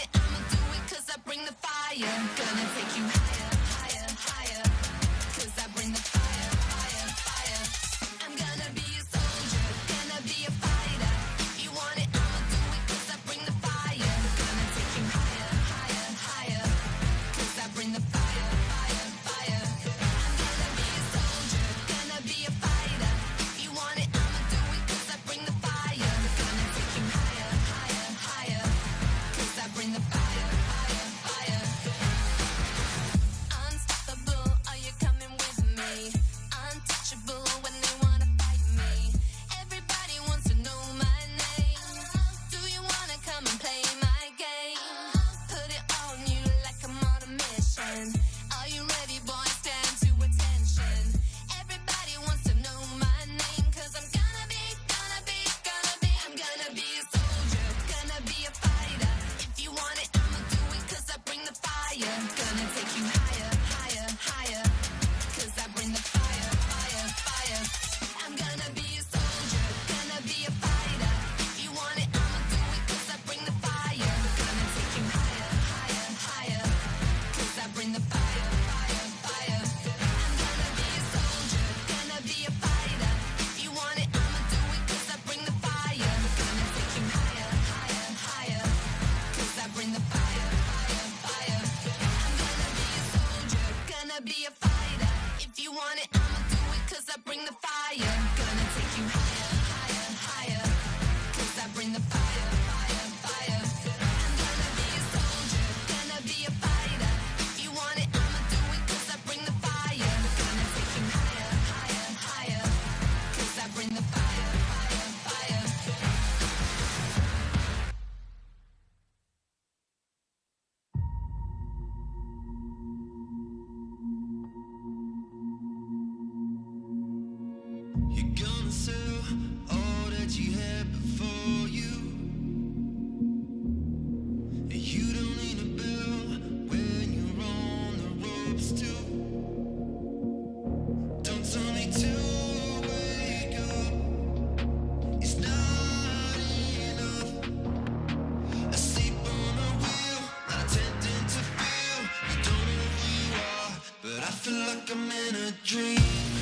it, I'ma do it 'cause I bring the fire. Gonna take you higher, higher, higher. 'Cause I bring the fire, fire, fire. I'm gonna be a soldier, gonna be a fighter. If you want it, I'ma do it 'cause I bring the fire. Gonna take you higher, higher, higher. 'Cause I bring the fire, fire, fire. I'm gonna be a soldier, gonna be a fighter. If you want it, I'ma do it 'cause I bring the fire. Gonna take you higher, higher, higher. 'Cause I bring the fire, fire, fire. Unstoppable, are you coming with me? Untouchable when they wanna fight me. Everybody wants to know my name. Do you wanna come and play my game? Put it on you like I'm on a mission. Are you ready, boys? Stand to attention. Everybody wants to know my name 'cause I'm gonna be I'm gonna be a soldier, gonna be a fighter. If you want it, I'ma do it 'cause I bring the fire. Gonna take you higher, higher, higher. 'Cause I bring the fire, fire, fire. I'm gonna be a soldier, gonna be a fighter. If you want it, I'ma do it 'cause I bring the fire. Gonna take you higher, higher, higher. 'Cause I bring the fire, fire, fire. I'm gonna be a soldier, gonna be a fighter. If you want it, I'ma do it 'cause I bring the fire. Gonna take you higher, higher, higher. 'Cause I bring the fire, fire, fire. I'm gonna be a soldier, gonna be a fighter. If you want it, I'ma do it 'cause I bring the fire. Gonna take you higher, higher, higher. 'Cause I bring the fire, fire, fire. I'm gonna be a soldier, gonna be a fighter. If you want it, I'ma do it 'cause I bring the fire. Gonna take you higher, higher, higher. 'Cause I bring the fire, fire, fire. You're gonna sell all that you had before you. And you don't need a bell when you're on the ropes too. Don't tell me to wake up, it's not enough. Asleep on a wheel, not attempting to feel. You don't know who you are, but I feel like I'm in a dream.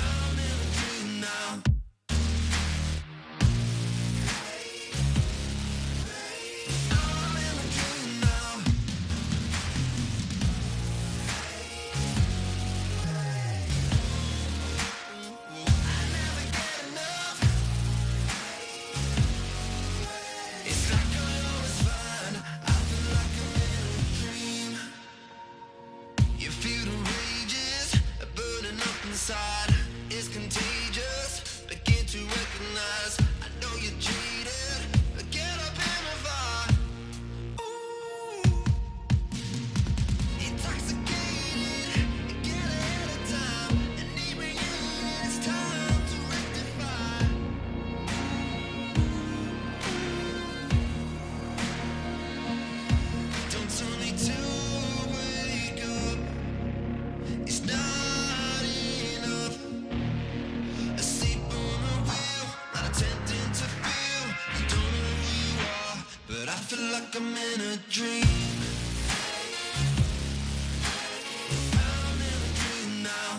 I'm in a dream now. I'm in a dream now. I never get enough. It's like I always find I feel like I'm in a dream. You feel the rages burning up inside. It's contagious. Begin to recognize. I know you're cheated. Get up in the vibe. Ooh, intoxicated. Get ahead of time. Inebriated. It's time to rectify. Don't tell me to wake up, it's not enough. Asleep on a wheel, not attempting to feel. You don't know who you are, but I feel like I'm in a dream. I'm in a dream now.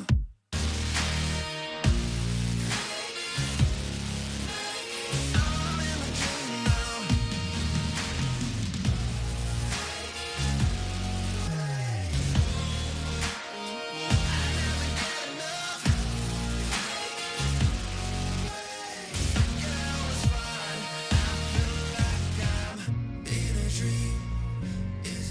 I'm in a dream now. In a dream, is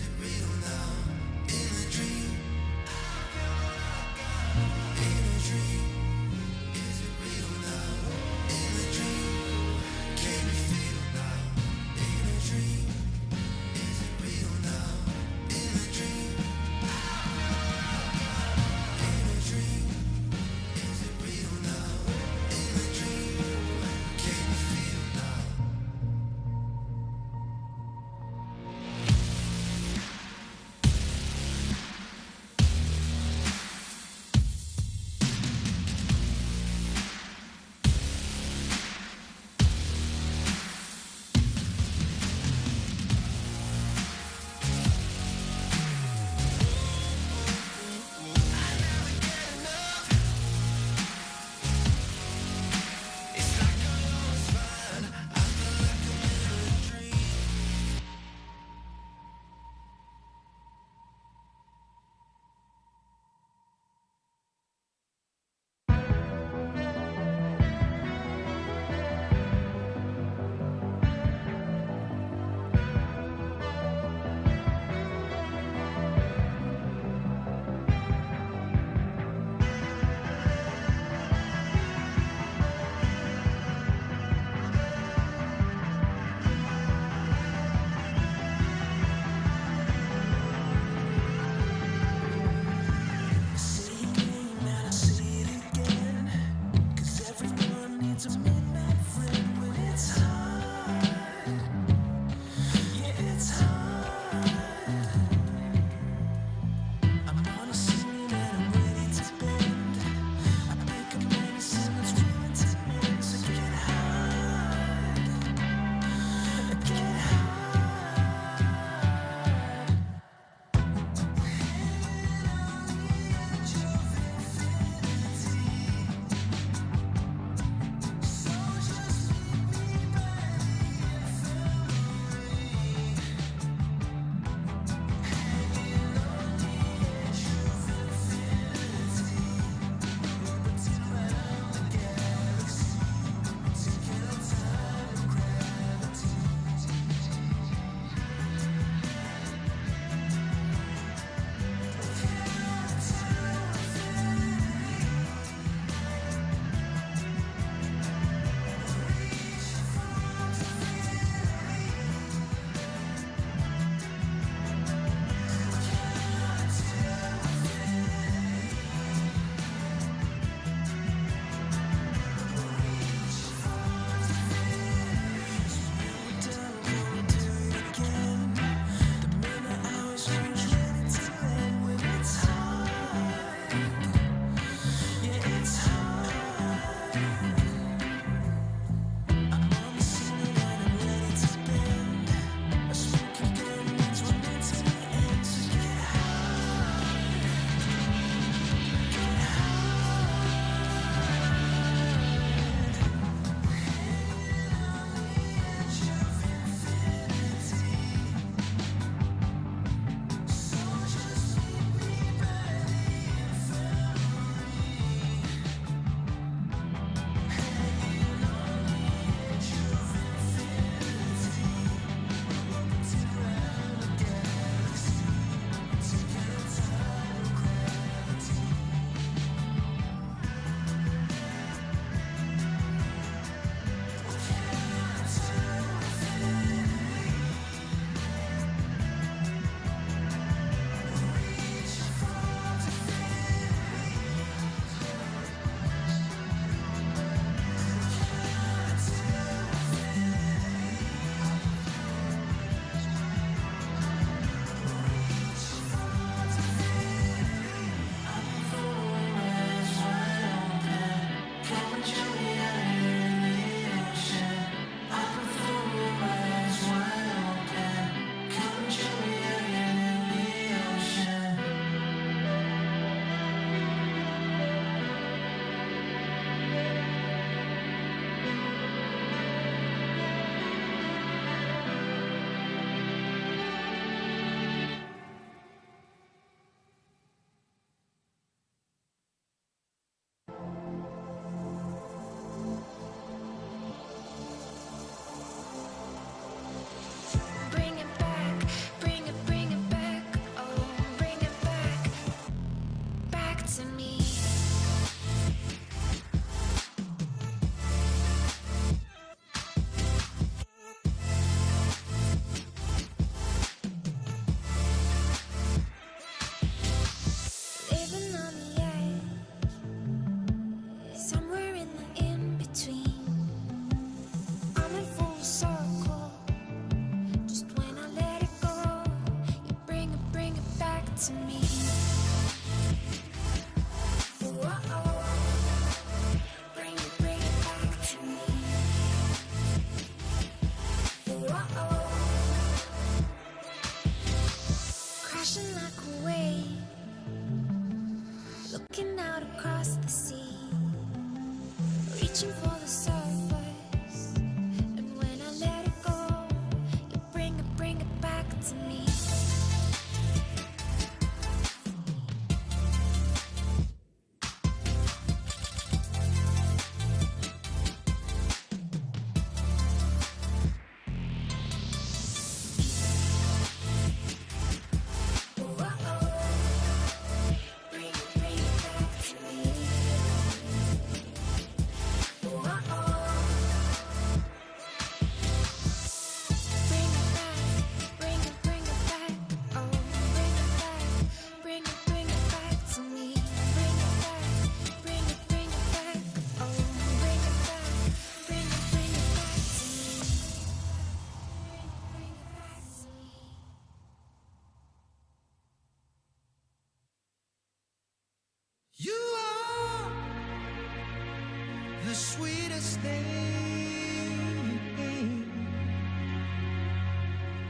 sweetest thing.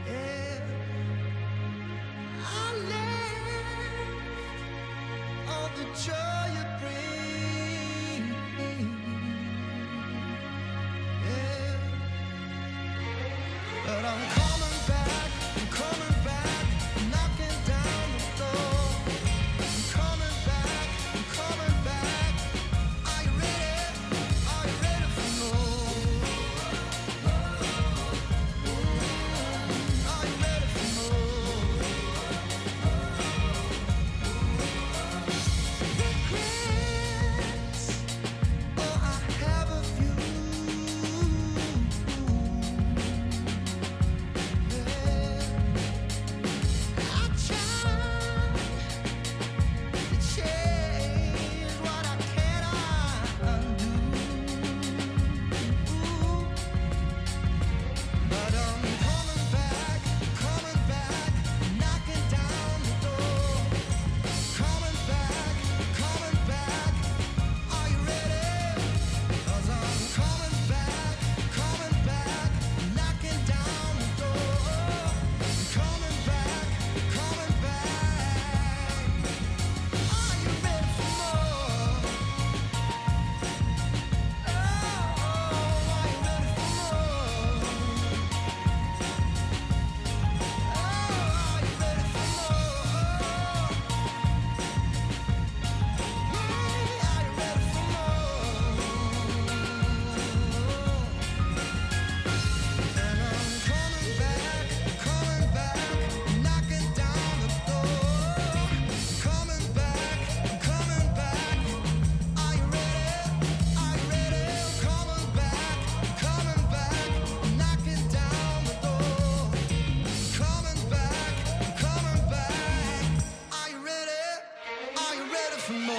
Yeah. I left all the joy you bring. Yeah. But I'm coming back, knocking down the door. I'm coming back. Are you ready? Are you ready for more? Are you ready for more? Regrets, oh, I have a few. Yeah. I tried to change what I cannot undo. But I'm coming back, knocking down the door. Coming back. Are you ready? 'Cause I'm coming back, knocking down the door. Coming back. Are you ready for more? Oh, are you ready for more? Oh, are you ready for more? Yeah, are you ready for more? And I'm coming back, knocking down the door. Coming back. Are you ready? Coming back, knocking down the door. Coming back. Are you ready? Are you ready for more?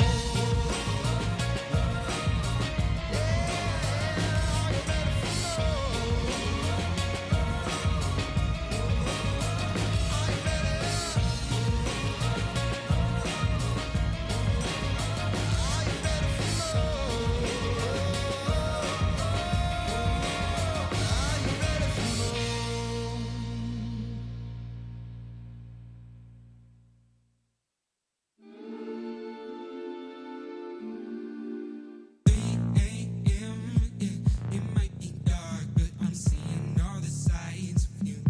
It might be dark, but I'm seeing all the sides of you.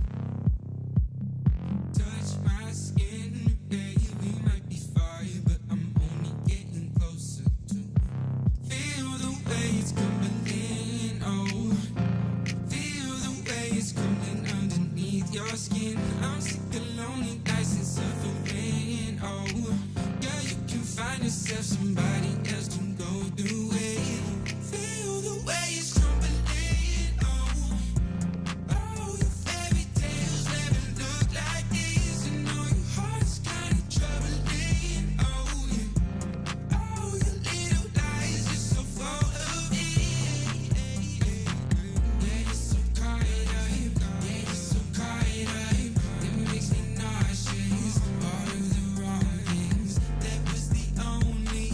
Touch my skin, baby, we might be far, but I'm only getting closer to. Feel the way it's coming in, oh. Feel the way it's coming underneath your skin. I'm sick of lonely nights and suffering, oh. Girl, you can find yourself somebody else to go through it. Feel the way it's coming in, oh. Oh, your fairy tales never look like this. And know your heart's kinda troubling, oh yeah. Oh, your little lies, you're so full of it. Yeah, you're so caught up. Yeah, you're so caught up. It makes me nauseous. All of the wrong things. That was the only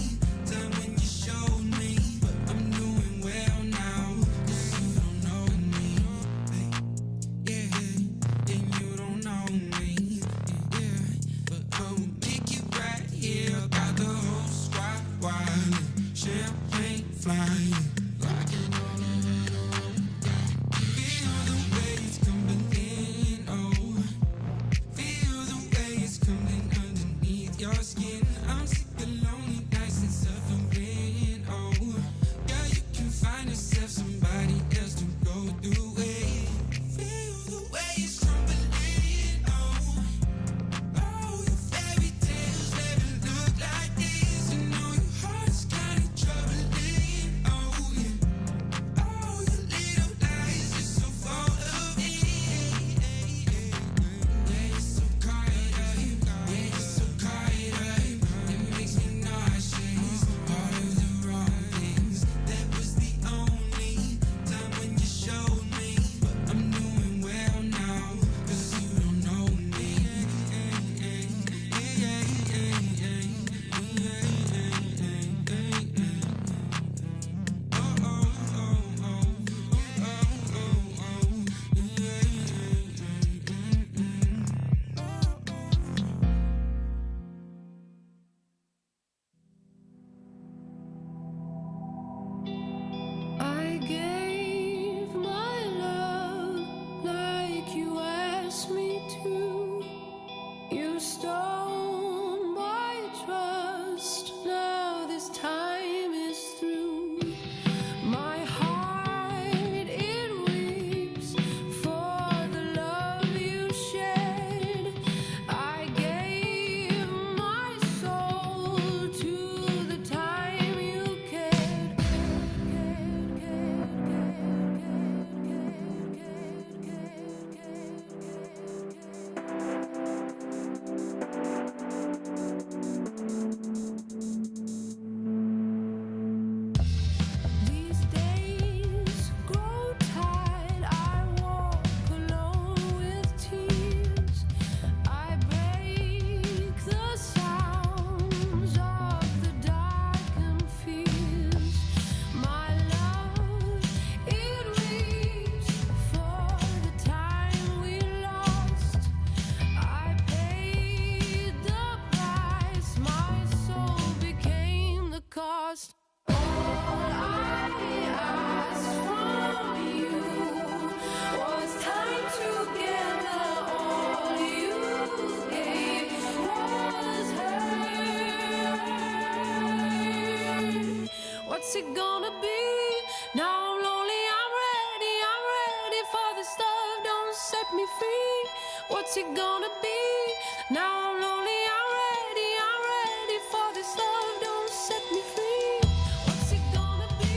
set me free. What's it gonna be? Now I'm lonely, I'm ready for this love. Don't set me free. What's it gonna be?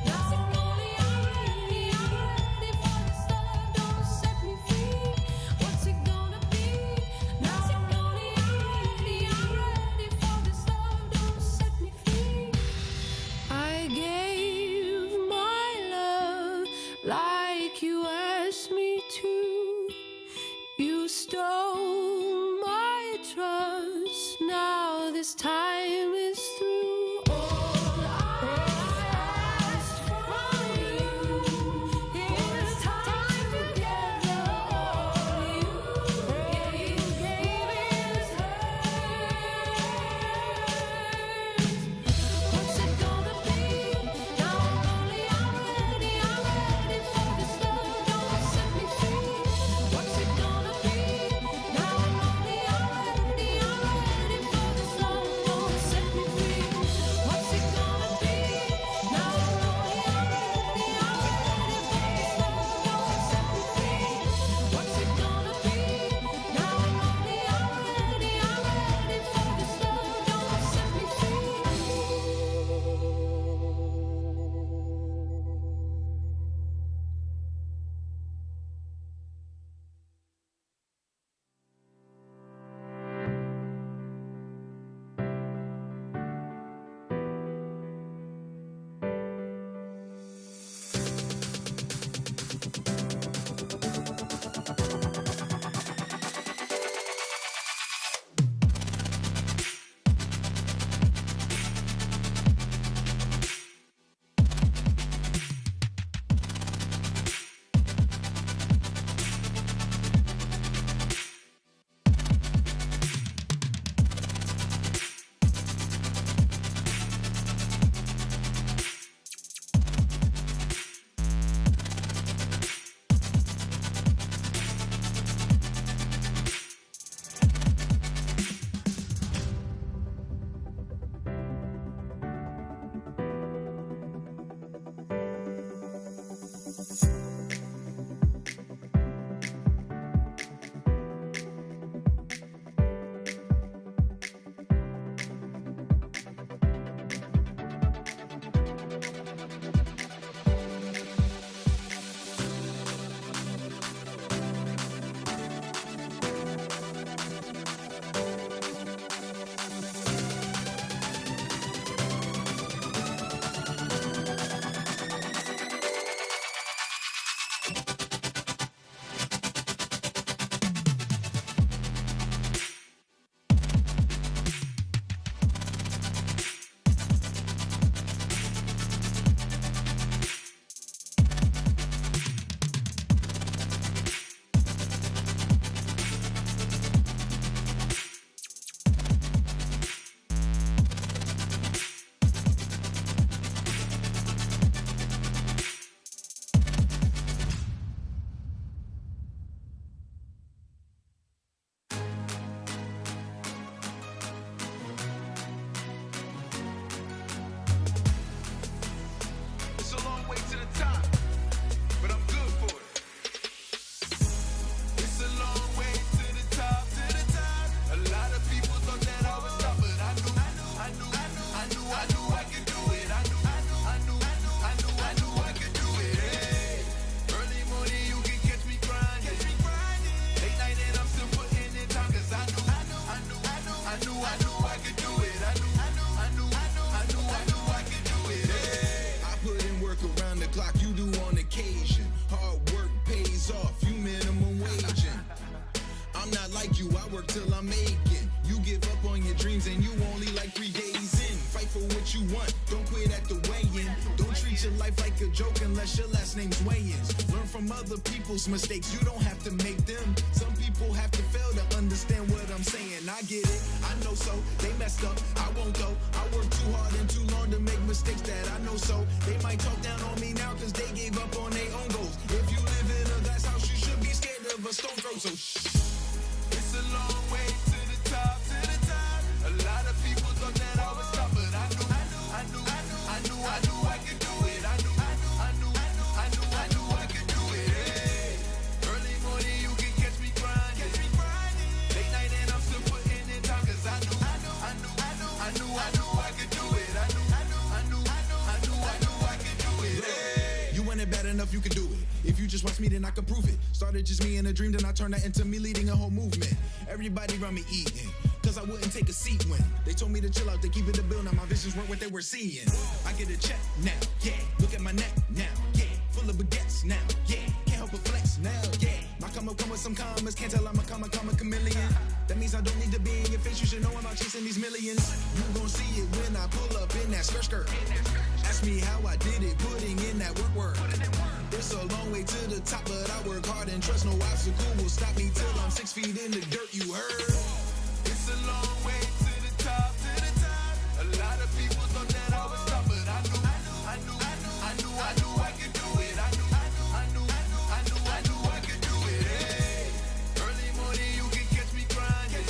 Now I'm lonely, I'm ready for this love. Don't set me free. What's it gonna be? Now I'm lonely, I'm ready for this love. Don't set me free. I gave my love like you asked me to. You stole my trust. Now this time is through. All I asked from you is time together. All you gave is hurt. What's it gonna be? Now I'm lonely, I'm ready for this love. Don't set me free. What's it gonna be? Now I'm lonely, I'm ready for this love. Don't set me free. What's it gonna be? Now I'm lonely, I'm ready for this love. Don't set me free. What's it gonna be? Now I'm lonely, I'm ready for this love. Don't set me It's a long way to the top, but I'm good for it. It's a long way to the top, to the top. A lot of people thought that I would stop, but I knew I could do it. I knew I could do it. Hey, early morning you can catch me grinding. Late night and I'm still putting in time, 'cause I knew I could do it. I knew I could do it. Hey, I put in work around the clock, you do on occasion. Hard work pays off, you minimum waging. I'm not like you, I work till I'm making. You give up on your dreams and you only like 3 days in. Fight for what you want, don't quit at the weigh-in. Don't treat your life like a joke unless your last name's Wayans. Learn from other people's mistakes, you don't have to make them. Some people have to fail to understand what I'm saying. I get it, I know so, they messed up, I won't though. I work too hard and too long to make mistakes that I know so. They might talk down on me now 'cause they gave up on their own goals. If you live in a glass house, you should be scared of a stone throw, so shh. It's a long way to the top, to the top. A lot of people thought that I would stop, but I knew I could do it. I knew I could do it. Hey, early morning. just watch me, then I can prove it. Started just me in a dream, then I turned that into me leading a whole movement. Everybody around me eating, cause I wouldn't take a seat when they told me to chill out, they keep it a bill. Now my visions weren't what they were seeing. I get a check now, yeah. Look at my neck now, yeah. Full of baguettes now, yeah. Can't help but flex now, yeah. My come up come with some commas, can't tell I'm a comma chameleon. That means I don't need to be in your face, you should know I'm out chasing these millions. You gon' see it when I pull up in that skirt. Ask me how I did it, putting in that work. It's a long way to the top, but I work hard and trust no obstacle will stop me till I'm 6 feet in the dirt, you heard? It's a long way to the top. A lot of people thought that I would stop, but I knew I could do it. I knew I could do it. Hey. Early morning you can catch me grinding.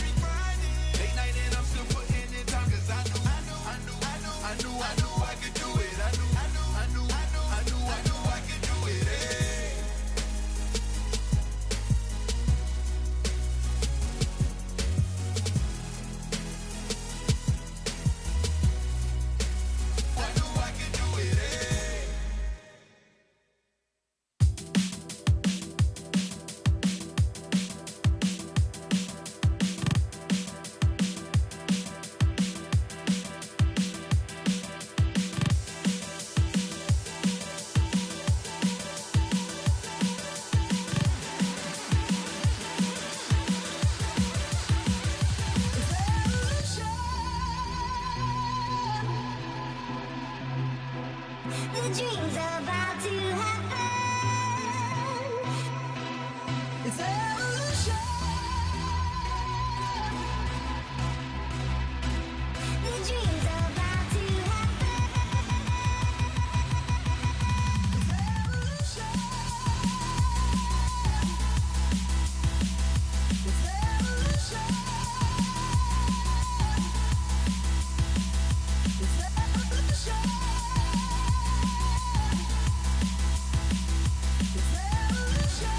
Late night and I'm still putting in time, cause I knew I could do it. I knew I could do it. Hey. I knew I could do it. Hey. The dream's about to happen. It's evolution. The dream's about to happen. It's evolution. It's evolution. It's evolution. It's evolution.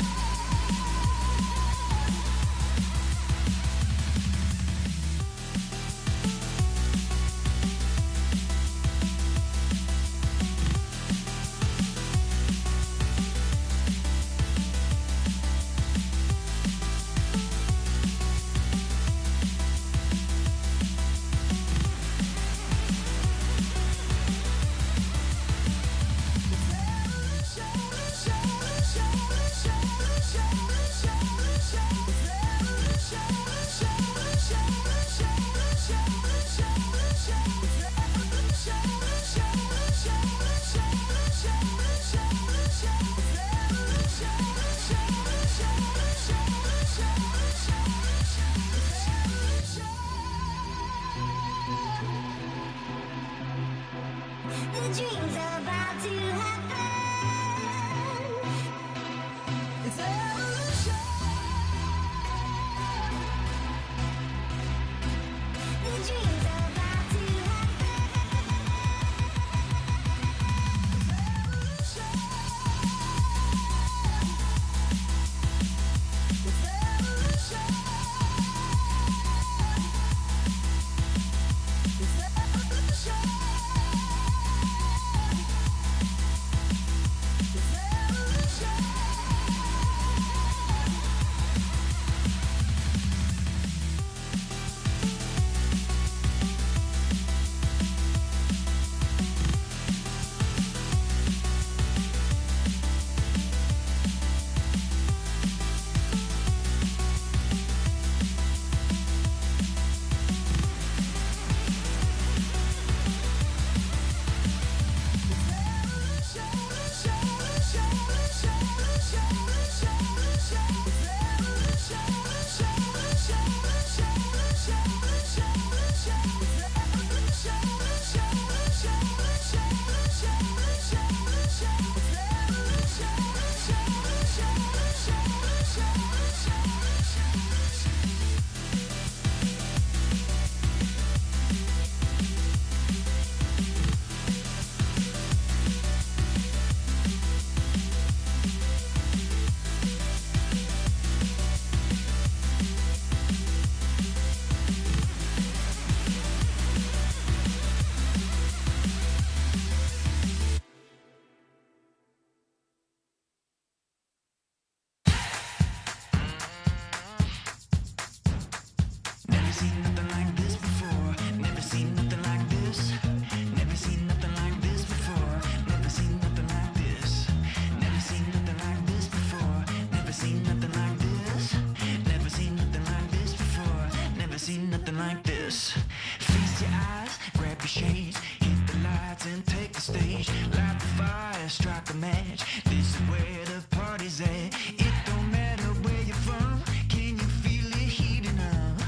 this. Feast your eyes, grab your shades, hit the lights and take the stage. Light the fire, strike a match. This is where the party's at. It don't matter where you're from. Can you feel it heating up?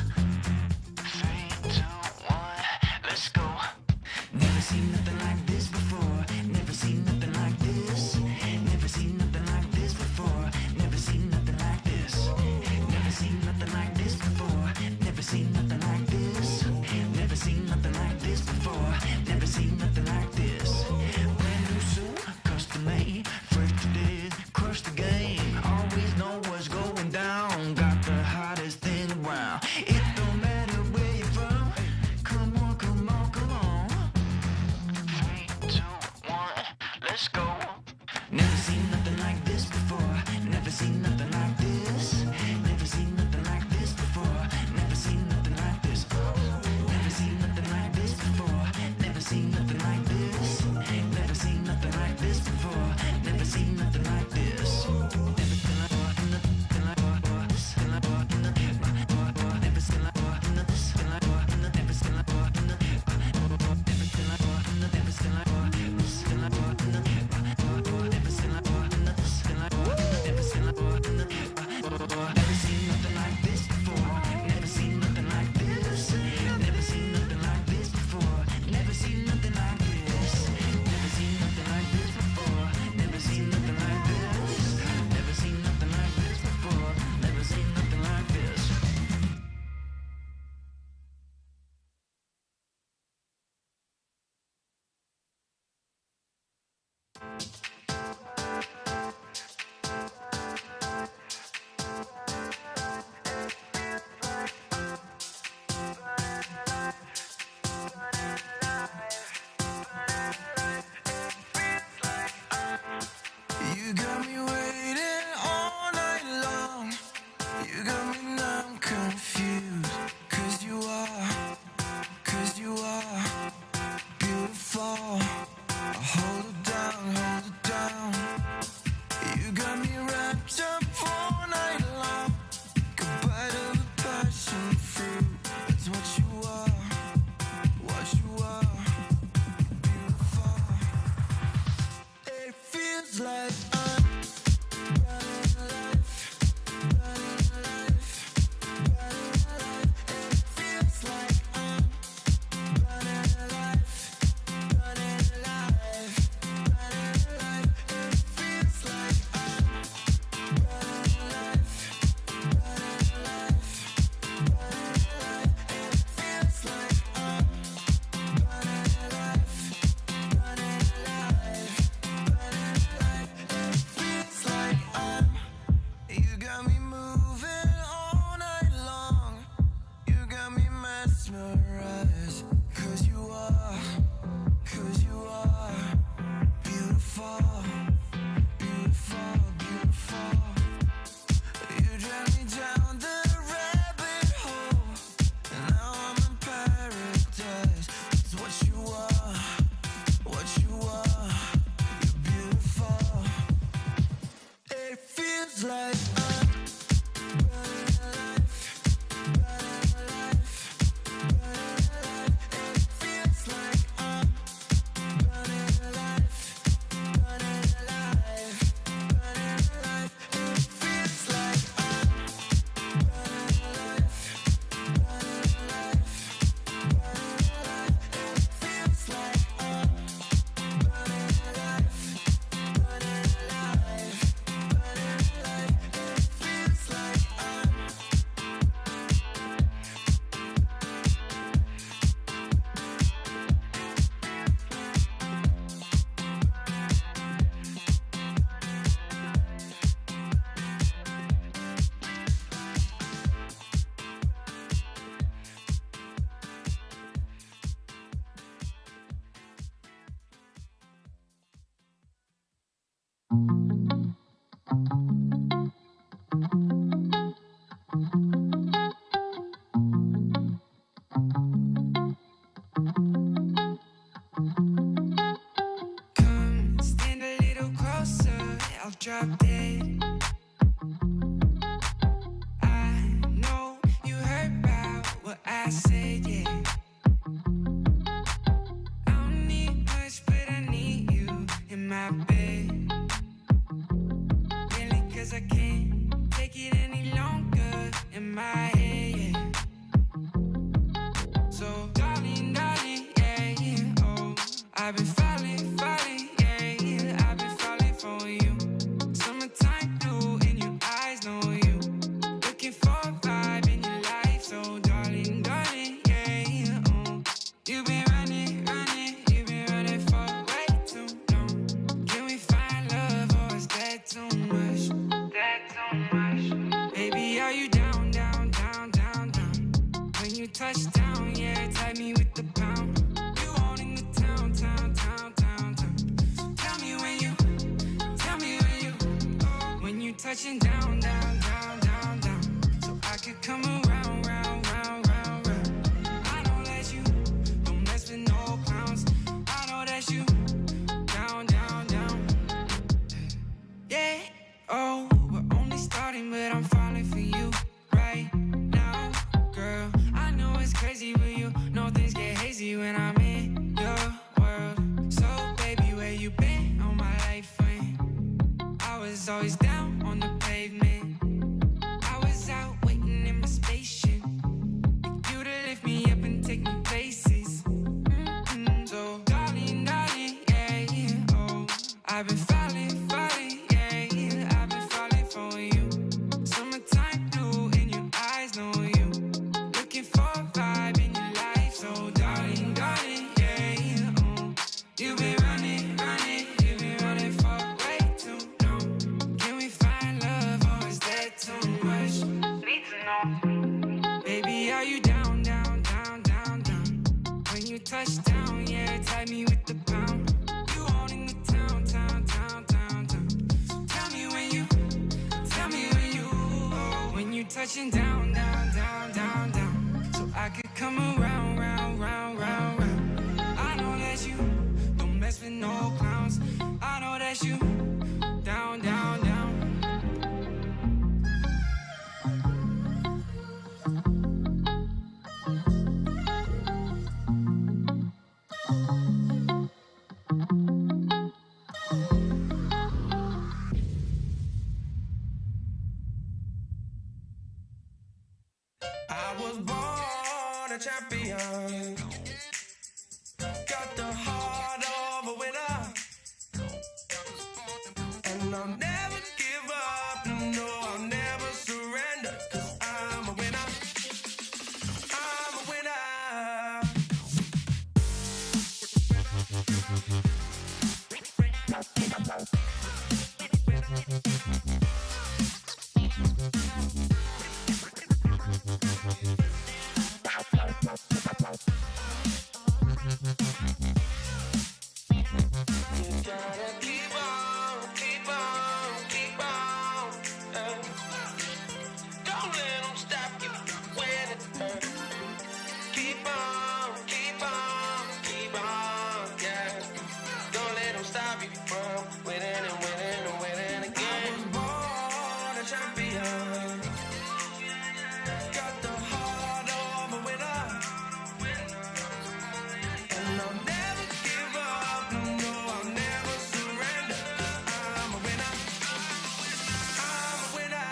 3, 2, 1, let's go. Never seen nothing like this before. Never seen nothing like this. Never seen nothing like this before. Never seen nothing like this. Never seen nothing like this before. Never seen nothing like this. Never seen nothing like this before. Never seen nothing like this. Brand new suit, custom made, fresh to death, crush the game. Always know what's going down. Got the hottest thing around. It don't matter where you're from. Come on, come on, come on. 3, 2, 1, let's go. Never seen nothing like this before. Never seen nothing like this. Never seen nothing like this before. Never seen nothing like this. Never seen nothing like this before. Never seen nothing like this. Never seen nothing like this before. Never seen nothing like this. Never seen nothing like this. Never seen like this. Never seen like Never seen nothing like this before. Never seen nothing like this. Never seen nothing like this before. Never seen nothing like this. Never seen nothing like this before. Never seen nothing like this. Never seen nothing like this before. Never seen nothing like this. You got me waiting all night long. You got me now I'm confused. Cause you are beautiful. Hold it down, hold it down. You got me wrapped up all night long. Like a bite of a passion fruit. That's what you are, what you are. Beautiful. It feels like I'm running life, running life, running life. It feels like I'm running life, running life, running life. It feels like I'm running life, running life, running life. It feels like I'm running life, running life, running life. It feels like I'm. You got me moving all night long. You got me mesmerized. Cause you are beautiful, beautiful, beautiful. You drag me down the rabbit hole, and now I'm in paradise. It's what you are, what you are. You're beautiful. It feels like I'm running life, running life, running life. It feels like I'm running life, running life, running life. It feels like I'm running life, running life, running life. It feels like I'm running life, running life, running life. It feels like I'm. Come stand a little closer, I'll drop dead. I know you heard about what I said, yeah. my head, yeah. So, darling, darling, yeah, yeah, oh. I've been falling, falling, yeah, yeah. I've been falling for you. Summertime blue in your eyes, know you. Looking for a vibe in your life, so darling, darling, yeah, yeah, oh. You've been running, running, you've been running for way too long. Can we find love or is that too much? That too much. Baby, are you down, down, down, down, down? When you touch down, yeah, tag me with the pound. You owning the town, town, town, town, town. So tell me when you touching down, down, down, down, down. So I could come around, round, round, round, round. I know that you don't mess with no clowns. I know that you down, down, down. Yeah, oh, we're only starting, but I'm falling for you right now, girl. I know it's crazy, but you know things get hazy when I'm in your world. So, baby, where you been all my life when I was always down on the pavement? I was out waiting in my spaceship for you to lift me up and take me places. So, darling, darling, yeah, yeah, oh. I've been falling, falling, yeah, yeah. I've been falling for you. Summertime blue in your eyes, know you. Looking for a vibe in your life, so darling, darling, yeah, yeah, oh. You've been running, running, you've been running for way too long. Can we find love or is that too much? Need to know. Baby, are you down, down, down, down, down? When you touch down, yeah, tag me with the pound. You owning the town, town, town, town, town. So tell me when you touching down, down, down, down, down. So I could come around, round, round, round, round. I know that you don't mess with no clowns. I know that you down, down, down. I was born a champion. Got the heart of a winner. And I'll never give up. No, I'll never surrender. 'Cause I'm a winner. I'm a winner. You gotta keep on, keep on, keep on. Don't let them stop you when it hurts. Keep on, keep on, keep on, yeah. Don't let them stop you from winning and winning and winning again. I was born a champion. Got the heart of a winner. And I'll never give up. No, I'll never surrender. 'Cause I'm a winner. I'm a winner.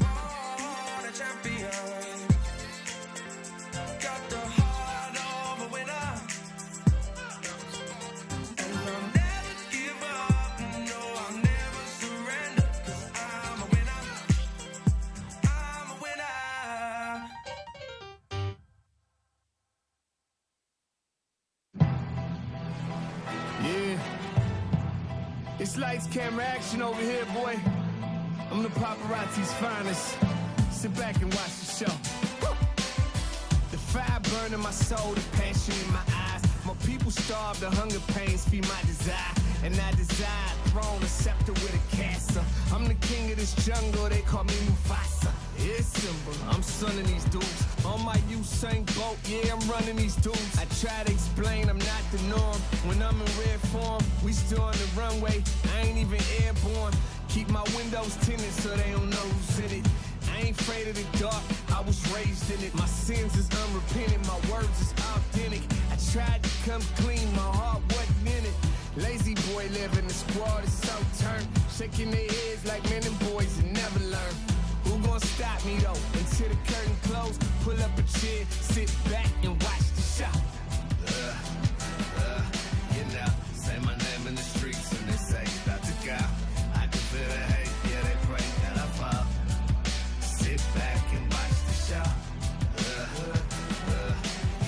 Born a champion. Got the heart of a winner. And I'll never give up. No, I'll never surrender. 'Cause I'm a winner. I'm a winner. Yeah. It's lights, camera, action over here, boy. I'm the paparazzi's finest. Sit back and watch the show. The fire burning my soul, the passion in my eyes. My people starve, the hunger pains feed my desire. And I desire throne, a scepter with a castle. I'm the king of this jungle, they call me Mufasa. It's simple, I'm sonning these dudes. On my Usain Bolt, yeah, I'm running these dudes. I try to explain I'm not the norm. When I'm in red form, we still on the runway. I ain't even airborne. Keep my windows tinted so they don't know who's in it. I ain't afraid of the dark, I was raised in it. My sins is unrepentant, my words is authentic. I tried to come clean, my heart wasn't in it. Lazy boy living, the squad is so turned. Shaking their heads like men and boys and never learn. Who gon' stop me though? Until the curtain close, pull up a chair, sit back and watch the show. You know, say my name in the streets and they say, about to go. I can feel the hate, yeah, they pray that I fall. Sit back and watch the show.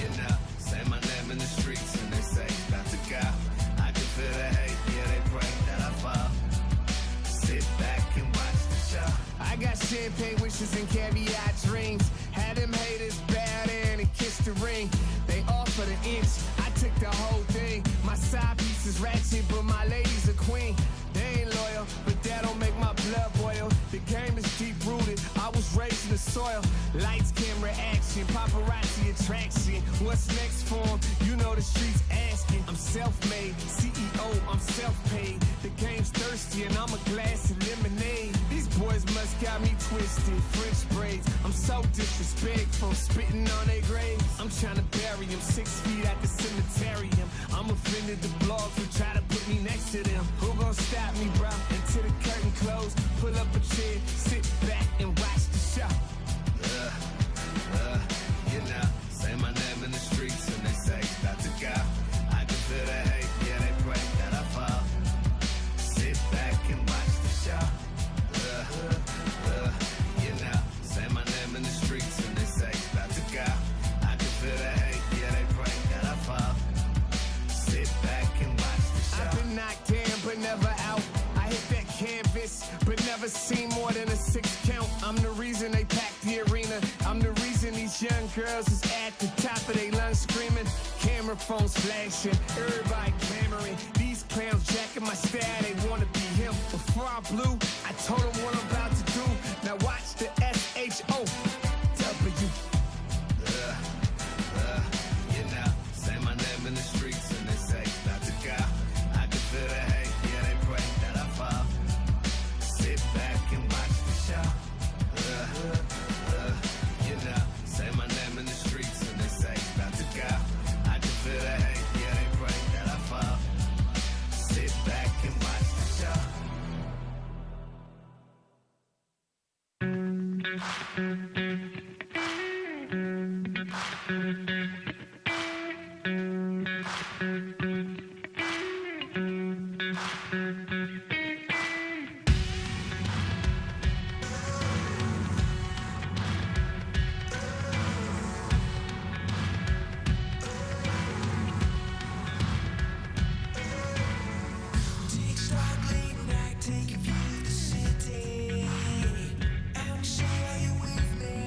You know, say my name in the streets and they say, about to go. I can feel the hate, yeah, they pray that I fall. Sit back and watch the show. I got champagne wishes and caviar dreams. Had them haters bow down and kiss the ring. They offered an inch, I took the whole thing. My side piece is ratchet, but my lady's a queen. They ain't loyal, but that don't make my blood boil. The game is deep rooted, I was raised in the soil. Lights, camera, action, paparazzi attraction. What's next for 'em? You know the streets asking. I'm self-made, CEO, I'm self-paid. The game's thirsty and I'm a glass of lemonade. These boys must got me twisted, French braids. I'm so disrespectful, spitting on their graves. I'm trying to bury them 6 feet at the cemeterium. I'm offended the blogs who try to put me next to them. Who gon' stop me, bro? Until the curtain close, pull up a chair, sit back and watch the show. You know, say my name in the streets and they say, about to go. I can feel the hate, yeah, they pray that I fall. Sit back and watch the show. You know, say my name in the streets and they say, about to go. I can feel the hate, yeah, they pray that I fall. Sit back and watch the show. I've been knocked down but never out. I hit that canvas but never seen more than a 6 count. I'm the reason they packed the arena. I'm the reason these young girls is at the top of their lungs screaming. Camera phones flashing, everybody clamoring. These clowns jacking my style, they wanna be him. Before I blew, I told them what I'm about to do. Now watch the SHOW. You know, say my name in the streets and they say, about to go. I can feel the hate, yeah, they pray that I fall. Sit back and watch the show. You know, say my name in the streets and they say, about to go. I can feel the hate, yeah, they pray that I fall. Sit back and watch the show. Take stock late night, take a view of the city. I'm sure you're with me.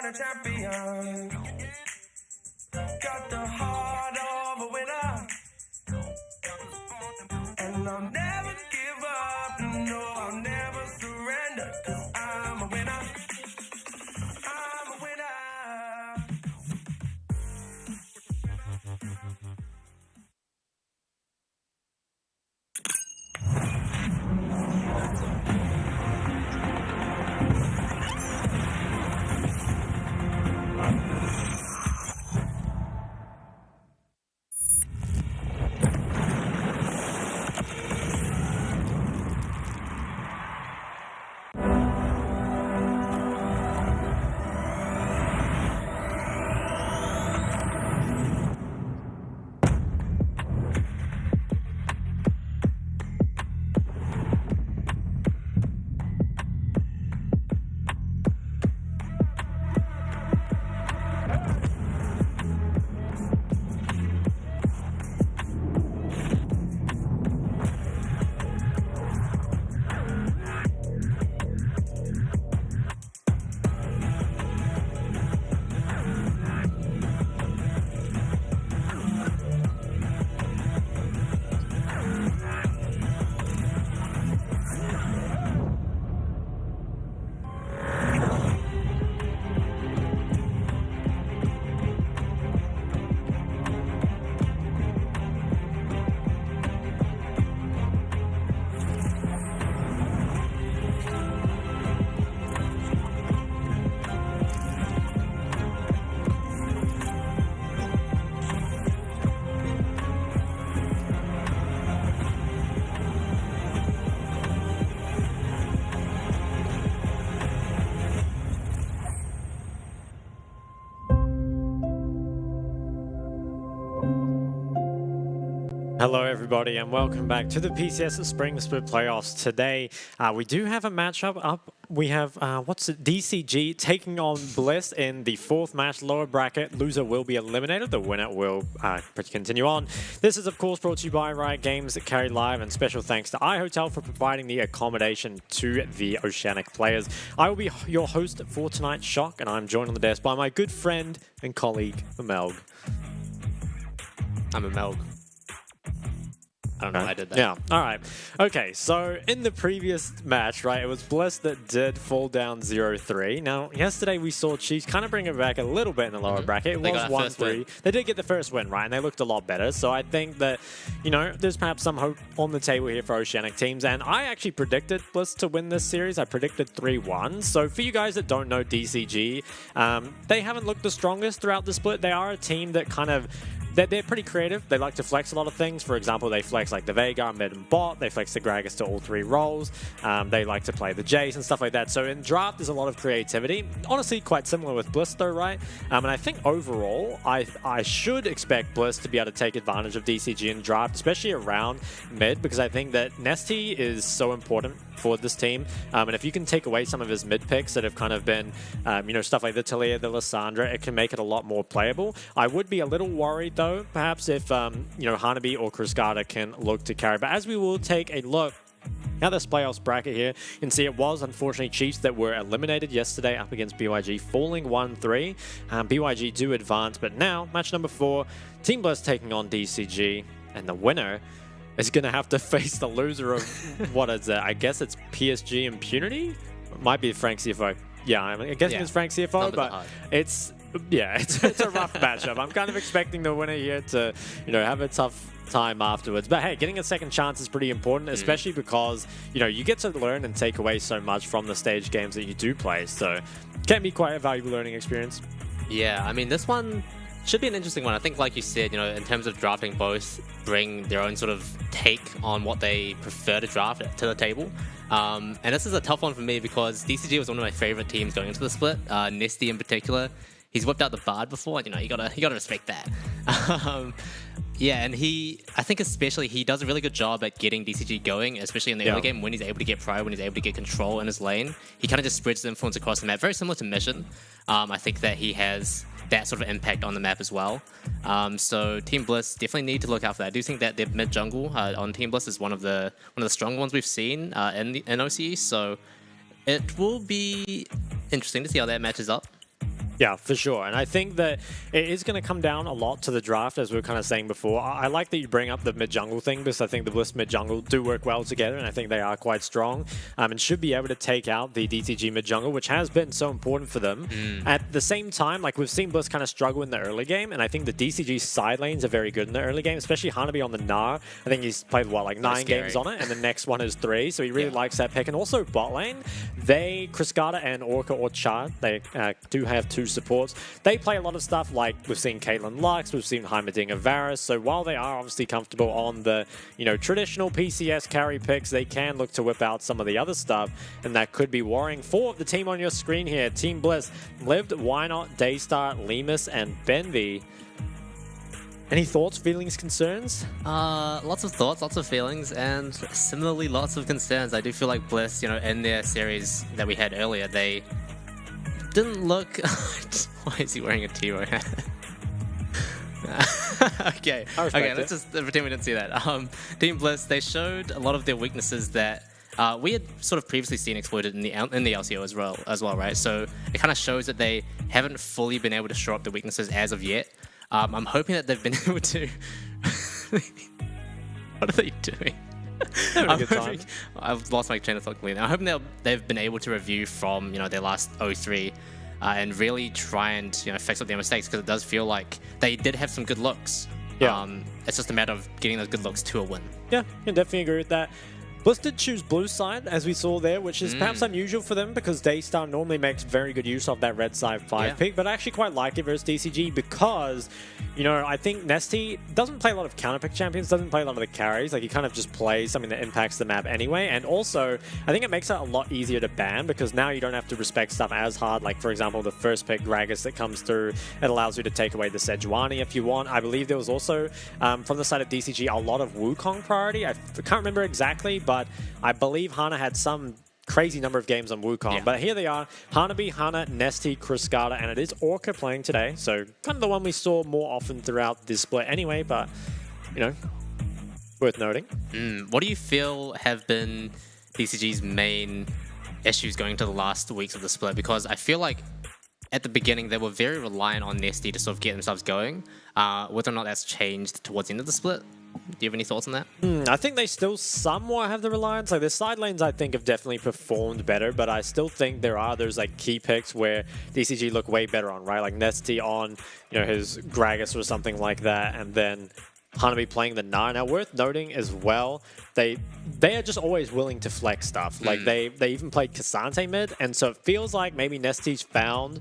a champion. Got the heart of a winner. And I'll never give up. No, I'll never surrender. 'Cause I'm a winner. I'm a winner. Hello everybody and welcome back to the PCS Spring Split Playoffs. Today we do have a matchup up. We have DCG taking on Bliss in the fourth match, lower bracket. Loser will be eliminated. The winner will continue on. This is of course brought to you by Riot Games that carry live, and special thanks to iHotel for providing the accommodation to the Oceanic players. I will be your host for tonight's Shock, and I'm joined on the desk by my good friend and colleague, Melg. I'm a Melg. I don't know why I did that. Yeah, all right. Okay, so in the previous match, right, it was Bliss that did fall down 0-3. Now, yesterday we saw Chiefs kind of bring it back a little bit in the lower bracket. It They was got that first 1-3. win. They did get the first win, right, and they looked a lot better. So I think that, you know, there's perhaps some hope on the table here for Oceanic teams. And I actually predicted Bliss to win this series. I predicted 3-1. So for you guys that don't know DCG, they haven't looked the strongest throughout the split. They are a team that kind of... They're pretty creative. They like to flex a lot of things. For example, they flex like the Veigar, mid and bot. They flex the Gragas to all three roles. They like to play the Jace and stuff like that. So in draft, there's a lot of creativity. Honestly, quite similar with Bliss though, right? And I think overall, I should expect Bliss to be able to take advantage of DCG in draft, especially around mid, because I think that Nesty is so important for this team. And if you can take away some of his mid picks that have kind of been, you know, stuff like the Talia, the Lissandra, it can make it a lot more playable. I would be a little worried though, perhaps if, you know, Hanabi or Kriskada can look to carry. But as we will take a look at this playoffs bracket here, you can see it was unfortunately Chiefs that were eliminated yesterday up against BYG, falling 1-3. BYG do advance, but now, match number 4, Team Bliss taking on DCG, and the winner is going to have to face the loser of, what is it? I guess it's PSG Impunity? It might be Frank CFO. Yeah, I'm guessing it's Frank CFO, but it's a rough matchup. I'm kind of expecting the winner here to, you know, have a tough time afterwards. But hey, getting a second chance is pretty important, especially because, you know, you get to learn and take away so much from the stage games that you do play. So it can be quite a valuable learning experience. Yeah, I mean, this one should be an interesting one. I think, like you said, you know, in terms of drafting, both bring their own sort of take on what they prefer to draft to the table. And this is a tough one for me because DCG was one of my favorite teams going into the split. Nesty in particular. He's whipped out the Bard before, you know, you gotta respect that. Yeah, and I think especially he does a really good job at getting DCG going, especially in the early game when he's able to get prio, when he's able to get control in his lane. He kind of just spreads the influence across the map, very similar to Mission. I think that he has that sort of impact on the map as well. So Team Bliss definitely need to look out for that. I do think that their mid jungle on Team Bliss is one of the strong ones we've seen in OCE. So it will be interesting to see how that matches up. Yeah, for sure. And I think that it is going to come down a lot to the draft, as we were kind of saying before. I like that you bring up the mid-jungle thing, because I think the Bliss mid-jungle do work well together, and I think they are quite strong, and should be able to take out the DCG mid-jungle, which has been so important for them. At the same time, like, we've seen Bliss kind of struggle in the early game, and I think the DCG side lanes are very good in the early game, especially Hanabi on the Gnar. I think he's played, what, like 9 games on it, and the next one is 3, so he really likes that pick. And also bot lane, Kriskata and Orca or Char, they do have 2 supports. They play a lot of stuff like we've seen Caitlyn Lux, we've seen Heimerdinger Varus. So while they are obviously comfortable on the traditional PCS carry picks, they can look to whip out some of the other stuff, and that could be worrying for the team on your screen here. Team Bliss, Lived, Why Not, Daystar, Lemus, and Benvi. Any thoughts, feelings, concerns? Lots of thoughts, lots of feelings, and similarly lots of concerns. I do feel like Bliss, in their series that we had earlier, they didn't look... Why is he wearing a T-Row hat? Okay, let's just pretend we didn't see that. Team Bliss, they showed a lot of their weaknesses that we had sort of previously seen exploited in the LCO as well, right? So it kind of shows that they haven't fully been able to show up the weaknesses as of yet. I'm hoping that they've been able to... What are they doing? I've lost my train of thought completely. I'm hoping they've been able to review from their last 0-3 and really try and fix up their mistakes, because it does feel like they did have some good looks. Yeah. It's just a matter of getting those good looks to a win. Yeah, I can definitely agree with that. Bliss did choose blue side, as we saw there, which is perhaps unusual for them, because Daystar normally makes very good use of that red side 5 pick, but I actually quite like it versus DCG because, I think Nesty doesn't play a lot of counter pick champions, doesn't play a lot of the carries. Like, he kind of just plays something that impacts the map anyway, and also, I think it makes it a lot easier to ban, because now you don't have to respect stuff as hard. Like, for example, the first pick Gragas that comes through, it allows you to take away the Sejuani if you want. I believe there was also, from the side of DCG, a lot of Wukong priority. I can't remember exactly, but I believe Hana had some crazy number of games on Wukong. Yeah. But here they are, Hanabi, Hana, Nesty, Kriskata, and it is Orca playing today. So kind of the one we saw more often throughout this split anyway, but, worth noting. What do you feel have been DCG's main issues going into the last weeks of the split? Because I feel like at the beginning, they were very reliant on Nesty to sort of get themselves going. Whether or not that's changed towards the end of the split, do you have any thoughts on that? I think they still somewhat have the reliance. Like, the side lanes, I think, have definitely performed better, but I still think there are those key picks where DCG look way better on, right? Like Nesty on, his Gragas or something like that, and then Hanabi playing the Gnar. Now, worth noting as well, they are just always willing to flex stuff. Like, they even played Cassante mid, and so it feels like maybe Nesty's found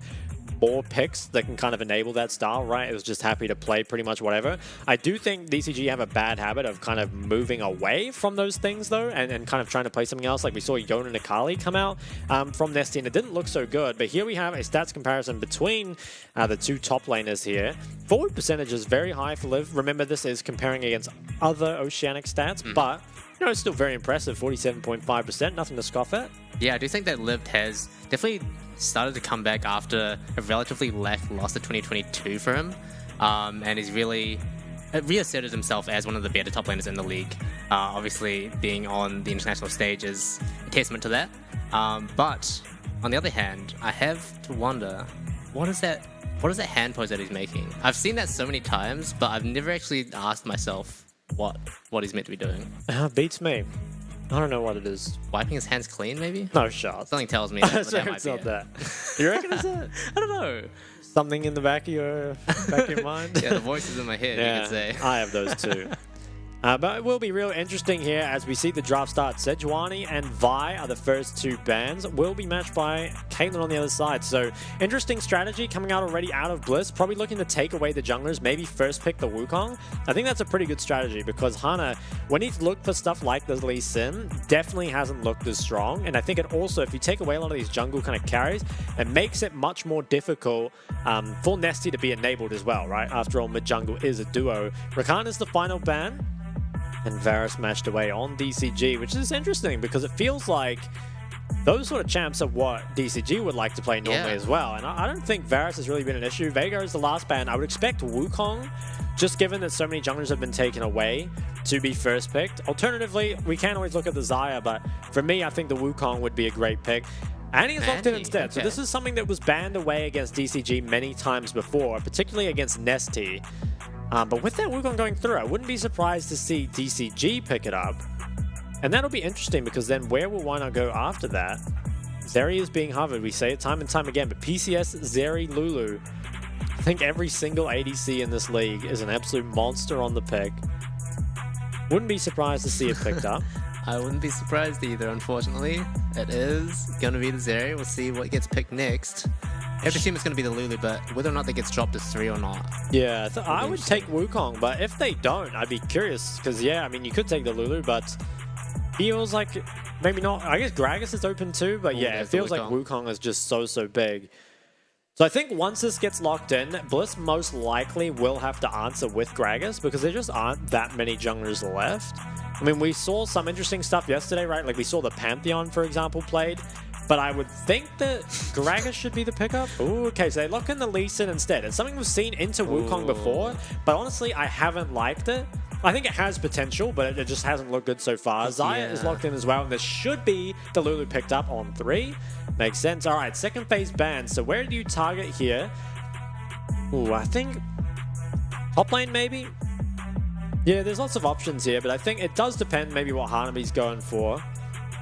more picks that can kind of enable that style, right? It was just happy to play pretty much whatever. I do think DCG have a bad habit of kind of moving away from those things, though, and kind of trying to play something else. Like, we saw Yona Nakali come out from Nesty, and it didn't look so good. But here we have a stats comparison between the 2 top laners here. Forward percentage is very high for Liv. Remember, this is comparing against other Oceanic stats, but it's still very impressive, 47.5%, nothing to scoff at. Yeah, I do think that Liv has definitely started to come back after a relatively lackluster 2022 for him, and he's really reasserted himself as one of the better top laners in the league. Obviously, being on the international stage is a testament to that. But on the other hand, I have to wonder, what is that hand pose that he's making? I've seen that so many times, but I've never actually asked myself what he's meant to be doing. Beats me. I don't know what it is. Wiping his hands clean, maybe? No shot. Something tells me that, that might it's be not it. that. You reckon it's that? I don't know. Something in the back of your mind? Yeah, the voices in my head, you could say. I have those too. But it will be real interesting here as we see the draft start. Sejuani and Vi are the first 2 bans. Will be matched by Caitlyn on the other side. So interesting strategy coming out already out of Bliss. Probably looking to take away the junglers. Maybe first pick the Wukong. I think that's a pretty good strategy because Hana, when he's looked for stuff like the Lee Sin, definitely hasn't looked as strong. And I think it also, if you take away a lot of these jungle kind of carries, it makes it much more difficult for Nesty to be enabled as well, right? After all, mid-jungle is a duo. Rakan is the final ban. And Varus matched away on DCG, which is interesting because it feels like those sort of champs are what DCG would like to play normally as well. And I don't think Varus has really been an issue. Veigar is the last ban. I would expect Wukong, just given that so many junglers have been taken away, to be first picked. Alternatively, we can always look at the Xayah, but for me, I think the Wukong would be a great pick. Annie is locked in Annie, instead. So okay. this is something that was banned away against DCG many times before, particularly against Nesty. But with that Wukong going through, I wouldn't be surprised to see DCG pick it up. And that'll be interesting because then where will Wino go after that? Zeri is being hovered. We say it time and time again, but PCS, Zeri, Lulu. I think every single ADC in this league is an absolute monster on the pick. Wouldn't be surprised to see it picked up. I wouldn't be surprised either, unfortunately. It is going to be the Zeri. We'll see what gets picked next. I assume it's going to be the Lulu, but whether or not that gets dropped is 3 or not. Yeah, I would take Wukong, but if they don't, I'd be curious. Because, yeah, I mean, you could take the Lulu, but feels like maybe not. I guess Gragas is open too, but yeah, it feels like Wukong is just so big. So I think once this gets locked in, Bliss most likely will have to answer with Gragas because there just aren't that many junglers left. I mean, we saw some interesting stuff yesterday, right? Like we saw the Pantheon, for example, played. But I would think that Gragas should be the pickup. Ooh, okay, so they lock in the Lee Sin instead. It's something we've seen into Wukong before, but honestly, I haven't liked it. I think it has potential, but it just hasn't looked good so far. Xayah is locked in as well, and this should be the Lulu picked up on 3. Makes sense. All right, second phase ban. So where do you target here? Ooh, I think top lane maybe? Yeah, there's lots of options here, but I think it does depend maybe what Hanabi's going for.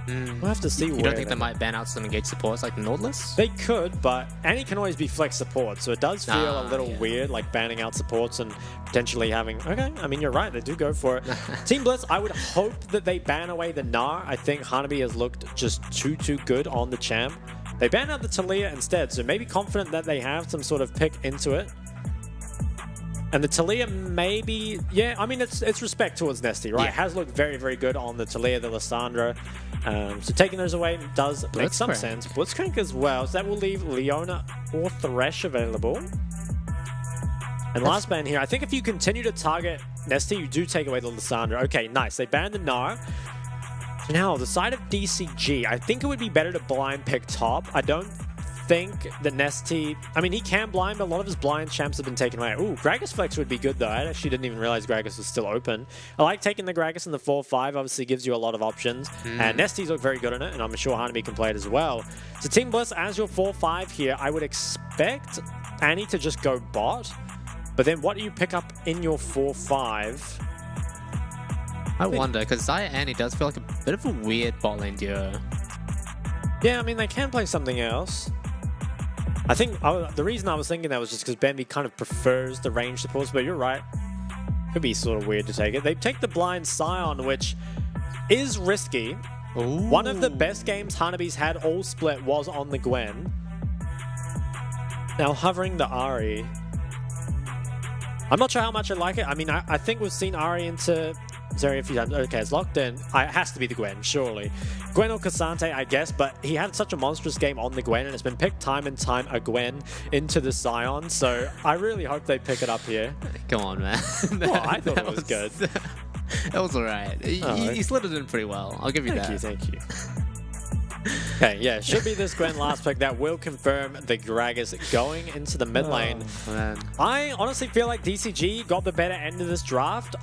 We'll have to see where. You don't think they might ban out some engaged supports like Nautilus? They could, but Annie can always be flex support, so it does feel a little weird, like banning out supports and potentially having... Okay, I mean, you're right, they do go for it. Team Blitz, I would hope that they ban away the Gnar. I think Hanabi has looked just too good on the champ. They ban out the Talia instead, so maybe confident that they have some sort of pick into it. And the Talia maybe... Yeah, I mean, it's respect towards Nesty, right? Yeah. It has looked very good on the Talia, the Lissandra. So taking those away does make some sense. Blitzcrank as well, so that will leave Leona or Thresh available. And last ban here, I think if you continue to target Nesty, you do take away the Lissandra. Okay, nice. They banned the Gnar. Now, the side of DCG, I think it would be better to blind pick top. I don't think that Nesty... I mean, he can blind, but a lot of his blind champs have been taken away. Ooh, Gragas Flex would be good, though. I actually didn't even realize Gragas was still open. I like taking the Gragas in the 4-5. Obviously, gives you a lot of options. And Nesty's look very good in it, and I'm sure Hanabi can play it as well. So Team Bliss, as your 4-5 here, I would expect Annie to just go bot. But then what do you pick up in your 4-5? I wonder, because Xayah Annie does feel like a bit of a weird bot lane duo. Yeah, I mean, they can play something else. I think the reason I was thinking that was just because Bambi kind of prefers the range supports, but you're right. Could be sort of weird to take it. They take the blind Scion, which is risky. Ooh. One of the best games Hanabi's had all split was on the Gwen. Now hovering the Ahri. I'm not sure how much I like it. I mean, I think we've seen Ahri into Zeri a few times. Okay, it's locked in. It has to be the Gwen, surely. Gwen or Cassante, I guess, but he had such a monstrous game on the Gwen, and it's been picked time and time a Gwen into the Scion, so I really hope they pick it up here. Come on, man. Well, I thought it was good. That was alright. You slid it in pretty well. I'll give you that. Thank you. Okay, yeah, should be this Gwen last pick. That will confirm the Gragas going into the mid lane. Man. I honestly feel like DCG got the better end of this draft.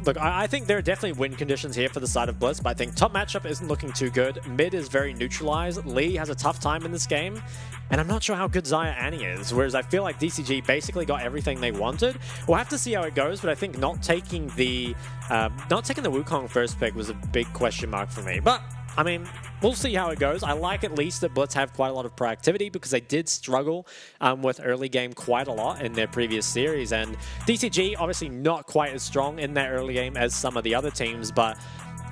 Look, I think there are definitely win conditions here for the side of Bliss, but I think top matchup isn't looking too good. Mid is very neutralized. Lee has a tough time in this game, and I'm not sure how good Xayah Annie is, whereas I feel like DCG basically got everything they wanted. We'll have to see how it goes, but I think not taking the Wukong first pick was a big question mark for me. But I mean, we'll see how it goes. I like at least that Blitz have quite a lot of proactivity because they did struggle with early game quite a lot in their previous series. And DCG, obviously not quite as strong in their early game as some of the other teams, but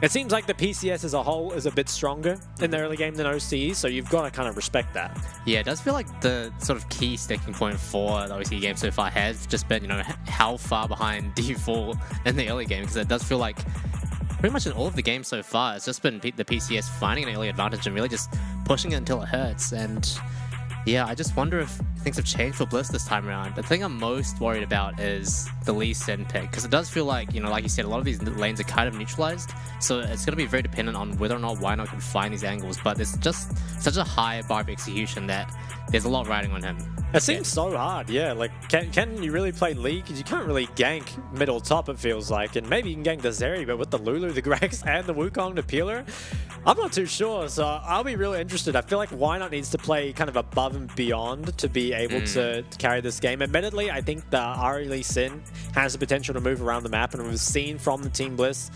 it seems like the PCS as a whole is a bit stronger in the early game than OCE, so you've got to kind of respect that. Yeah, it does feel like the sort of key sticking point for the OCE game so far has just been, how far behind do you fall in the early game? Because it does feel like pretty much in all of the games so far, it's just been the PCS finding an early advantage and really just pushing it until it hurts. And yeah, I just wonder if things have changed for Bliss this time around. The thing I'm most worried about is the Lee Sin pick, because it does feel like, like you said, a lot of these lanes are kind of neutralized. So it's going to be very dependent on whether or not Wino can find these angles. But there's just such a high bar of execution that there's a lot riding on him. It seems so hard, yeah. Like, can you really play Lee? Because you can't really gank middle top, it feels like. And maybe you can gank the Zeri, but with the Lulu, the Grax, and the Wukong to peel her, I'm not too sure, so I'll be really interested. I feel like Why Not needs to play kind of above and beyond to be able to carry this game. Admittedly, I think the Ari Lee Sin has the potential to move around the map, and we've seen from the Team Bliss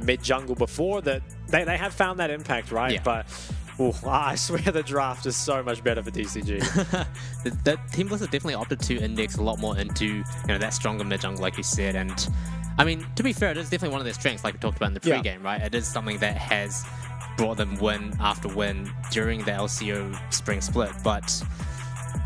mid-jungle before that they have found that impact, right? Yeah. But I swear the draft is so much better for DCG. The Team Bliss have definitely opted to index a lot more into that stronger mid jungle, like you said. And I mean, to be fair, it is definitely one of their strengths, like we talked about in the pre-game, right? It is something that has brought them win after win during the LCO spring split. But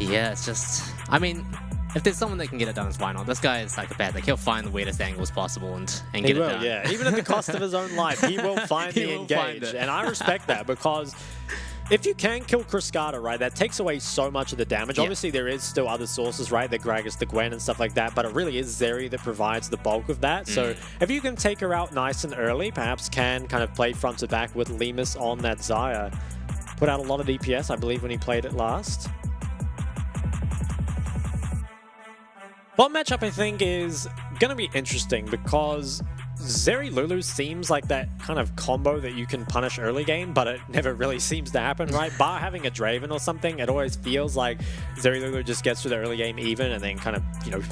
yeah, it's just, I mean, if there's someone that can get it done, it's why not? This guy is psychopathic. He'll find the weirdest angles possible and get it done. Yeah. Even at the cost of his own life, he will find He the will find engage. it. And I respect that because if you can kill Cascada, right, that takes away so much of the damage. Yeah. Obviously, there is still other sources, right, the Gragas, the Gwen, and stuff like that, but it really is Zeri that provides the bulk of that. So if you can take her out nice and early, perhaps can kind of play front to back with Lemus on that Xayah. Put out a lot of DPS, I believe, when he played it last. Bot matchup, I think, is going to be interesting because Zeri Lulu seems like that kind of combo that you can punish early game, but it never really seems to happen, right? Bar having a Draven or something, it always feels like Zeri Lulu just gets through the early game even and then kind of,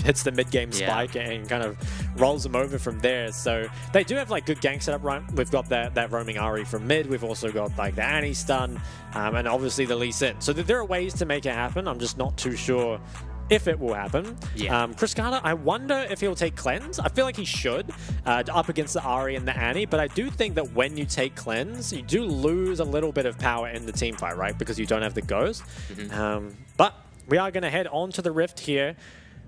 hits the mid-game spike and kind of rolls them over from there. So they do have like good gank setup, right? We've got that roaming Ari from mid. We've also got like the Annie stun and obviously the Lee Sin. So there are ways to make it happen. I'm just not too sure if it will happen. Yeah. Cascada, I wonder if he'll take Cleanse. I feel like he should, up against the Ari and the Annie, but I do think that when you take Cleanse, you do lose a little bit of power in the team fight, right? Because you don't have the Ghost. But we are going to head on to the Rift here.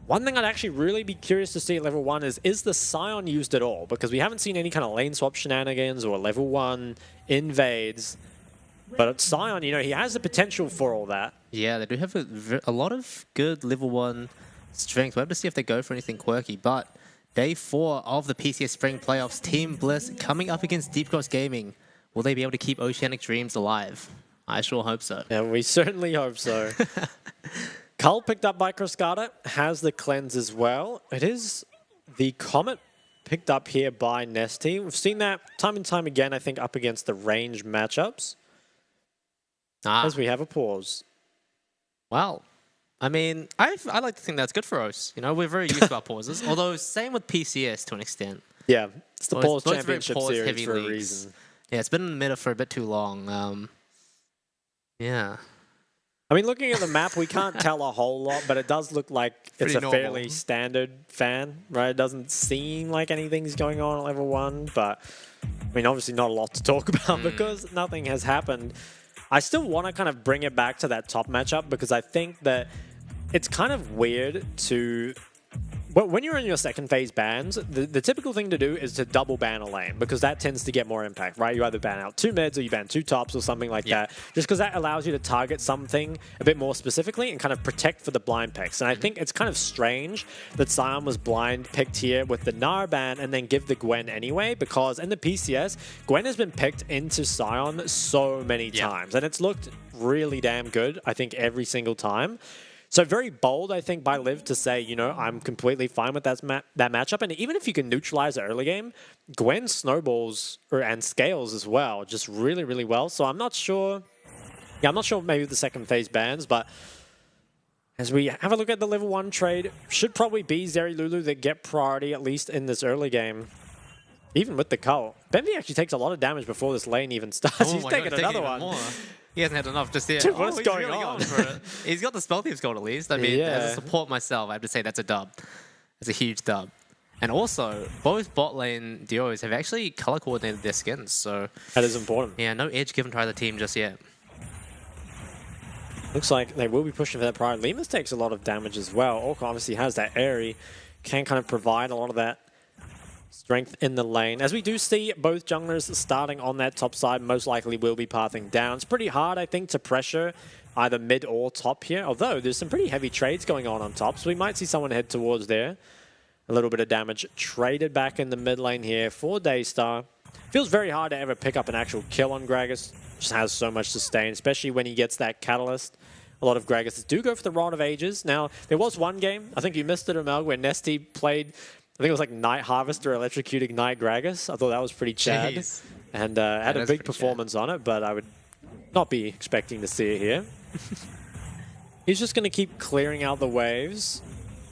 One thing I'd actually really be curious to see at level 1 is the Scion used at all? Because we haven't seen any kind of lane swap shenanigans or level 1 invades. But Scion, he has the potential for all that. Yeah, they do have a lot of good level 1 strength. We'll have to see if they go for anything quirky. But day 4 of the PCS Spring Playoffs, Team Bliss coming up against Deep Cross Gaming. Will they be able to keep Oceanic Dreams alive? I sure hope so. Yeah, we certainly hope so. Cull picked up by Cascada, has the Cleanse as well. It is the Comet picked up here by Nesty. We've seen that time and time again, I think, up against the range matchups. As we have a pause. Well, I mean, I like to think that's good for us. We're very used to our pauses. Although, same with PCS to an extent. Yeah, it's the pause Both very championship pause series heavy for a leagues. reason. Yeah, it's been in the meta for a bit too long. Yeah. I mean, looking at the map, we can't tell a whole lot, but it does look like it's Pretty a normal. fairly standard fan, right? It doesn't seem like anything's going on at level 1, but I mean, obviously not a lot to talk about because nothing has happened. I still want to kind of bring it back to that top matchup because I think that it's kind of weird to... When you're in your second phase bans, the typical thing to do is to double ban a lane because that tends to get more impact, right? You either ban out 2 mids or you ban 2 tops or something like that, just because that allows you to target something a bit more specifically and kind of protect for the blind picks. And I think it's kind of strange that Scion was blind picked here with the Gnar ban and then give the Gwen anyway, because in the PCS, Gwen has been picked into Scion so many times, and it's looked really damn good, I think, every single time. So very bold, I think, by Liv to say, I'm completely fine with that matchup. And even if you can neutralize the early game, Gwen snowballs and scales as well, just really, really well. So I'm not sure. Yeah, I'm not sure maybe the second phase bans, but as we have a look at the level 1 trade, should probably be Zeri Lulu that get priority, at least in this early game. Even with the Cull. Benvi actually takes a lot of damage before this lane even starts. He's taking another one. More. He hasn't had enough just yet. Dude, what's he's going really on? For it. He's got the Spell Thieves gold at least. I mean, as a support myself, I have to say that's a dub. It's a huge dub. And also, both bot lane duos have actually color coordinated their skins, so... That is important. Yeah, no edge given to either team just yet. Looks like they will be pushing for that pride. Lemus takes a lot of damage as well. Orca obviously has that Airy, can kind of provide a lot of that strength in the lane. As we do see both junglers starting on that top side, most likely will be pathing down. It's pretty hard, I think, to pressure either mid or top here, although there's some pretty heavy trades going on top, so we might see someone head towards there. A little bit of damage traded back in the mid lane here for Daystar. Feels very hard to ever pick up an actual kill on Gragas. Just has so much sustain, especially when he gets that Catalyst. A lot of Gragas do go for the Rod of Ages. Now, there was one game, I think you missed it, Amel, where Nesty played, I think it was like Night Harvester electrocuting Night Gragas. I thought that was pretty chad. and had a is big pretty performance on it, but I would not be expecting to see it here. He's just going to keep clearing out the waves.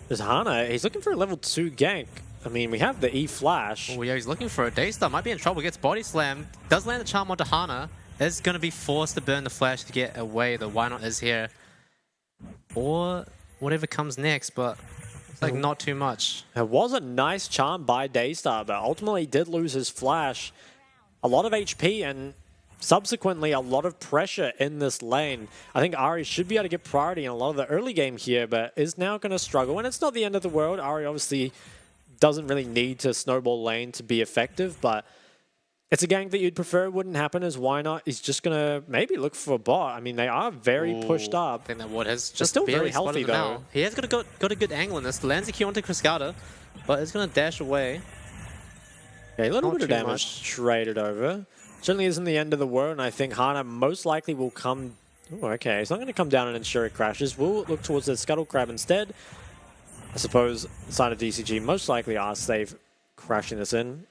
There's Hana. He's looking for a level 2 gank. I mean, we have the E flash. Oh yeah, he's looking for a Daystar. Might be in trouble. Gets body slammed. Does land the charm onto Hana. Is going to be forced to burn the flash to get away. The why not is here. Or whatever comes next, but it's like not too much. It was a nice charm by Daystar, but ultimately did lose his flash. A lot of HP and subsequently a lot of pressure in this lane. I think Ari should be able to get priority in a lot of the early game here, but is now going to struggle. And it's not the end of the world. Ari obviously doesn't really need to snowball lane to be effective, but it's a gank that you'd prefer wouldn't happen. Is why not? He's just going to maybe look for a bot. I mean, they are very pushed I up. think that ward has They're just still barely very healthy, spotted them though. out. He has got a good angle in this. Lands a Q onto Cascada, but it's going to dash away. Yeah, a little Not bit of too damage much. traded over. Certainly isn't the end of the world, and I think Hana most likely will come... Oh, okay, he's not going to come down and ensure it crashes. We'll look towards the Scuttle Crab instead. I suppose the side of DCG most likely are safe crashing this in.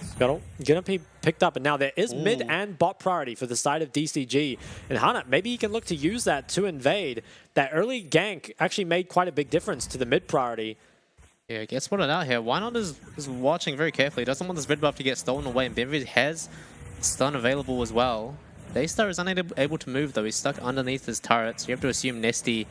Scuttle going to be picked up, and now there is mid and bot priority for the side of DCG. And Hana, maybe he can look to use that to invade. That early gank actually made quite a big difference to the mid priority. Yeah, gets spotted out here. Why not is watching very carefully. Doesn't want this red buff to get stolen away, and Benvi has stun available as well. Daystar is unable to move though. He's stuck underneath his turret, so you have to assume Nesty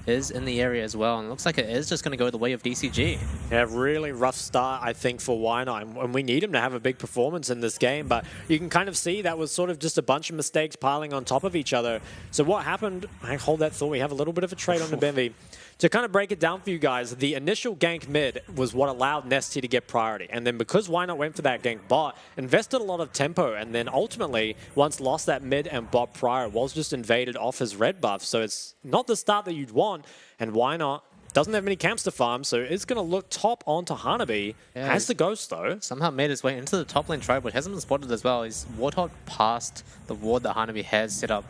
is in the area as well, and it looks like it is just going to go the way of DCG. Yeah, really rough start, I think, for Wynot, and we need him to have a big performance in this game, but you can kind of see that was sort of just a bunch of mistakes piling on top of each other. So what happened, I hold that thought, we have a little bit of a trade on the Benvi. To kind of break it down for you guys, the initial gank mid was what allowed Nesty to get priority, and then because Wynot went for that gank bot, invested a lot of tempo, and then ultimately, once lost that mid and bot prior, was just invaded off his red buff, so it's not the start that you'd want, and Wynot doesn't have many camps to farm, so it's going to look top onto Hanabi. Yeah, Has the Ghost, though. Somehow made his way into the top lane tribe, but hasn't been spotted as well. He's warthog past the ward that Hanabi has set up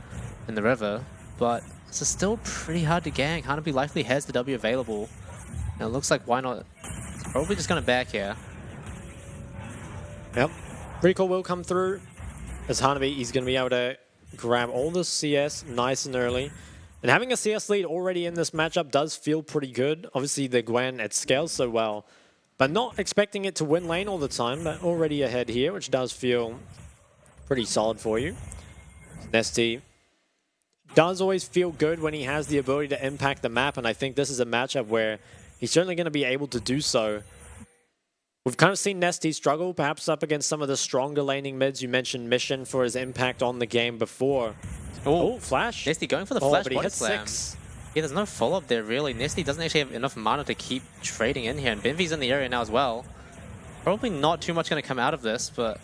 in the river, but this is still pretty hard to gank. Hanabi likely has the W available, and it looks like why not? Probably just going to back here. Yep. Recall will come through as Hanabi is going to be able to grab all the CS nice and early. And having a CS lead already in this matchup does feel pretty good. Obviously, the Gwen, it scales so well. But not expecting it to win lane all the time, but already ahead here, which does feel pretty solid for you. Nesty does always feel good when he has the ability to impact the map, and I think this is a matchup where he's certainly going to be able to do so. We've kind of seen Nesty struggle, perhaps up against some of the stronger laning mids. You mentioned Mission for his impact on the game before. Oh, flash. Nesty going for the flash but he body hit slam. 6. Yeah, there's no follow-up there, really. Nesty doesn't actually have enough mana to keep trading in here, and Benvi's in the area now as well. Probably not too much going to come out of this, but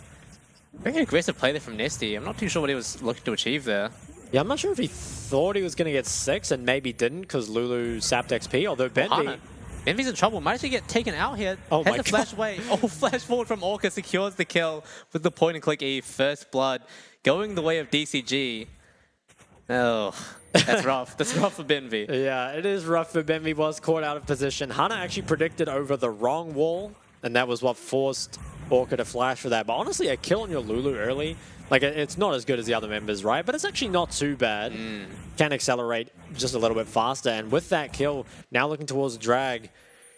very aggressive play there from Nesty. I'm not too sure what he was looking to achieve there. Yeah, I'm not sure if he thought he was going to get 6 and maybe didn't because Lulu sapped XP, although Benvi... Benvi's in trouble. Might actually get taken out here. Oh Has my to flash away. Oh, flash forward from Orca secures the kill with the point-and-click E. First blood going the way of DCG. Oh, that's rough. That's rough for Benvi. Yeah, it is rough for Benvi. Was caught out of position. Hana actually predicted over the wrong wall, and that was what forced Orca to flash for that. But honestly, a kill on your Lulu early, like it's not as good as the other members, right? But it's actually not too bad. Can accelerate just a little bit faster. And with that kill, now looking towards the drag.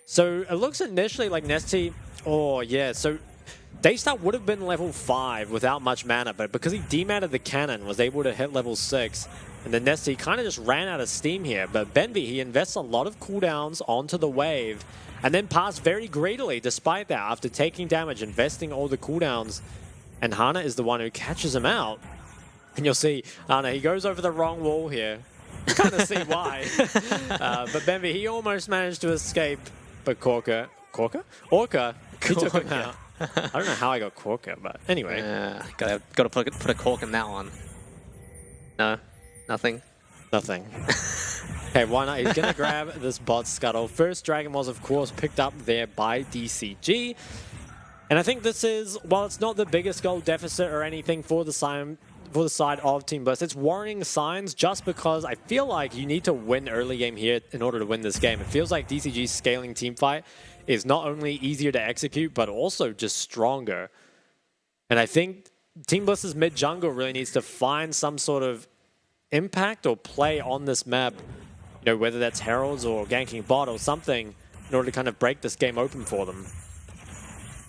So it looks initially like Nesty, oh yeah, so Daystar would have been level 5 without much mana, but because he dematted the cannon, was able to hit level 6. And then Nesty kind of just ran out of steam here. But Benvi, he invests a lot of cooldowns onto the wave, and then passed very greedily despite that, after taking damage, investing all the cooldowns. And Hana is the one who catches him out. And you'll see, Hana, he goes over the wrong wall here. You kind of see why. But Benvi, he almost managed to escape. But Orca, he took him out. I don't know how I got Corker, but anyway. Gotta put a cork in that one. No, nothing. Nothing. Okay, why not? He's going to grab this bot Scuttle. First Dragon was, of course, picked up there by DCG. And I think this is, while it's not the biggest goal deficit or anything for the side of Team Blast, it's warning signs just because I feel like you need to win early game here in order to win this game. It feels like DCG's scaling team fight is not only easier to execute, but also just stronger. And I think Team Bliss's mid jungle really needs to find some sort of impact or play on this map, you know, whether that's Heralds or ganking bot or something, in order to kind of break this game open for them.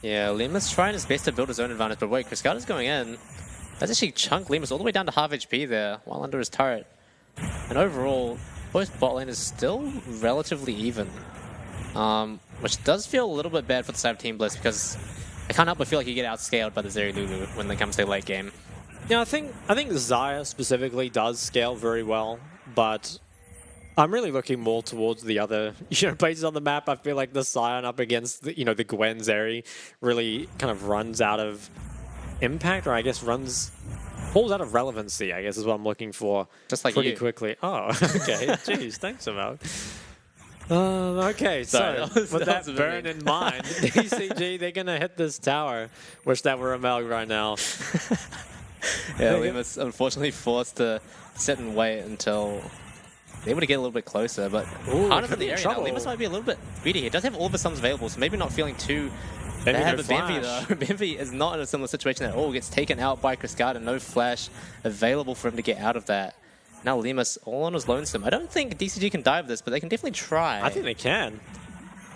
Yeah, Lima's trying his best to build his own advantage, but wait, Cascada's going in. That's actually chunked Limas all the way down to half HP there, while under his turret. And overall, both bot lane is still relatively even. Which does feel a little bit bad for the side of Team Bliss, because I can't help but feel like you get outscaled by the Zeri Lulu when it comes to the late game. Yeah, I think Xayah specifically does scale very well, but I'm really looking more towards the other, places on the map. I feel like the Sion up against the, the Gwen Zeri really kind of runs out of impact, or I guess pulls out of relevancy, I guess is what I'm looking for. Just like pretty you. quickly. Oh, okay. Jeez, thanks, Amal. Okay, Sorry, so that with that was a bit burn mean. in mind, DCG, they're going to hit this tower. Wish that were Amal right now. Yeah, Lima's unfortunately forced to sit and wait until they're able to get a little bit closer, but harder for the area now. Limas might be a little bit greedy here. He does have all the sums available, so maybe not feeling too bad. But Benvi, though, Benvi is not in a similar situation at all. Gets taken out by Cascada, no flash available for him to get out of that. Now Limas all on his lonesome. I don't think DCG can dive this, but they can definitely try. I think they can.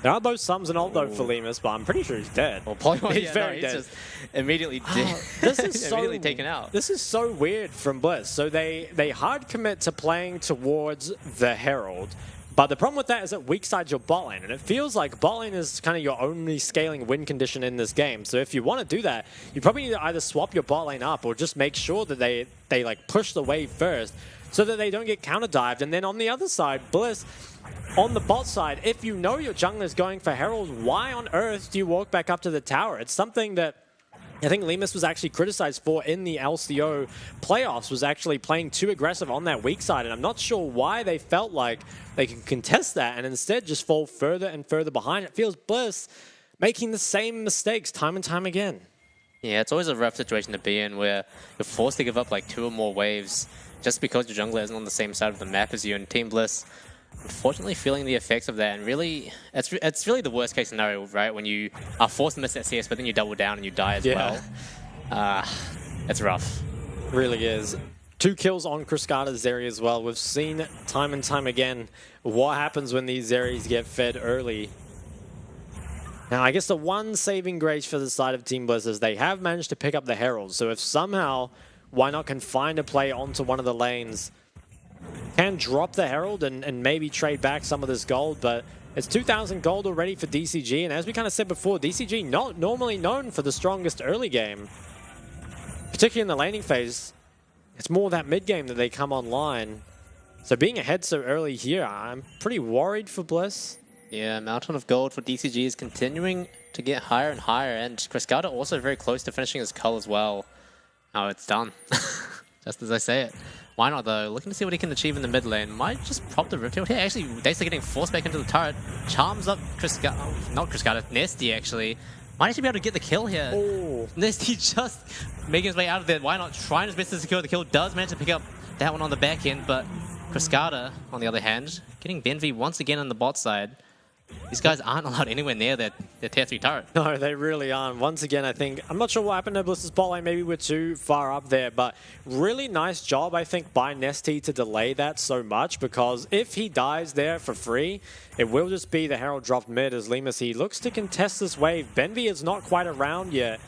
There are both sums and ult though for Limas, but I'm pretty sure he's dead. Well, Polymorph, he's very dead. He's just immediately dead. This is so immediately taken out. This is so weird from Bliss. So they hard commit to playing towards the Herald, but the problem with that is that weak side's your bot lane, and it feels like bot lane is kind of your only scaling win condition in this game. So if you want to do that, you probably need to either swap your bot lane up or just make sure that they like push the wave first, so that they don't get counter dived. And then on the other side, Bliss, on the bot side, if you know your jungler is going for Herald, why on earth do you walk back up to the tower? It's something that I think Limas was actually criticized for in the LCO playoffs, was actually playing too aggressive on that weak side. And I'm not sure why they felt like they can contest that and instead just fall further and further behind. It feels Bliss making the same mistakes time and time again. Yeah, it's always a rough situation to be in where you're forced to give up like 2 or more waves just because your jungler isn't on the same side of the map as you. And Team Bliss, unfortunately, feeling the effects of that, and really, it's really the worst case scenario, right? When you are forced to miss that CS, but then you double down and you die as well. It's rough. Really is. 2 kills on Cascada's Zeri as well. We've seen time and time again what happens when these Zeris get fed early. Now, I guess the one saving grace for the side of Team Bliss is they have managed to pick up the Herald. So if somehow Why Not can find a play onto one of the lanes, can drop the Herald and maybe trade back some of this gold, but it's 2,000 gold already for DCG, and as we kind of said before, DCG not normally known for the strongest early game, particularly in the laning phase. It's more that mid game that they come online. So being ahead so early here, I'm pretty worried for Bliss. Yeah, mountain of gold for DCG is continuing to get higher and higher, and Cascada also very close to finishing his cull as well. Oh, it's done. Just as I say it. Why Not, though? Looking to see what he can achieve in the mid lane. Might just prop the Rift here. Actually, Dacer getting forced back into the turret. Charms up Cascada. Oh, not Cascada. Nesty, actually. Might actually be able to get the kill here. Oh. Nesty just making his way out of there. Why Not trying his best to secure the kill. Does manage to pick up that one on the back end, but Cascada, on the other hand, getting Benvi once again on the bot side. These guys aren't allowed anywhere near their tier 3 turret. No, they really aren't. Once again, I think, I'm not sure what happened to Bliss's bot lane. Maybe we're too far up there, but really nice job, I think, by Nesty to delay that so much, because if he dies there for free, it will just be the Herald dropped mid as Limas, he looks to contest this wave. Benvi is not quite around yet,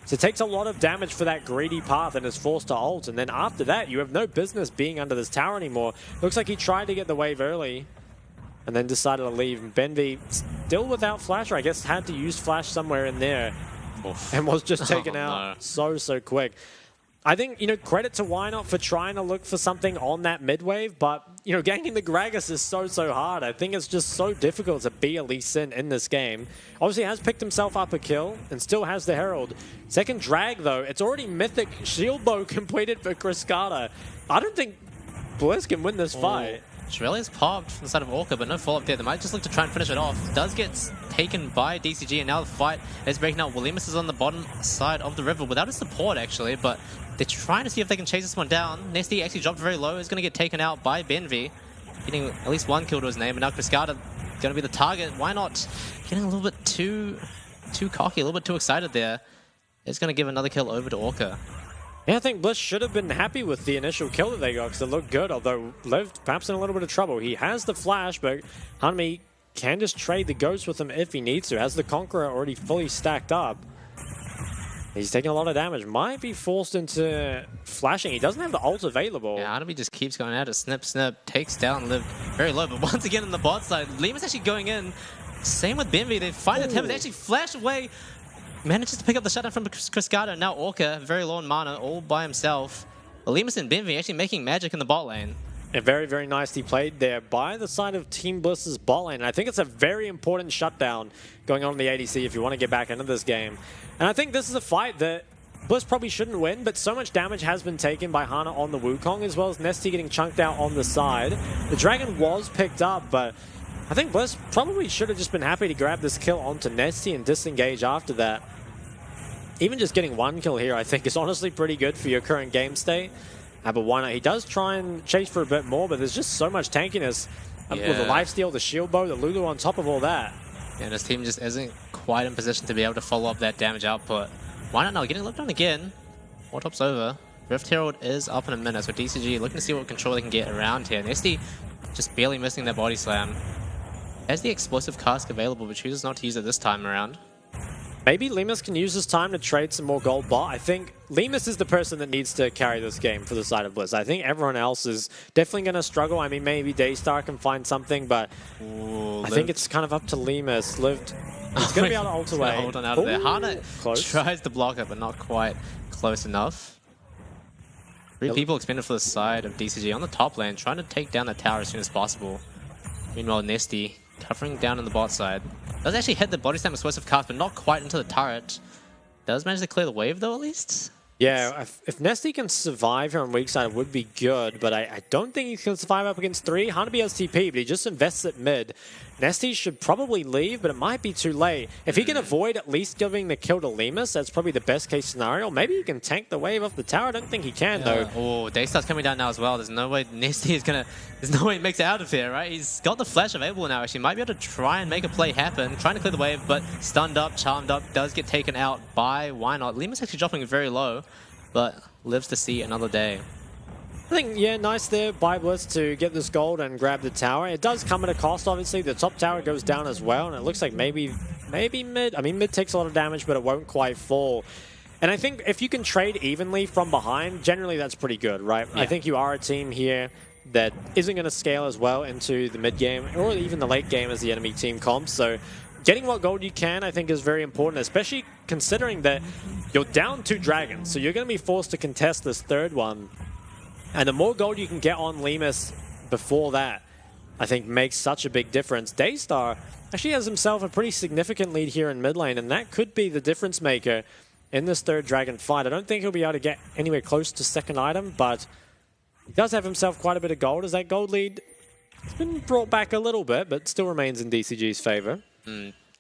so it takes a lot of damage for that greedy path and is forced to ult. And then after that, you have no business being under this tower anymore. Looks like he tried to get the wave early and then decided to leave. Benvi still without flash, or I guess had to use flash somewhere in there. Oof. And was just taken out so quick. I think, credit to Why Not for trying to look for something on that mid wave, but, ganking the Gragas is so hard. I think it's just so difficult to be a Lee Sin in this game. Obviously has picked himself up a kill and still has the Herald. Second drag, though, it's already Mythic Shield Bow completed for Cascada. I don't think Bliss can win this fight. Shirelli's popped from the side of Orca, but no follow-up there. They might just look to try and finish it off. Does get taken by DCG, and now the fight is breaking out. Williams is on the bottom side of the river without his support, actually, but they're trying to see if they can chase this one down. Nesty actually dropped very low. Is going to get taken out by Benvi, getting at least 1 kill to his name, and now Cascada going to be the target. Why Not getting a little bit too cocky, a little bit too excited there. It's going to give another kill over to Orca. Yeah, I think Bliss should have been happy with the initial kill that they got because it looked good, although Lived perhaps in a little bit of trouble. He has the flash, but Hanami can just trade the Ghost with him if he needs to. Has the Conqueror already fully stacked up. He's taking a lot of damage. Might be forced into flashing. He doesn't have the ult available. Yeah, Hanami just keeps going at it. Snip, snip, takes down Liv very low. But once again on the bot side, Lima's actually going in. Same with Benvi. They find a tempo. They actually flash away. Manages to pick up the shutdown from Cascada. Now Orca, very low on mana, all by himself. Limas and Benvi actually making magic in the bot lane. Yeah, very, very nicely played there by the side of Team Bliss's bot lane. And I think it's a very important shutdown going on in the ADC if you want to get back into this game. And I think this is a fight that Bliss probably shouldn't win, but so much damage has been taken by Hana on the Wukong, as well as Nesty getting chunked out on the side. The Dragon was picked up, but I think Bliss probably should have just been happy to grab this kill onto Nesty and disengage after that. Even just getting one kill here, I think, is honestly pretty good for your current game state. But why not? He does try and chase for a bit more, but there's just so much tankiness with the lifesteal, the shield bow, the Lulu on top of all that. And his team just isn't quite in position to be able to follow up that damage output. Why not now? Getting looked on again. War top's over. Rift Herald is up in a minute, so DCG looking to see what control they can get around here. Nesty just barely missing that body slam. Has the explosive cask available, but chooses not to use it this time around. Maybe Limas can use this time to trade some more gold bot. I think Limas is the person that needs to carry this game for the side of Bliss. I think everyone else is definitely going to struggle. I mean, maybe Daystar can find something, but I think it's kind of up to Limas. Lived. He's going to be able to ult away. Hold on out of there. Hana close. tries to block it, but not quite close enough. 3 people expended for the side of DCG on the top lane, trying to take down the tower as soon as possible. Meanwhile, Nesty covering down on the bot side. Does actually hit the body slam explosive cast, but not quite into the turret. Does manage to clear the wave though, at least? Yeah, if Nesty can survive here on weak side, it would be good, but I don't think he can survive up against 3. Hanabi has TP, but he just invests at mid. Nesty should probably leave, but it might be too late. If he can avoid at least giving the kill to Limas, that's probably the best case scenario. Maybe he can tank the wave off the tower. I don't think he can, though. Oh, Daystar's coming down now as well. There's no way Nesty is gonna... There's no way he makes it out of here, right? He's got the flash available now, actually. Might be able to try and make a play happen. Trying to clear the wave, but stunned up, charmed up, does get taken out by Why Not. Limas actually dropping very low, but lives to see another day. I think, yeah, nice there by Bliss to get this gold and grab the tower. It does come at a cost, obviously. The top tower goes down as well, and it looks like maybe mid. I mean, mid takes a lot of damage, but it won't quite fall. And I think if you can trade evenly from behind, generally that's pretty good, right? Yeah. I think you are a team here that isn't going to scale as well into the mid game or even the late game as the enemy team comps. So getting what gold you can, I think, is very important, especially considering that you're down 2 dragons. So you're going to be forced to contest this third one. And the more gold you can get on Limas before that, I think makes such a big difference. Daystar actually has himself a pretty significant lead here in mid lane, and that could be the difference maker in this third dragon fight. I don't think he'll be able to get anywhere close to second item, but he does have himself quite a bit of gold, as that gold lead has been brought back a little bit, but still remains in DCG's favor.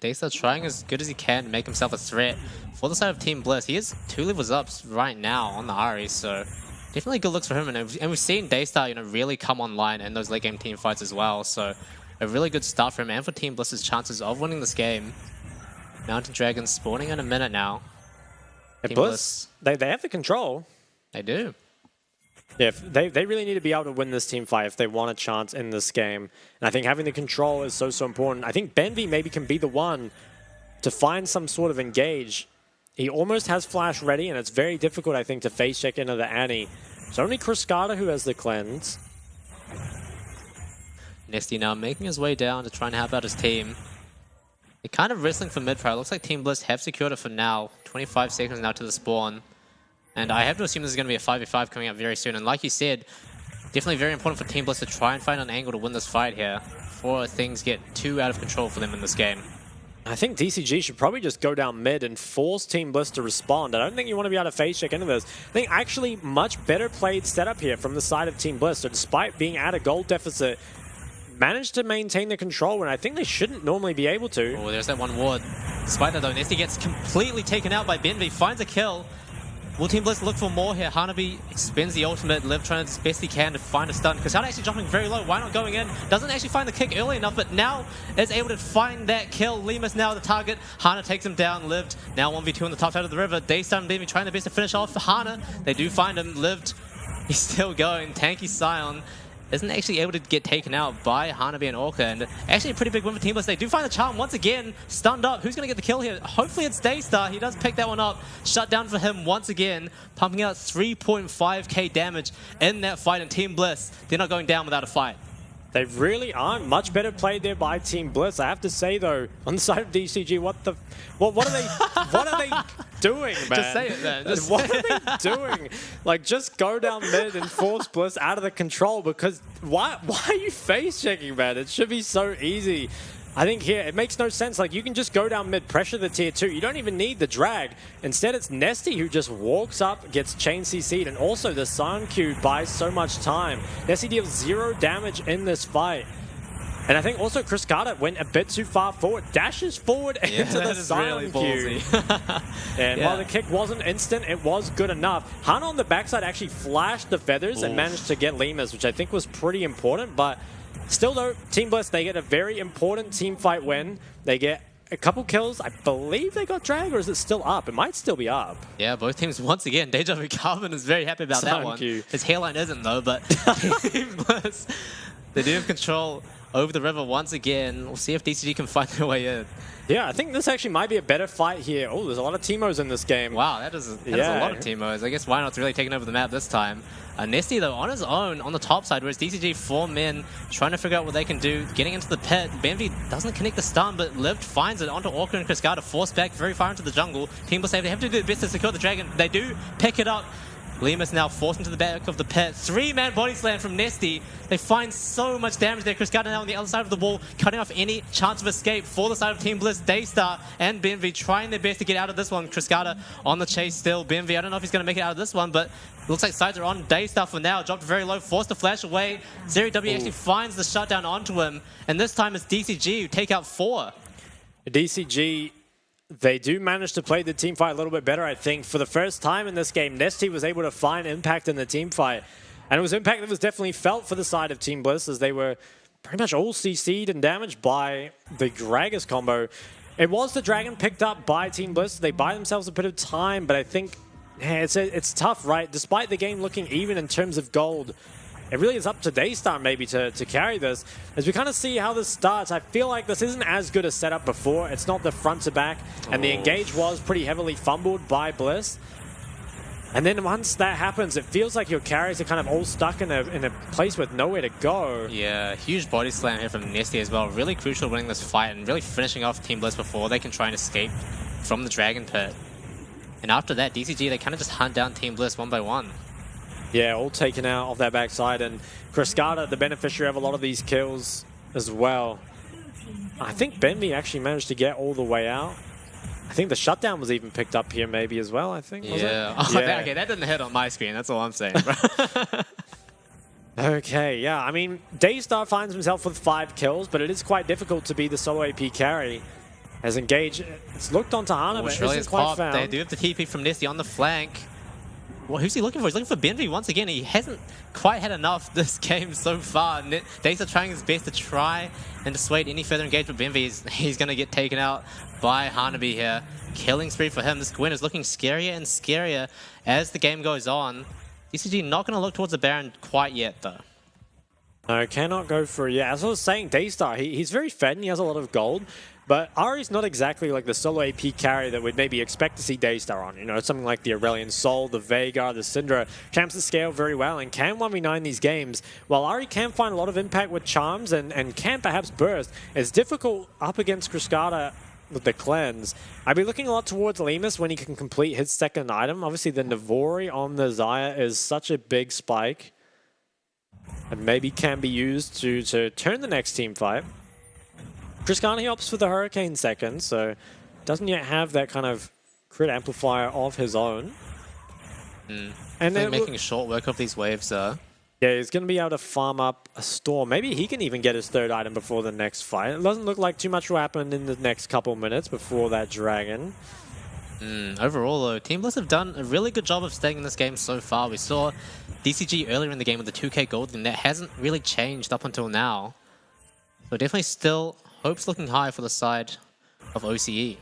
Daystar trying as good as he can to make himself a threat for the side of Team Bliss. He is 2 levels up right now on the Ahri, so definitely good looks for him. And we've seen Daystar, really come online in those late game team fights as well. So a really good start for him and for Team Bliss's chances of winning this game. Mountain Dragons spawning in a minute now. Bliss, they have the control. They do. Yeah, they really need to be able to win this team fight if they want a chance in this game. And I think having the control is so important. I think Benvi maybe can be the one to find some sort of engage. He almost has flash ready, and it's very difficult, I think, to face check into the Annie. It's only Cascada who has the cleanse. Nesty now making his way down to try and help out his team. They're kind of wrestling for mid-pro. Looks like Team Bliss have secured it for now. 25 seconds now to the spawn. And I have to assume this is going to be a 5v5 coming up very soon. And like you said, definitely very important for Team Bliss to try and find an angle to win this fight here before things get too out of control for them in this game. I think DCG should probably just go down mid and force Team Bliss to respond. I don't think you want to be able to face check into this. I think actually much better played setup here from the side of Team Bliss. So despite being at a gold deficit, managed to maintain the control when I think they shouldn't normally be able to. Oh, there's that one ward. Despite that though, Nesty gets completely taken out by Benvi, finds a kill. Will Team Bliss look for more here? Hanabi spends the ultimate, Liv trying as best he can to find a stun. Kasada actually jumping very low. Why not going in? Doesn't actually find the kick early enough, but now is able to find that kill. Limus now the target. Hana takes him down. Lived now 1v2 on the top side of the river. Daystar and Baby trying their best to finish off Hana. They do find him. Lived. He's still going. Tanky Scion isn't actually able to get taken out by Hanabi and Orca, and actually a pretty big win for Team Bliss. They do find the charm once again, stunned up. Who's going to get the kill here? Hopefully it's Daystar. He does pick that one up. Shut down for him once again, pumping out 3.5k damage in that fight, and Team Bliss, they're not going down without a fight. They really aren't. Much better played there by Team Bliss. I have to say though, on the side of DCG, what are they doing, man? Just say it then. Just what are they doing? Like, just go down mid and force Bliss out of the control, because why are you face checking, man? It should be so easy. I think here, it makes no sense. Like, you can just go down mid, pressure the tier 2. You don't even need the drag. Instead, it's Nesty who just walks up, gets chain CC'd, and also the Sun Q buys so much time. Nesty deals 0 damage in this fight. And I think also Chris Carter went a bit too far forward, dashes forward into the Sun Q. And while the kick wasn't instant, it was good enough. Hana on the backside actually flashed the feathers and managed to get Limas, which I think was pretty important, but still though, Team Bliss, they get a very important team fight win. They get a couple kills. I believe they got drag, or is it still up? It might still be up. Yeah, both teams once again. Deja Vu Calvin is very happy about that one. His hairline isn't though, but Team Bliss, they do have control over the river once again. We'll see if DCG can find their way in. Yeah, I think this actually might be a better fight here. Oh, there's a lot of Teemos in this game. Wow, that is a lot of Teemos. I guess Wynot's really taking over the map this time. Nesty, though, on his own on the top side, whereas DCG 4 men trying to figure out what they can do, getting into the pit. BMV doesn't connect the stun, but Lived finds it onto Orca and Cascada, forced back very far into the jungle. Team will save. They have to do their best to secure the dragon. They do pick it up. Limus now forced into the back of the pit. 3-man body slam from Nesty. They find so much damage there. Cascada now on the other side of the wall, cutting off any chance of escape for the side of Team Bliss. Daystar and BMV trying their best to get out of this one. Cascada on the chase still. BMV, I don't know if he's going to make it out of this one, but looks like sides are on Daystar for now. Dropped very low, forced to flash away. Zeri W actually finds the shutdown onto him, and this time it's DCG who take out 4. DCG, they do manage to play the team fight a little bit better, I think. For the first time in this game, Nesty was able to find impact in the team fight. And it was impact that was definitely felt for the side of Team Bliss, as they were pretty much all CC'd and damaged by the Gragas combo. It was the Dragon picked up by Team Bliss. They buy themselves a bit of time, but I think it's tough, right? Despite the game looking even in terms of gold, it really is up to Daystar maybe to carry this. As we kind of see how this starts, I feel like this isn't as good a setup before. It's not the front to back, and the engage was pretty heavily fumbled by Bliss. And then once that happens, it feels like your carries are kind of all stuck in a place with nowhere to go. Yeah, huge body slam here from Nesty as well. Really crucial winning this fight and really finishing off Team Bliss before they can try and escape from the Dragon Pit. And after that, DCG, they kind of just hunt down Team Bliss one by one. Yeah, all taken out of their backside, and Cascada, the beneficiary of a lot of these kills as well. I think Benvi actually managed to get all the way out. I think the shutdown was even picked up here maybe as well, I think. Was it? Okay, that didn't hit on my screen. That's all I'm saying, bro. Okay, yeah. I mean, Daystar finds himself with 5 kills, but it is quite difficult to be the solo AP carry. As Engage, it's looked onto Hana, but really isn't quite found. They do have the TP from Nesty on the flank. Well, who's he looking for? He's looking for Benvi once again. He hasn't quite had enough this game so far. Daystar trying his best to try and dissuade any further engagement. Benvi, he's going to get taken out by Hanabi here. Killing spree for him. This Gwen is looking scarier and scarier as the game goes on. DCG not going to look towards the Baron quite yet, though. No, cannot go for it. Yeah, as I was saying, Daystar, he's very fed and he has a lot of gold. But Ari's not exactly like the solo AP carry that we'd maybe expect to see Daystar on. You know, something like the Aurelion Sol, the Veigar, the Syndra. Champs the scale very well and can 1v9 these games. While Ari can find a lot of impact with charms and can perhaps burst, it's difficult up against Cascada with the cleanse. I'd be looking a lot towards Limus when he can complete his second item. Obviously, the Navori on the Xayah is such a big spike. And maybe can be used to turn the next team fight. Triskani opts for the Hurricane second, so doesn't yet have that kind of crit amplifier of his own. And then making short work of these waves, yeah, he's going to be able to farm up a Storm. Maybe he can even get his third item before the next fight. It doesn't look like too much will happen in the next couple minutes before that Dragon. Overall, though, Team Bliss have done a really good job of staying in this game so far. We saw DCG earlier in the game with the 2K gold, and that hasn't really changed up until now. So definitely still hopes looking high for the side of OCE.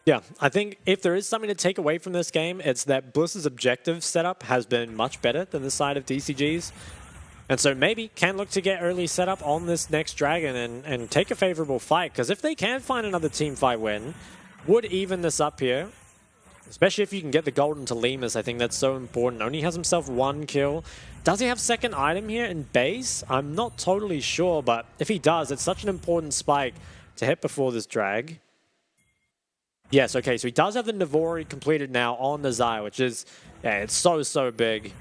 Yeah, I think if there is something to take away from this game, it's that Bliss's objective setup has been much better than the side of DCG's. And so maybe can look to get early setup on this next Dragon and take a favorable fight. Because if they can find another team fight win, would even this up here. Especially if you can get the golden to Lemus, I think that's so important. Only has himself 1 kill. Does he have second item here in base? I'm not totally sure, but if he does, it's such an important spike to hit before this drag. Yes, okay, so he does have the Navori completed now on the Zai, which is, yeah, it's so big.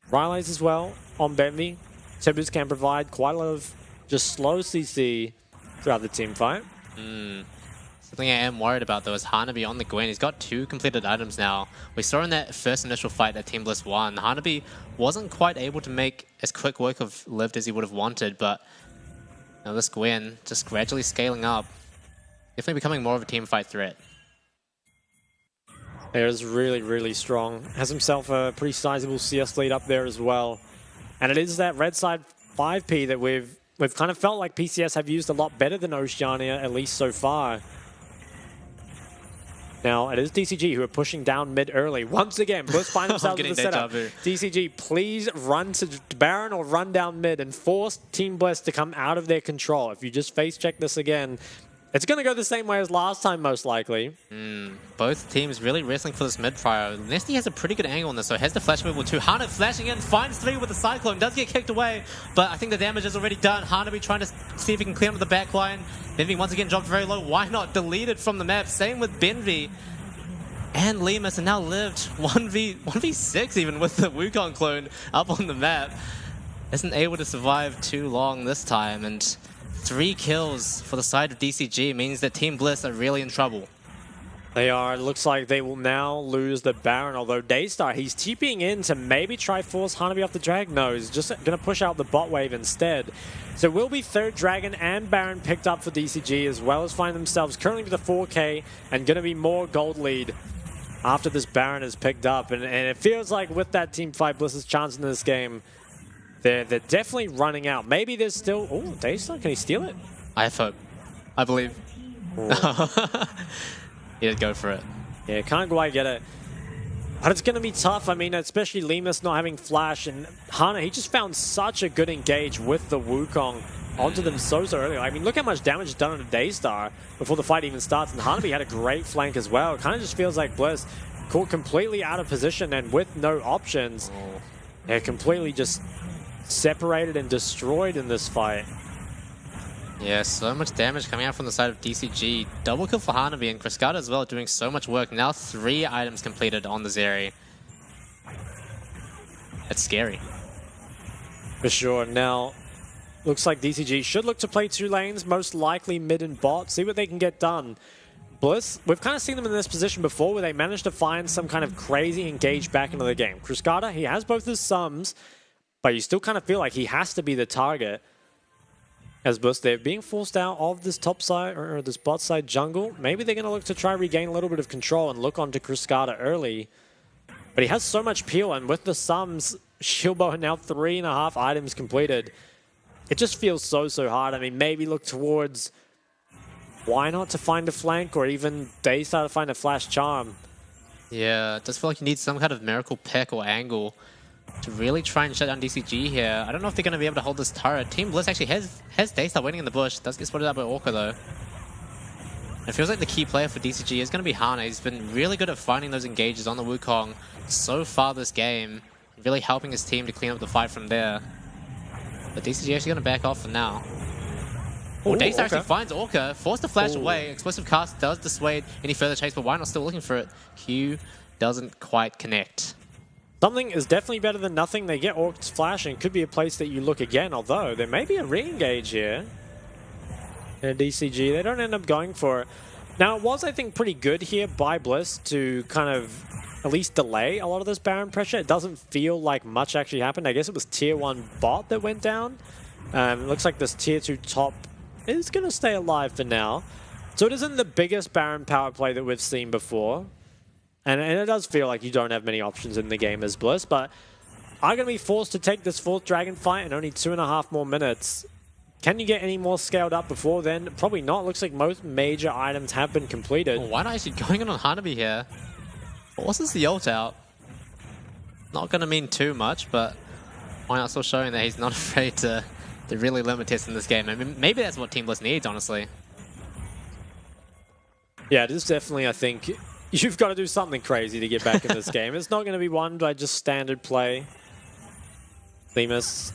Rylays as well on Benvi. Tibbers can provide quite a lot of just slow CC throughout the team fight. Something I am worried about, though, is Hanabi on the Gwen. He's got 2 completed items now. We saw in that first initial fight that Team Bliss won, Hanabi wasn't quite able to make as quick work of Lived as he would have wanted, but now this Gwen just gradually scaling up. Definitely becoming more of a team fight threat. There's really strong. Has himself a pretty sizable CS lead up there as well. And it is that red side 5P that we've kind of felt like PCS have used a lot better than Oceania, at least so far. Now, it is DCG who are pushing down mid early. Once again, Bliss find themselves in the setup. DCG, please run to Baron or run down mid and force Team Bliss to come out of their control. If you just face check this again, it's going to go the same way as last time, most likely. Both teams really wrestling for this mid prio. Nesty has a pretty good angle on this, so has the flash move with 2. Hana flashing in, finds 3 with the Cyclone, does get kicked away, but I think the damage is already done. Hanabi trying to see if he can clear him to the back line. Benvi once again dropped very low. Why not? Deleted from the map. Same with Benvi and Lemus, and now Lived 1v6 even with the Wukong clone up on the map. Isn't able to survive too long this time, and 3 kills for the side of DCG means that Team Bliss are really in trouble. They are. It looks like they will now lose the Baron, although Daystar, he's TPing in to maybe try force Hanabi off the drag. No, he's just going to push out the bot wave instead. So will be 3rd Dragon and Baron picked up for DCG, as well as find themselves currently with a 4K and going to be more gold lead after this Baron is picked up. And it feels like with that team fight, Bliss's chance in this game, they're definitely running out. Maybe there's still... Oh, Daystar, can he steal it? I have hope. I believe. He did go for it. Yeah, can't quite get it. But it's going to be tough. I mean, especially Lemus not having flash. And Hana, he just found such a good engage with the Wukong onto them so early. I mean, look how much damage is done on a Daystar before the fight even starts. And Hanabi had a great flank as well. It kind of just feels like Bliss caught completely out of position and with no options. They're completely just separated and destroyed in this fight. Yeah, so much damage coming out from the side of DCG. Double kill for Hanabi and Kriskata as well, doing so much work. Now 3 items completed on the Zeri. That's scary. For sure. Now, looks like DCG should look to play 2 lanes, most likely mid and bot, see what they can get done. Bliss, we've kind of seen them in this position before where they managed to find some kind of crazy engage back into the game. Kriskata, he has both his sums, but you still kind of feel like he has to be the target. As Bliss, they're being forced out of this top side or this bot side jungle. Maybe they're going to look to try regain a little bit of control and look onto Kriskata early. But he has so much peel, and with the sums, Shilbo now 3.5 items completed. It just feels so hard. I mean, maybe look towards why not to find a flank or even Daystar to find a flash charm. Yeah, it does feel like you need some kind of miracle pick or angle to really try and shut down DCG here. I don't know if they're going to be able to hold this turret. Team Bliss actually has Daystar waiting in the bush. Does get spotted out by Orca though. It feels like the key player for DCG is going to be Hana. He's been really good at finding those engages on the Wukong so far this game, really helping his team to clean up the fight from there. But DCG actually going to back off for now. Oh, Daystar actually finds Orca, forced to flash away. Explosive cast does dissuade any further chase, but why not still looking for it? Q doesn't quite connect. Something is definitely better than nothing. They get Orc's flash and could be a place that you look again, although there may be a re-engage here. And DCG, they don't end up going for it. Now, it was, I think, pretty good here by Bliss to kind of at least delay a lot of this Baron pressure. It doesn't feel like much actually happened. I guess it was tier 1 bot that went down. It looks like this tier 2 top is going to stay alive for now. So it isn't the biggest Baron power play that we've seen before. And it does feel like you don't have many options in the game as Bliss, but are going to be forced to take this 4th Dragon fight in only 2.5 more minutes. Can you get any more scaled up before then? Probably not. Looks like most major items have been completed. Well, why not actually going on Hanabi here? Forces the ult out. Not going to mean too much, but why not still showing that he's not afraid to really limit test in this game? I mean, maybe that's what Team Bliss needs, honestly. Yeah, it is definitely, I think, you've got to do something crazy to get back in this game. It's not going to be won by just standard play. Lemus,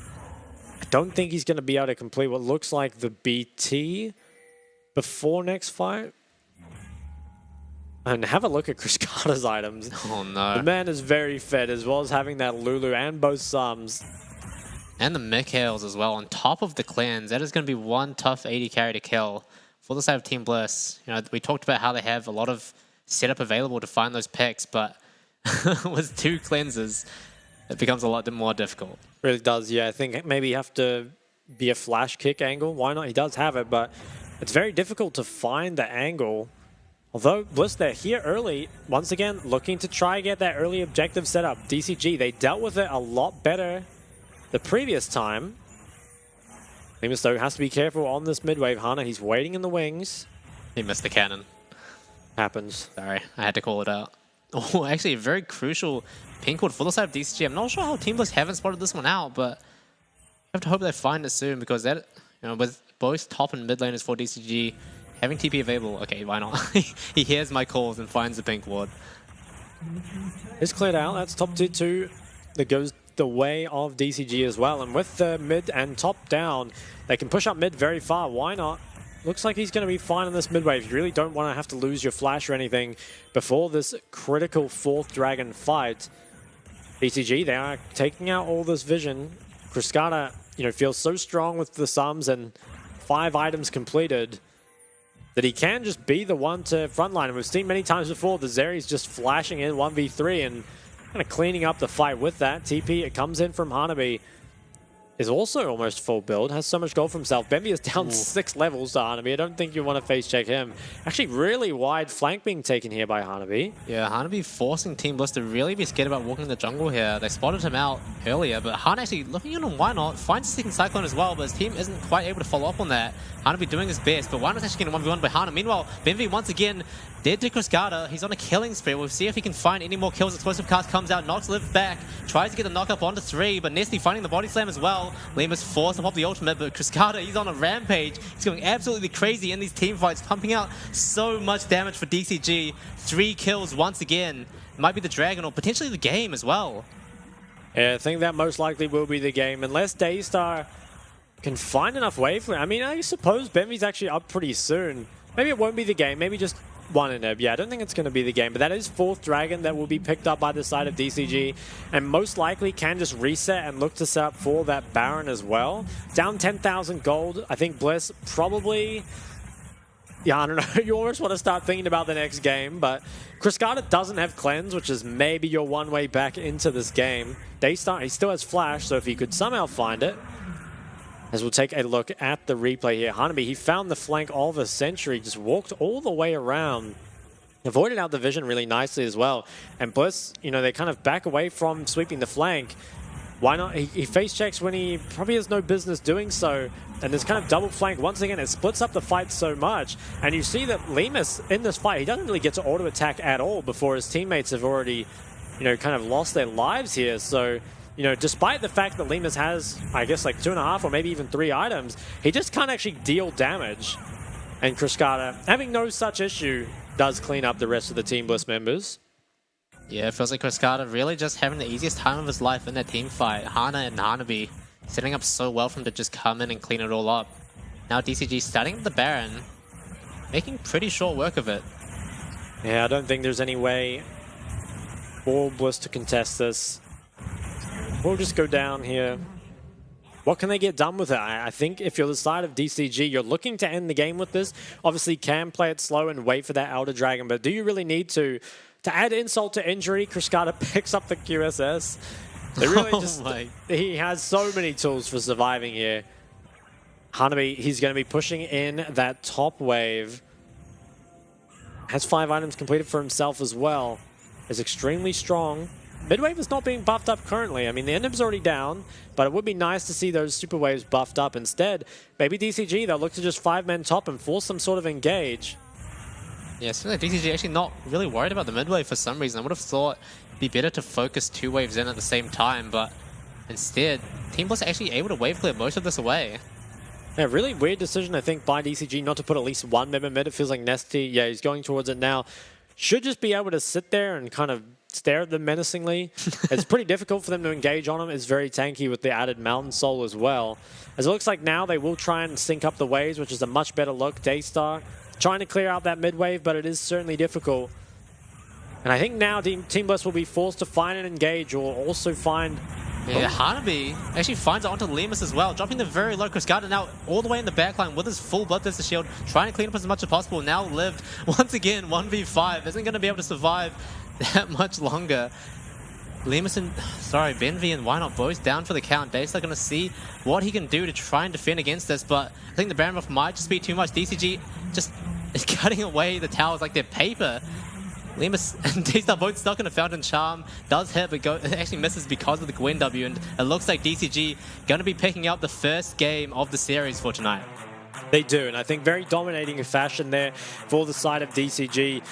I don't think he's going to be able to complete what looks like the BT before next fight. And have a look at Cascada's items. Oh no. The man is very fed, as well as having that Lulu and both Sums. And the Mikhails as well, on top of the cleanse. That is going to be one tough 80 carry to kill for the side of Team Bliss. You know, we talked about how they have a lot of setup available to find those picks, but with 2 cleanses, it becomes a lot more difficult. Really does, yeah. I think maybe you have to be a flash kick angle. Why not? He does have it, but it's very difficult to find the angle. Although Bliss, they're here early, once again, looking to try get that early objective set up. DCG, they dealt with it a lot better the previous time. Lemus, though, has to be careful on this mid-wave. Hana, he's waiting in the wings. He missed the cannon. Happens. Sorry, I had to call it out. Oh, actually, a very crucial pink ward for the side of DCG. I'm not sure how Team Bliss haven't spotted this one out, but I have to hope they find it soon, because that, you know, with both top and mid laners for DCG having TP available, okay, why not? He hears my calls and finds the pink ward. It's cleared out. That's top tier 2 that goes the way of DCG as well. And with the mid and top down, they can push up mid very far. Why not? Looks like he's going to be fine on this mid wave. You really don't want to have to lose your flash or anything before this critical 4th Dragon fight. DCG, they are taking out all this vision. Cascada, you know, feels so strong with the sums and 5 items completed that he can just be the one to frontline. And we've seen many times before, the Zeri's just flashing in 1v3 and kind of cleaning up the fight with that. TP, it comes in from Hanabi. Is also almost full build, has so much gold for himself. Bemby is down 6 levels to Hanabi. I don't think you want to face check him. Actually, really wide flank being taken here by Hanabi. Yeah, Hanabi forcing Team Bliss to really be scared about walking the jungle here. They spotted him out earlier, but Hana actually looking in on why not, finds a second Cyclone as well, but his team isn't quite able to follow up on that. Hanabi doing his best, but why not actually getting 1v1 by Hana? Meanwhile, Bemby once again dead to Cascada. He's on a killing spree. We'll see if he can find any more kills. Explosive cast comes out, knocks Liv back, tries to get the knock up onto 3, but Nesty finding the body slam as well. Lemus forced to pop the ultimate, but Cascada, he's on a rampage. He's going absolutely crazy in these team fights, pumping out so much damage for DCG. 3 kills once again. Might be the Dragon or potentially the game as well. Yeah, I think that most likely will be the game, unless Daystar can find enough wave. I mean, I suppose Bemby's actually up pretty soon. Maybe it won't be the game, maybe just one inhib. Yeah, I don't think it's going to be the game, but that is 4th Dragon that will be picked up by the side of DCG, and most likely can just reset and look to set up for that Baron as well. Down 10,000 gold. I think Bliss probably... Yeah, I don't know. You almost want to start thinking about the next game, but Cascada doesn't have cleanse, which is maybe your one way back into this game. Daystar, he still has flash, so if he could somehow find it. As we'll take a look at the replay here. Hanabi, he found the flank of a Sentry, just walked all the way around. Avoided out the vision really nicely as well. And Bliss, you know, they kind of back away from sweeping the flank. Why not? He face checks when he probably has no business doing so. And this kind of double flank, once again, it splits up the fight so much. And you see that Lemus, in this fight, he doesn't really get to auto attack at all before his teammates have already, you know, kind of lost their lives here. So, you know, despite the fact that Lemus has, I guess, like 2.5 or maybe even 3 items, he just can't actually deal damage. And Cascada, having no such issue, does clean up the rest of the Team Bliss members. Yeah, it feels like Cascada really just having the easiest time of his life in that team fight. Hana and Hanabi setting up so well for him to just come in and clean it all up. Now DCG starting the Baron, making pretty short work of it. Yeah, I don't think there's any way for Bliss to contest this. We'll just go down here. What can they get done with it? I think if you're the side of DCG, you're looking to end the game with this. Obviously, can play it slow and wait for that Elder Dragon, but do you really need to? To add insult to injury, Cascada picks up the QSS. They really he has so many tools for surviving here. Hanabi, he's going to be pushing in that top wave. has 5 items completed for himself as well. Is extremely strong. Midwave is not being buffed up currently. I mean, the Endem's already down, but it would be nice to see those super waves buffed up instead. Maybe DCG, they'll look to just 5-man top and force some sort of engage. Yeah, so DCG actually not really worried about the mid wave for some reason. I would have thought it'd be better to focus 2 waves in at the same time, but instead, Team Bliss actually able to wave clear most of this away. Yeah, really weird decision, I think, by DCG not to put at least one member mid. It feels like Nesty, yeah, he's going towards it now. Should just be able to sit there and kind of stare at them menacingly. It's pretty difficult for them to engage on him. It's very tanky with the added Mountain Soul as well. As it looks like now they will try and sync up the waves, which is a much better look. Daystar trying to clear out that mid wave, but it is certainly difficult. And I think now Team Bliss will be forced to find an engage or also find... Yeah, Hanabi actually finds it onto Lemus as well, dropping the very low Cascada now all the way in the backline with his full Bloodthirster shield, trying to clean up as much as possible. Now lived once again 1v5, isn't going to be able to survive that much longer. Lemus and, Benvi and Why Not both down for the count. Daystar going to see what he can do to try and defend against this, but I think the Baron buff might just be too much. DCG just is cutting away the towers like they're paper. Lemus and Daystar both stuck in a Fountain Charm. Does hit, but actually misses because of the Gwen W. And it looks like DCG going to be picking up the first game of the series for tonight. They do, and I think very dominating fashion there for the side of DCG.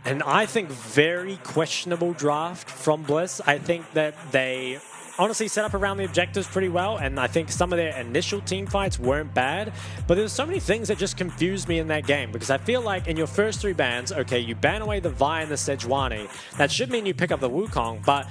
And I think very questionable draft from Bliss. I think that they honestly set up around the objectives pretty well, and I think some of their initial team fights weren't bad, but there's so many things that just confused me in that game, because I feel like in your first 3 bans, okay, you ban away the Vi and the Sejuani. That should mean you pick up the Wukong, but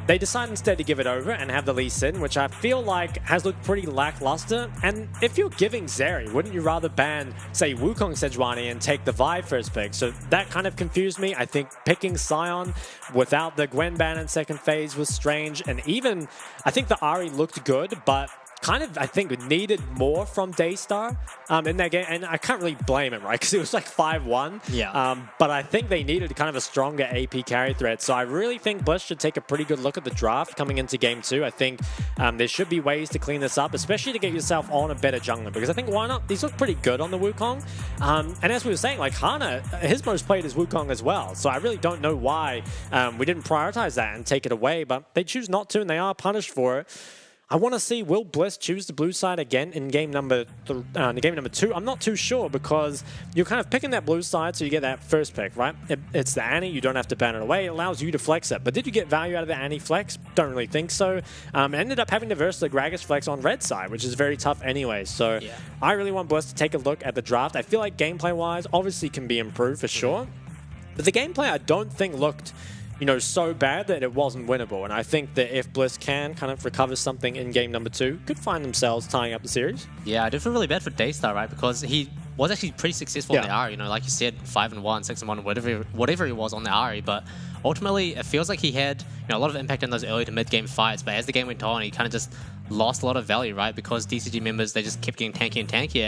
they decide instead to give it over and have the Lee Sin, which I feel like has looked pretty lackluster. And if you're giving Zeri, wouldn't you rather ban, say, Wukong Sejuani and take the Vi first pick? So that kind of confused me. I think picking Sion without the Gwen ban in second phase was strange. And even, I think the Ahri looked good, but kind of, I think, needed more from Daystar in that game. And I can't really blame him, right? Because it was like 5-1. Yeah. But I think they needed kind of a stronger AP carry threat. So I really think Bliss should take a pretty good look at the draft coming into Game 2. I think there should be ways to clean this up, especially to get yourself on a better jungler. Because I think, why not? These look pretty good on the Wukong. And as we were saying, like, Hana, his most played is Wukong as well. So I really don't know why we didn't prioritize that and take it away. But they choose not to, and they are punished for it. I want to see, will Bliss choose the blue side again in game number 2? I'm not too sure, because you're kind of picking that blue side, so you get that first pick, right? It's the Annie, you don't have to ban it away. It allows you to flex it. But did you get value out of the Annie flex? Don't really think so. Ended up having to verse the Gragas flex on red side, which is very tough anyway. So yeah. I really want Bliss to take a look at the draft. I feel like gameplay-wise, obviously can be improved for sure. But the gameplay I don't think looked, so bad that it wasn't winnable. And I think that if Bliss can kind of recover something in game number 2, could find themselves tying up the series. Yeah, I do feel really bad for Daystar, right? Because he was actually pretty successful on the Ahri. Like you said, 5-1, 6-1, whatever he was on the Ahri. But ultimately, it feels like he had a lot of impact in those early to mid-game fights. But as the game went on, he kind of just lost a lot of value, right? Because DCG members, they just kept getting tankier and tankier.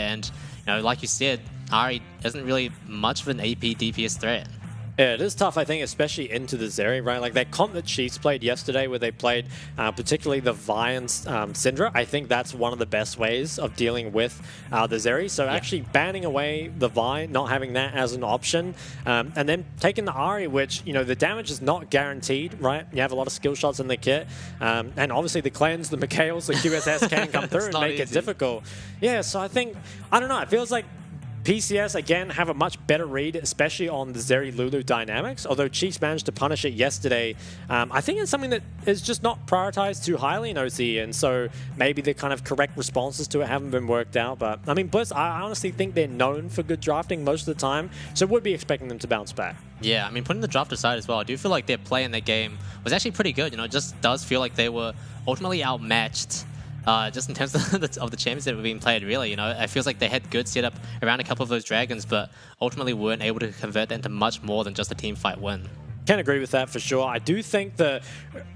And like you said, Ahri isn't really much of an AP DPS threat. Yeah, it is tough, I think, especially into the Zeri, right? Like that comp that Chiefs played yesterday, where they played particularly the Vi and Syndra. I think that's one of the best ways of dealing with the Zeri. So actually banning away the Vi, not having that as an option, and then taking the Ahri, which, the damage is not guaranteed, right? You have a lot of skill shots in the kit, and obviously the cleanse, the Mikhails, the QSS can come through and make it difficult. Yeah, so I think, I don't know, it feels like PCS, again, have a much better read, especially on the Zeri Lulu dynamics, although Chiefs managed to punish it yesterday. I think it's something that is just not prioritized too highly in OC, and so maybe the kind of correct responses to it haven't been worked out. But, I mean, Bliss, I honestly think they're known for good drafting most of the time, so would be expecting them to bounce back. Yeah, I mean, putting the draft aside as well, I do feel like their play in their game was actually pretty good. It just does feel like they were ultimately outmatched. Just in terms of the champions that were being played, really, it feels like they had good setup around a couple of those dragons, but ultimately weren't able to convert that into much more than just a team fight win. Can agree with that for sure. I do think that,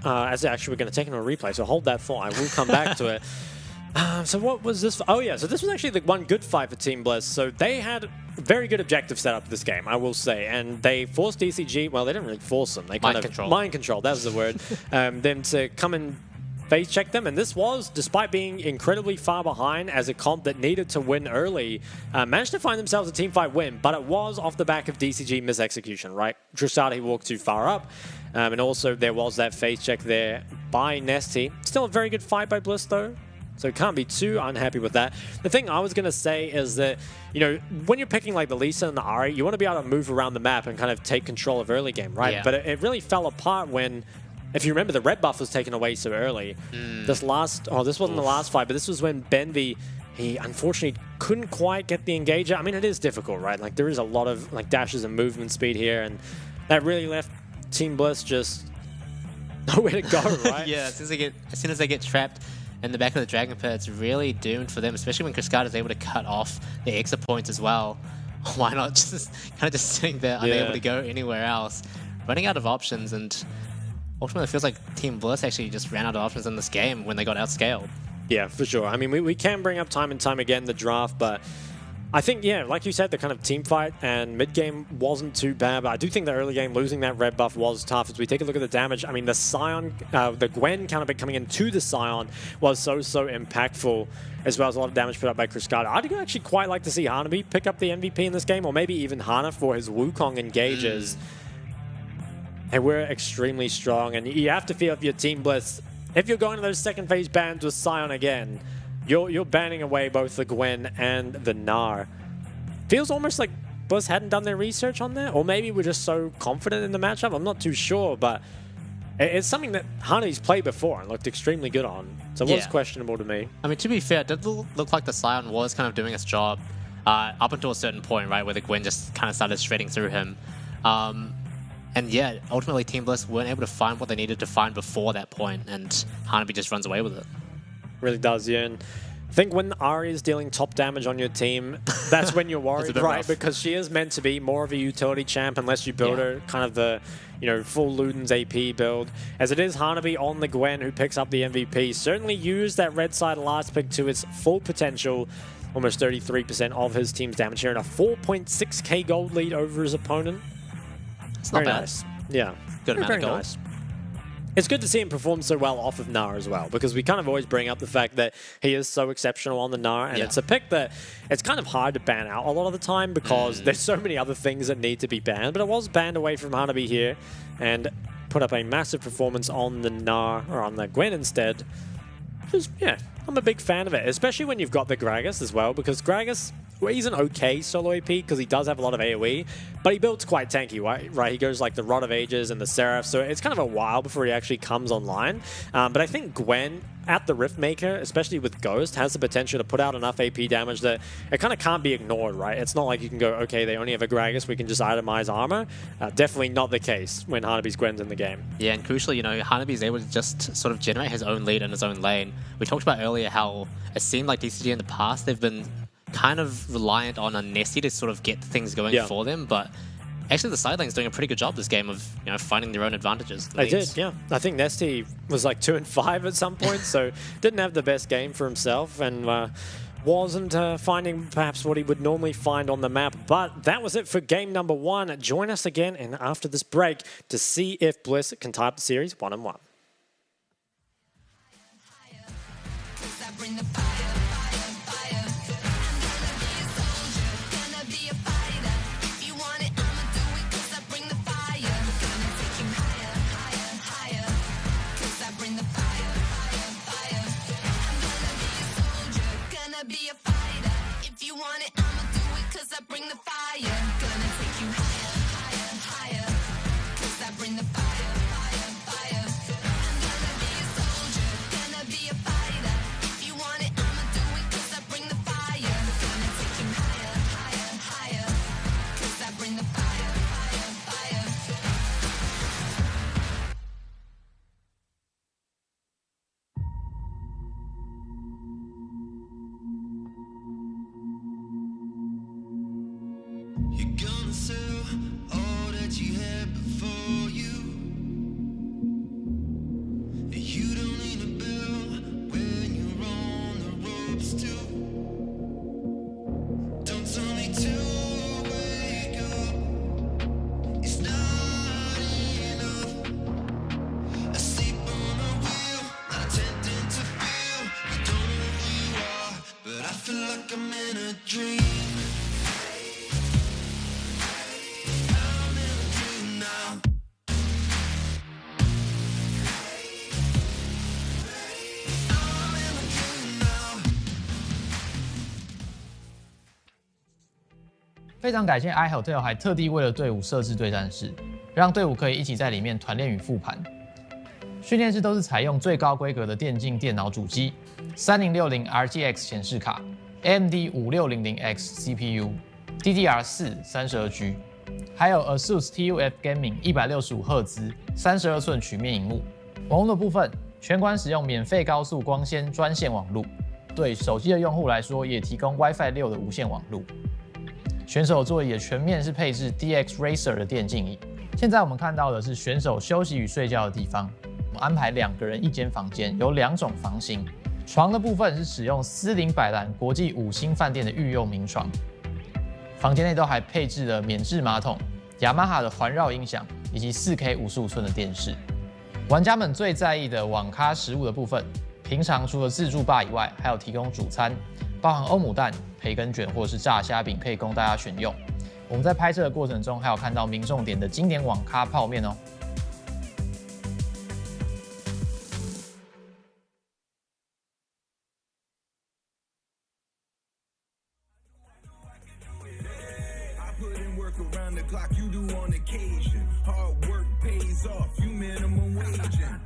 as actually we're going to take it on a replay, so hold that thought. I will come back to it. So what was this? Oh yeah, so this was actually the one good fight for Team Bliss. So they had very good objective setup this game, I will say, and they forced DCG. Well, they didn't really force them. They kind of mind control. That was the word. Them to come and face checked them, and this was, despite being incredibly far behind as a comp that needed to win early, managed to find themselves a team fight win, but it was off the back of DCG misexecution, right? Tristana, he walked too far up, and also there was that face check there by Nesty. Still a very good fight by Bliss, though. So can't be too unhappy with that. The thing I was going to say is that, you know, when you're picking like the Lisa and the Ahri, you want to be able to move around the map and kind of take control of early game, right? Yeah. But it really fell apart when, if you remember, the red buff was taken away so early. This wasn't the last fight, but this was when Benvi, he unfortunately couldn't quite get the engager. I mean, it is difficult, right? Like there is a lot of like dashes and movement speed here, and that really left Team Bliss just nowhere to go, right? Yeah, as soon as they get trapped in the back of the Dragon Pit, it's really doomed for them, especially when Cascada is able to cut off the exit points as well. Why not just kind of just sitting there, unable to go anywhere else, running out of options, and ultimately it feels like Team Bliss actually just ran out of options in this game when they got outscaled. Yeah, for sure. I mean, we can bring up time and time again the draft, but I think, yeah, like you said, the kind of team fight and mid-game wasn't too bad, but I do think the early game, losing that red buff was tough. As we take a look at the damage, I mean, the Scion, the Gwen counter coming into the Scion was so impactful, as well as a lot of damage put up by Cascada. I'd actually quite like to see Hanabi pick up the MVP in this game, or maybe even Hana for his Wukong engages. They were extremely strong, and you have to feel if you're Team Bliss, if you're going to those second phase bans with Scion again, you're banning away both the Gwen and the Gnar. Feels almost like Bliss hadn't done their research on that, or maybe we're just so confident in the matchup. I'm not too sure, but it's something that Hanabi's played before and looked extremely good on. So it was questionable to me. I mean, to be fair, it did look like the Scion was kind of doing its job up until a certain point, right, where the Gwen just kind of started shredding through him. And yeah, ultimately Team Bliss weren't able to find what they needed to find before that point, and Hanabi just runs away with it. Really does, yeah. And I think when Ahri is dealing top damage on your team, that's when you're worried, right? Rough. Because she is meant to be more of a utility champ unless you build her kind of the, you know, full Luden's AP build. As it is Hanabi on the Gwen who picks up the MVP. Certainly used that red side last pick to its full potential. Almost 33% of his team's damage here and a 4.6k gold lead over his opponent. It's not Very bad. nice. Yeah. Good amount of gold. Nice. It's good to see him perform so well off of Gnar as well, because we kind of always bring up the fact that he is so exceptional on the Gnar, and it's a pick that it's kind of hard to ban out a lot of the time because there's so many other things that need to be banned, but it was banned away from Hanabi here and put up a massive performance on the Gnar, or on the Gwen instead. Just, yeah, I'm a big fan of it, especially when you've got the Gragas as well, because Gragas, well, he's an okay solo AP because he does have a lot of AoE, but he builds quite tanky, right? He goes like the Rod of Ages and the Seraph, so it's kind of a while before he actually comes online. But I think Gwen at the Riftmaker, especially with Ghost, has the potential to put out enough AP damage that it kind of can't be ignored, right? It's not like you can go, okay, they only have a Gragas, we can just itemize armor. Definitely not the case when Hanabi's Gwen's in the game. Yeah, and crucially, you know, Hanabi is able to just sort of generate his own lead in his own lane. We talked about earlier how it seemed like DCG in the past, they've been kind of reliant on a Nessie to sort of get things going for them, but actually the side lane's doing a pretty good job this game of, you know, finding their own advantages. They did, yeah. I think Nesty was like 2-5 at some point, so didn't have the best game for himself, and wasn't finding perhaps what he would normally find on the map. But that was it for game number 1. Join us again and after this break to see if Bliss can tie up the series 1-1. Bring the fire, fire, fire. I'm gonna be a soldier, gonna be a fighter. If you want it, I'ma do it 'cause I bring the fire. Gonna take you higher, higher, higher. 'Cause I bring the fire, fire, fire. I'm gonna be a soldier, gonna be a fighter. If you want it, I'ma do it 'cause I bring the fire. Gonna take you higher, higher, higher. 'Cause I bring the fire, fire, fire. I'm gonna be a soldier, gonna be a fighter. If you want it, 非常感谢 iHotel 还特地为了队伍设置对战室，让队伍可以一起在里面团练与复盘。训练室都是采用最高规格的电竞电脑主机，3060 RTX 显示卡 ，AMD 5600X CPU，DDR4 32G， 还有 ASUS TUF Gaming 165赫兹32寸曲面萤幕。网络的部分，全馆使用免费高速光纤专线网路，对手机的用户来说也提供 WiFi 6的无线网路。选手座椅也全面是配置 DX Racer 的电竞椅。现在我们看到的是选手休息与睡觉的地方，我们安排2个人1间房间，有2种房型。床的部分是使用斯林百兰国际5星饭店的御用名床，房间内都还配置了免治马桶、雅马哈的环绕音响以及4K 55寸的电视。玩家们最在意的网咖食物的部分，平常除了自助吧以外，还有提供主餐，包含欧姆蛋、培根卷或者是炸虾饼，可以供大家选用。我们在拍摄的过程中，还有看到民众点的经典网咖泡面哦。Around the clock, you do on occasion. Hard work pays off, you minimum waging.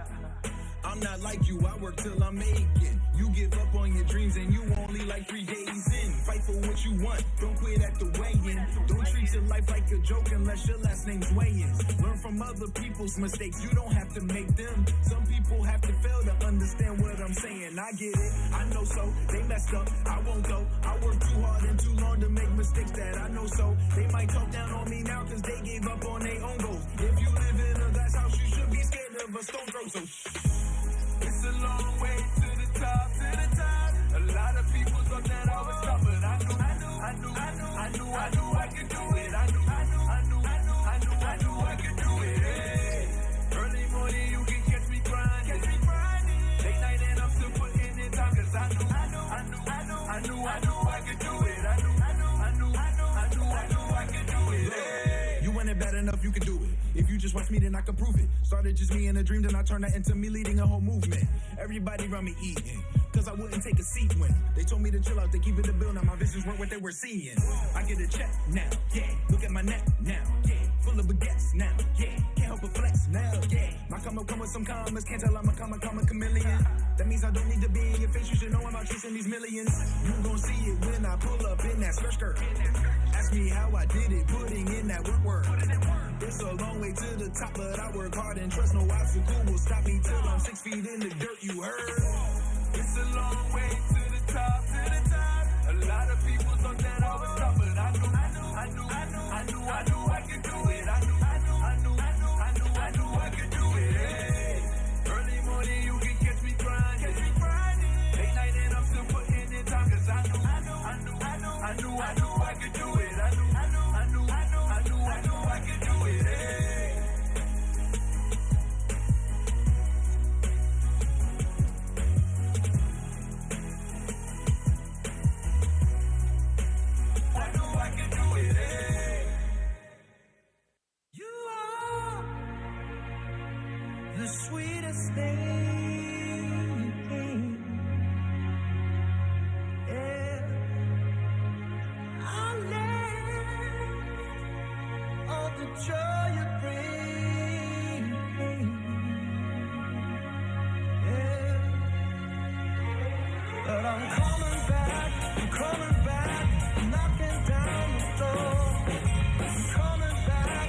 I'm not like you, I work till I make it. You give up on your dreams and you only like 3 days in. Fight for what you want, don't quit at the weigh-in. Don't treat your life like a joke unless your last name's Wayans. Learn from other people's mistakes, you don't have to make them. Some people have to fail to understand what I'm saying. I get it, I know so, they messed up, I won't go. I work too hard and too long to make mistakes that I know so. They might talk down on me now cause they gave up on their own goals. If you live in a glass house, you should be scared of a stone throw. So it's a long way to the top, to the top. A lot of people thought that I was tough, but I knew I could do it. I knew I could do it. Hey. Early morning you can catch me grinding. Late night and I'm still putting in time 'cause I knew I could do it. I knew I could do it. Hey. You want it bad enough, you can do it. If you just watch me, then I can prove it. Started just me in a dream, then I turned that into me leading a whole movement. Everybody around me eating, cause I wouldn't take a seat when they told me to chill out, they keep it a bill. Now my visions weren't what they were seeing. I get a check now, yeah. Look at my neck now, yeah. Full of baguettes now, yeah. Can't help but flex now, yeah. My come with some commas, can't tell I'm a chameleon. That means I don't need to be in your face, you should know I'm out chasing these millions. You gon' see it when I pull up in that skirt. Ask me how I did it, putting in that work. It's a long way to the top, but I work hard and trust no obstacle will stop me till I'm 6 feet in the dirt, you heard? It's a long way to the top, to the top. A lot of people thought that I was tough, but I knew I could do it. I knew I could do it. Hey. Early morning you can catch me grinding. Late night and I'm still putting in time 'cause I knew I could do it. I knew I could do it. Hey. I knew I could do it. Hey. You are the sweetest thing. Yeah. I'll live all the joy you bring. Yeah. But I'm coming back, knocking down the door. I'm coming back.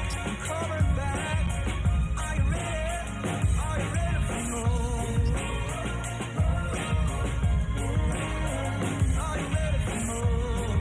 Are you ready for more? Are you ready for more?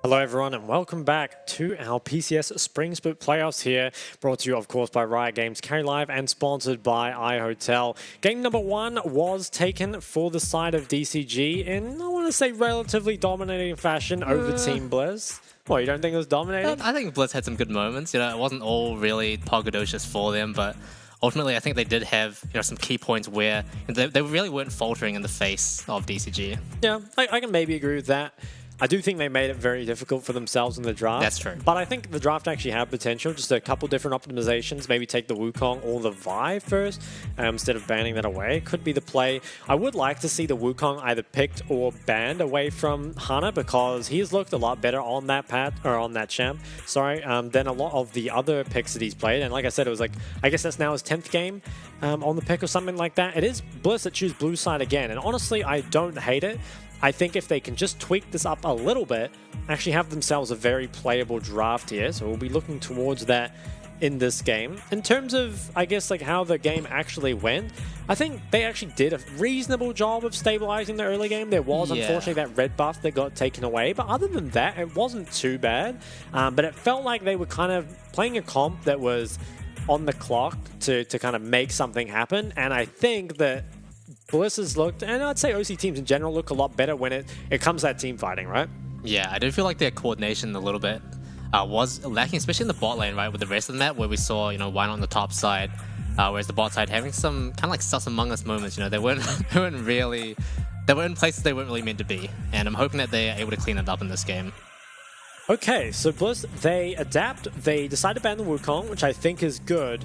Hello everyone and welcome back to our PCS Spring Split Playoffs here, brought to you of course by Riot Games, Carry Live and sponsored by iHotel. Game number 1 was taken for the side of DCG in, I want to say, relatively dominating fashion over Team Blizz. What, you don't think it was dominating? I think Blizz had some good moments. You know, it wasn't all really Pogadocious for them, but ultimately I think they did have some key points where they really weren't faltering in the face of DCG. Yeah, I can maybe agree with that. I do think they made it very difficult for themselves in the draft. That's true. But I think the draft actually had potential. Just a couple different optimizations. Maybe take the Wukong or the Vi first instead of banning that away. Could be the play. I would like to see the Wukong either picked or banned away from Hana because he's looked a lot better on that on that champ. Sorry, than a lot of the other picks that he's played. And like I said, it was like, I guess that's now his 10th game on the pick or something like that. It is Blizz that choose blue side again. And honestly, I don't hate it. I think if they can just tweak this up a little bit, actually have themselves a very playable draft here. So we'll be looking towards that in this game. In terms of, I guess, like how the game actually went, I think they actually did a reasonable job of stabilizing the early game. There was, unfortunately, that red buff that got taken away. But other than that, it wasn't too bad. But it felt like they were kind of playing a comp that was on the clock to kind of make something happen. And I think that Blizz has looked, and I'd say OC teams in general look a lot better when it comes to that team fighting, right? Yeah, I do feel like their coordination a little bit was lacking, especially in the bot lane, right? With the rest of the map, where we saw, Wine on the top side, whereas the bot side having some kind of like sus among us moments. They weren't they were in places they weren't really meant to be, and I'm hoping that they are able to clean it up in this game. Okay, so Blizz, they adapt. They decide to ban the Wukong, which I think is good.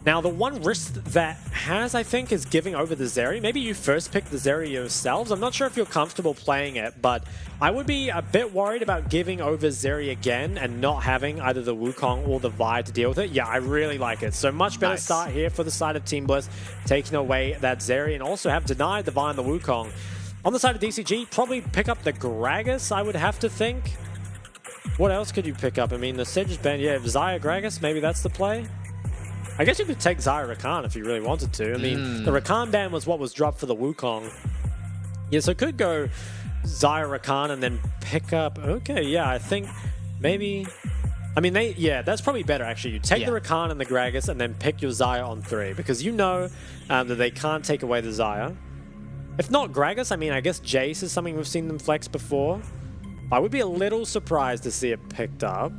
Now, the one risk that has, I think, is giving over the Zeri. Maybe you first pick the Zeri yourselves. I'm not sure if you're comfortable playing it, but I would be a bit worried about giving over Zeri again and not having either the Wukong or the Vi to deal with it. Yeah, I really like it. So much better start here for the side of Team Blizz, taking away that Zeri and also have denied the Vi and the Wukong. On the side of DCG, probably pick up the Gragas, I would have to think. What else could you pick up? I mean, the Sedge is banned. Yeah, Xayah Gragas, maybe that's the play. I guess you could take Xayah Rakan if you really wanted to. I mean, the Rakan ban was what was dropped for the Wukong. Yeah, so could go Xayah Rakan and then pick up... Okay, yeah, I think maybe... I mean, that's probably better, actually. You take the Rakan and the Gragas and then pick your Xayah on 3, because you know that they can't take away the Xayah. If not Gragas, I mean, I guess Jace is something we've seen them flex before. I would be a little surprised to see it picked up.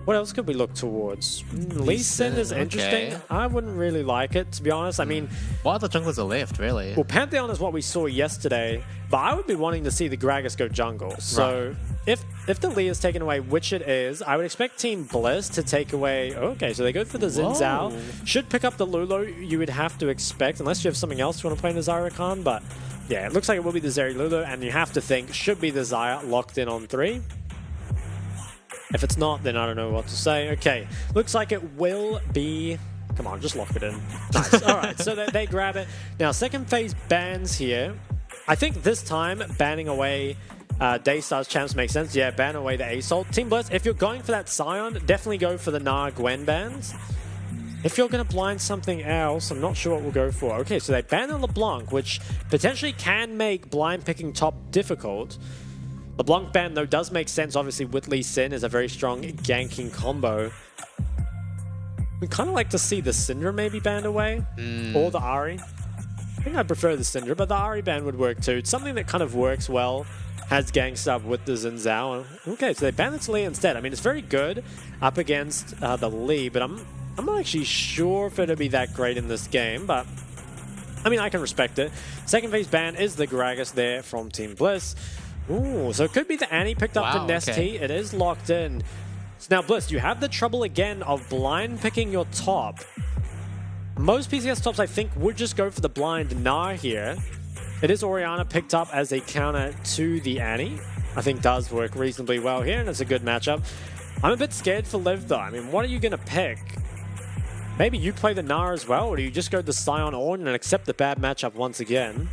What else could we look towards? Lee Sin is interesting. Okay. I wouldn't really like it, to be honest. I mean... What other junglers are left, really? Well, Pantheon is what we saw yesterday, but I would be wanting to see the Gragas go jungle. So if the Lee is taken away, which it is, I would expect Team Blizz to take away... Okay, so they go for the Xin Zhao. Should pick up the Lulu, you would have to expect, unless you have something else you want to play in the Xayah Rakan, but yeah, it looks like it will be the Zeri Lulu, and you have to think, should be the Xayah locked in on 3. If it's not, then I don't know what to say. Okay, looks like it will be... Come on, just lock it in. Nice. All right, so they grab it. Now, second phase bans here. I think this time, banning away Daystar's champs makes sense. Yeah, ban away the Assault. Team Blizz, if you're going for that Scion, definitely go for the Gnar Gwen bans. If you're going to blind something else, I'm not sure what we'll go for. Okay, so they ban the LeBlanc, which potentially can make blind picking top difficult. LeBlanc ban, though, does make sense, obviously, with Lee Sin is a very strong ganking combo. We'd kind of like to see the Syndra maybe banned away, or the Ahri. I think I prefer the Syndra, but the Ahri ban would work too. It's something that kind of works well, has gang stuff with the Xin Zhao. Okay, so they ban the Lee instead. I mean, it's very good up against the Lee, but I'm not actually sure if it'll be that great in this game, but I mean, I can respect it. Second phase ban is the Gragas there from Team Blizz. Ooh, so it could be the Annie picked up the Nest T. It is locked in. So now, Blizz, you have the trouble again of blind picking your top. Most PCS tops, I think, would just go for the blind Gnar here. It is Orianna picked up as a counter to the Annie. I think does work reasonably well here, and it's a good matchup. I'm a bit scared for Liv, though. I mean, what are you going to pick? Maybe you play the Gnar as well, or do you just go the Scion Ornn and accept the bad matchup once again?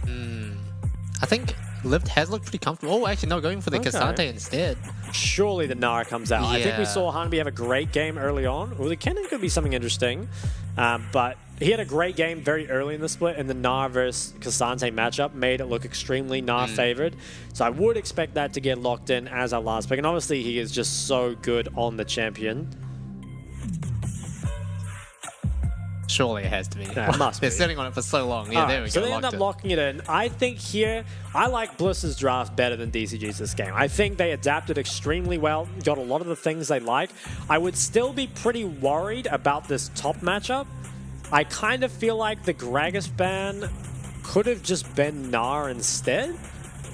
I think Liv has looked pretty comfortable. Oh, actually, no, going for the Cassante instead. Surely the Gnar comes out. I think we saw Hanabi have a great game early on. Well, the Kennen could be something interesting. But he had a great game very early in the split, and the Gnar versus Cassante matchup made it look extremely Gnar favored. So I would expect that to get locked in as our last pick. And obviously, he is just so good on the champion. Surely it has to be. Yeah, it must They're be. sitting on it for so long. Yeah, there we go. So they end locked up in. locking it in. I think here, I like Bliss's draft better than DCG's this game. I think they adapted extremely well, got a lot of the things they like. I would still be pretty worried about this top matchup. I kind of feel like the Gragas ban could have just been Gnar instead.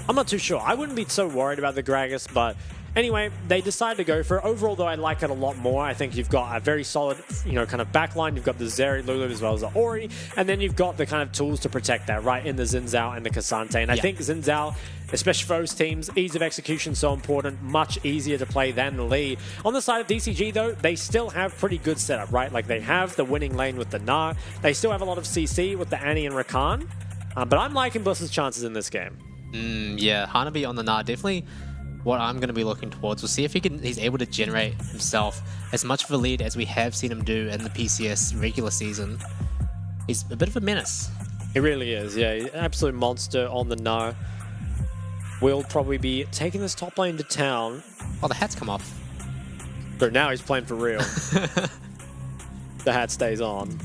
I'm not too sure. I wouldn't be so worried about the Gragas, but anyway, they decided to go for it. Overall, though, I like it a lot more. I think you've got a very solid, kind of backline. You've got the Zeri, Lulu, as well as the Ori, and then you've got the kind of tools to protect that, right, in the Xin Zhao and the Cassante. And I think Xin Zhao, especially for those teams, ease of execution so important, much easier to play than the Lee. On the side of DCG, though, they still have pretty good setup, right? Like, they have the winning lane with the Gnar. They still have a lot of CC with the Annie and Rakan. But I'm liking Bliss's chances in this game. Yeah, Hanabi on the Gnar, definitely what I'm going to be looking towards. We'll see if he's able to generate himself as much of a lead as we have seen him do in the PCS regular season. He's a bit of a menace. He really is, yeah. He's an absolute monster on the Gnar. Will probably be taking this top lane to town. Oh, the hat's come off. So now he's playing for real. The hat stays on.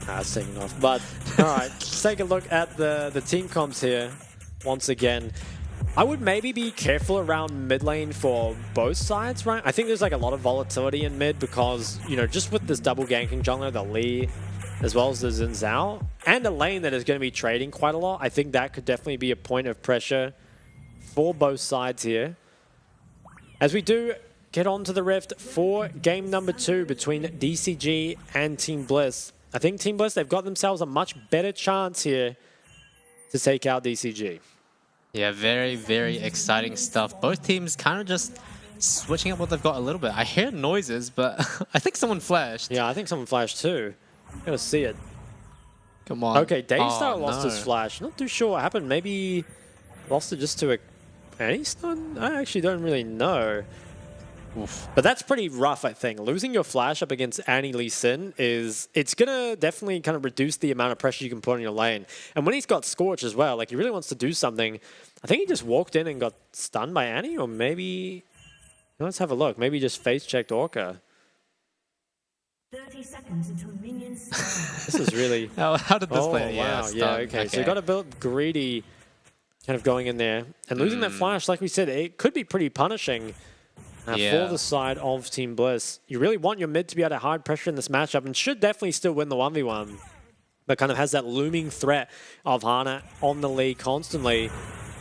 It's taking off. But, alright, let's take a look at the team comps here once again. I would maybe be careful around mid lane for both sides, right? I think there's like a lot of volatility in mid because, just with this double ganking jungler, the Lee, as well as the Xin Zhao, and a lane that is going to be trading quite a lot, I think that could definitely be a point of pressure for both sides here. As we do get onto the Rift for game number 2 between DCG and Team Bliss. I think Team Bliss, they've got themselves a much better chance here to take out DCG. Yeah, very, very exciting stuff. Both teams kind of just switching up what they've got a little bit. I hear noises, but I think someone flashed. Yeah, I think someone flashed too. Gotta see it. Come on. Okay, Daystar lost no. his flash. Not too sure what happened. Maybe lost it just to a Annie stun? I actually don't really know. Oof. But that's pretty rough, I think. Losing your flash up against Annie Lee Sin it's going to definitely kind of reduce the amount of pressure you can put on your lane. And when he's got Scorch as well, like he really wants to do something. I think he just walked in and got stunned by Annie, or maybe... Let's have a look. Maybe he just face-checked Orca. 30 seconds until minions spawn. This is really... How did this play? Wow. Yeah, okay. So you got to build greedy kind of going in there. And losing that flash, like we said, it could be pretty punishing. For the side of Team Bliss. You really want your mid to be able to hard pressure in this matchup and should definitely still win the 1v1. But kind of has that looming threat of Hana on the lead constantly.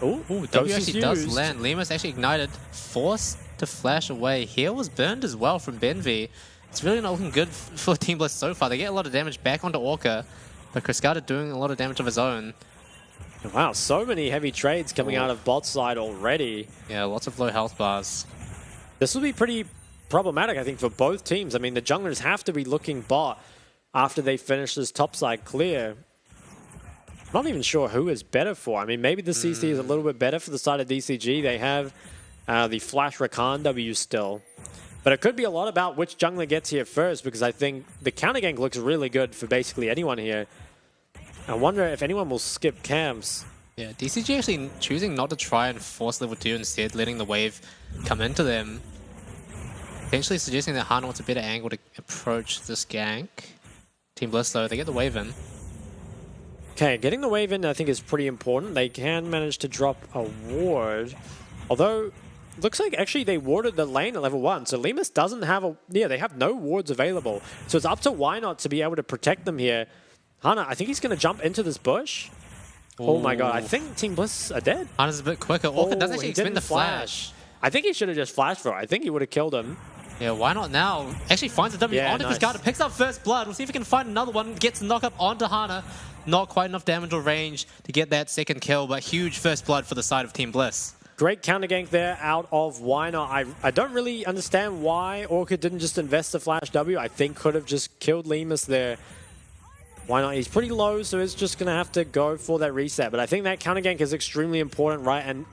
Ooh, W actually does land. Lima's actually ignited, forced to flash away. Heal was burned as well from Benvi. It's really not looking good for Team Bliss so far. They get a lot of damage back onto Orca, but Kriskata doing a lot of damage of his own. Wow, so many heavy trades coming out of bot side already. Yeah, lots of low health bars. This will be pretty problematic, I think, for both teams. I mean, the junglers have to be looking bot after they finish this top side clear. Not even sure who is better for. I mean, maybe the CC is a little bit better for the side of DCG. They have the Flash Rakan W still. But it could be a lot about which jungler gets here first, because I think the counter gank looks really good for basically anyone here. I wonder if anyone will skip camps. Yeah, DCG actually choosing not to try and force level 2, instead letting the wave come into them. Potentially suggesting that Hana wants a better angle to approach this gank. Team Bliss, though, they get the wave in. Okay, getting the wave in I think is pretty important. They can manage to drop a ward. Although, looks like actually they warded the lane at level 1. So Lemus doesn't have a... Yeah, they have no wards available. So it's up to Why Not to be able to protect them here. Hana, I think he's going to jump into this bush. Oh my god, I think Team Bliss are dead. Hana's a bit quicker. Orca does actually expend the flash. I think he should have just flashed for it. I think he would have killed him. Yeah, why not now? Actually finds a W onto Kriskata, picks up first blood. We'll see if he can find another one. Gets the knock up onto Hana. Not quite enough damage or range to get that second kill, but huge first blood for the side of Team Bliss. Great counter gank there out of Why Not. I don't really understand why Orca didn't just invest the flash W. I think could have just killed Lemus there. Why Not? He's pretty low, so he's just going to have to go for that reset. But I think that counter gank is extremely important, right? And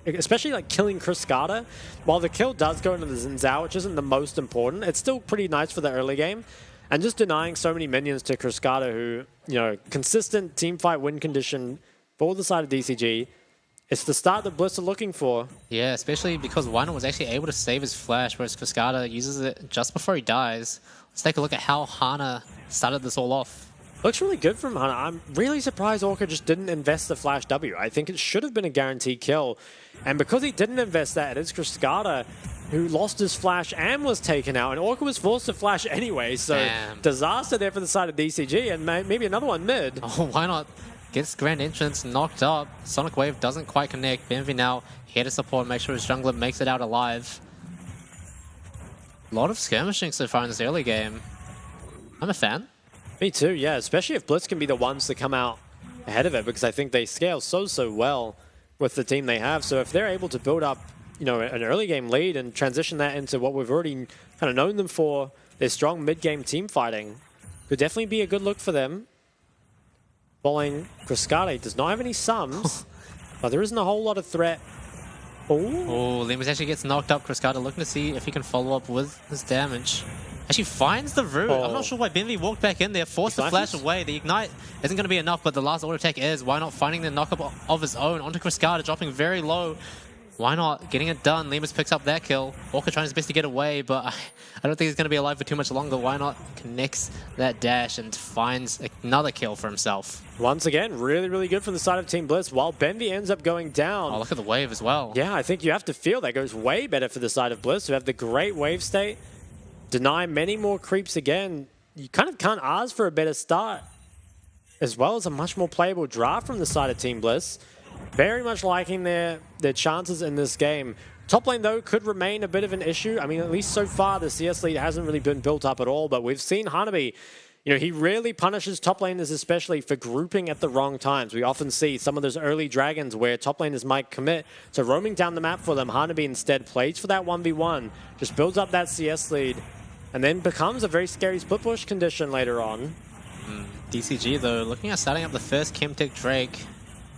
especially like killing Kriskata. While the kill does go into the Xin Zhao, which isn't the most important, it's still pretty nice for the early game. and just denying so many minions to Cascada, who, consistent team fight win condition for the side of DCG. It's the start that Bliss are looking for. Yeah, especially because Wino was actually able to save his flash, whereas Cascada uses it just before he dies. Let's take a look at how Hana started this all off. Looks really good from Hana. I'm really surprised Orca just didn't invest the flash W. I think it should have been a guaranteed kill. And because he didn't invest that, it is Cascada who lost his flash and was taken out. And Orca was forced to flash anyway, so Damn. disaster there for the side of DCG, and maybe another one mid. Oh, why not? Gets Grand Entrance knocked up. Sonic Wave doesn't quite connect. BMV now here to support, make sure his jungler makes it out alive. A lot of skirmishing so far in this early game. I'm a fan. Me too, yeah, especially if Blitz can be the ones to come out ahead of it, because I think they scale so well with the team they have. So if they're able to build up, an early game lead and transition that into what we've already kind of known them for, their strong mid-game team fighting, could definitely be a good look for them. Following Cascada does not have any sums, but there isn't a whole lot of threat. Oh, Limus actually gets knocked up. Cascada looking to see if he can follow up with his damage. Actually finds the root. I'm not sure why BMV walked back in there, forced the flash away. The ignite isn't going to be enough, but the last auto attack is. Why not finding the knockup of his own onto Cascada, dropping very low. Why not getting it done? Limus picks up that kill. Orca trying his best to get away, but I don't think he's going to be alive for too much longer. Why not connects that dash and finds another kill for himself? Once again, really, really good from the side of Team Blitz, while Benvy ends up going down. Oh, look at the wave as well. Yeah, I think you have to feel that goes way better for the side of Blitz, who have the great wave state. Deny many more creeps again. You kind of can't ask for a better start, as well as a much more playable draft from the side of Team Bliss. Very much liking their chances in this game. Top lane, though, could remain a bit of an issue. I mean, at least so far, the CS lead hasn't really been built up at all, but we've seen Hanabi, he really punishes top laners, especially for grouping at the wrong times. We often see some of those early dragons where top laners might commit to roaming down the map for them. Hanabi instead plays for that 1v1, just builds up that CS lead, and then becomes a very scary split push condition later on. DCG, though, looking at starting up the first Chemtech Drake.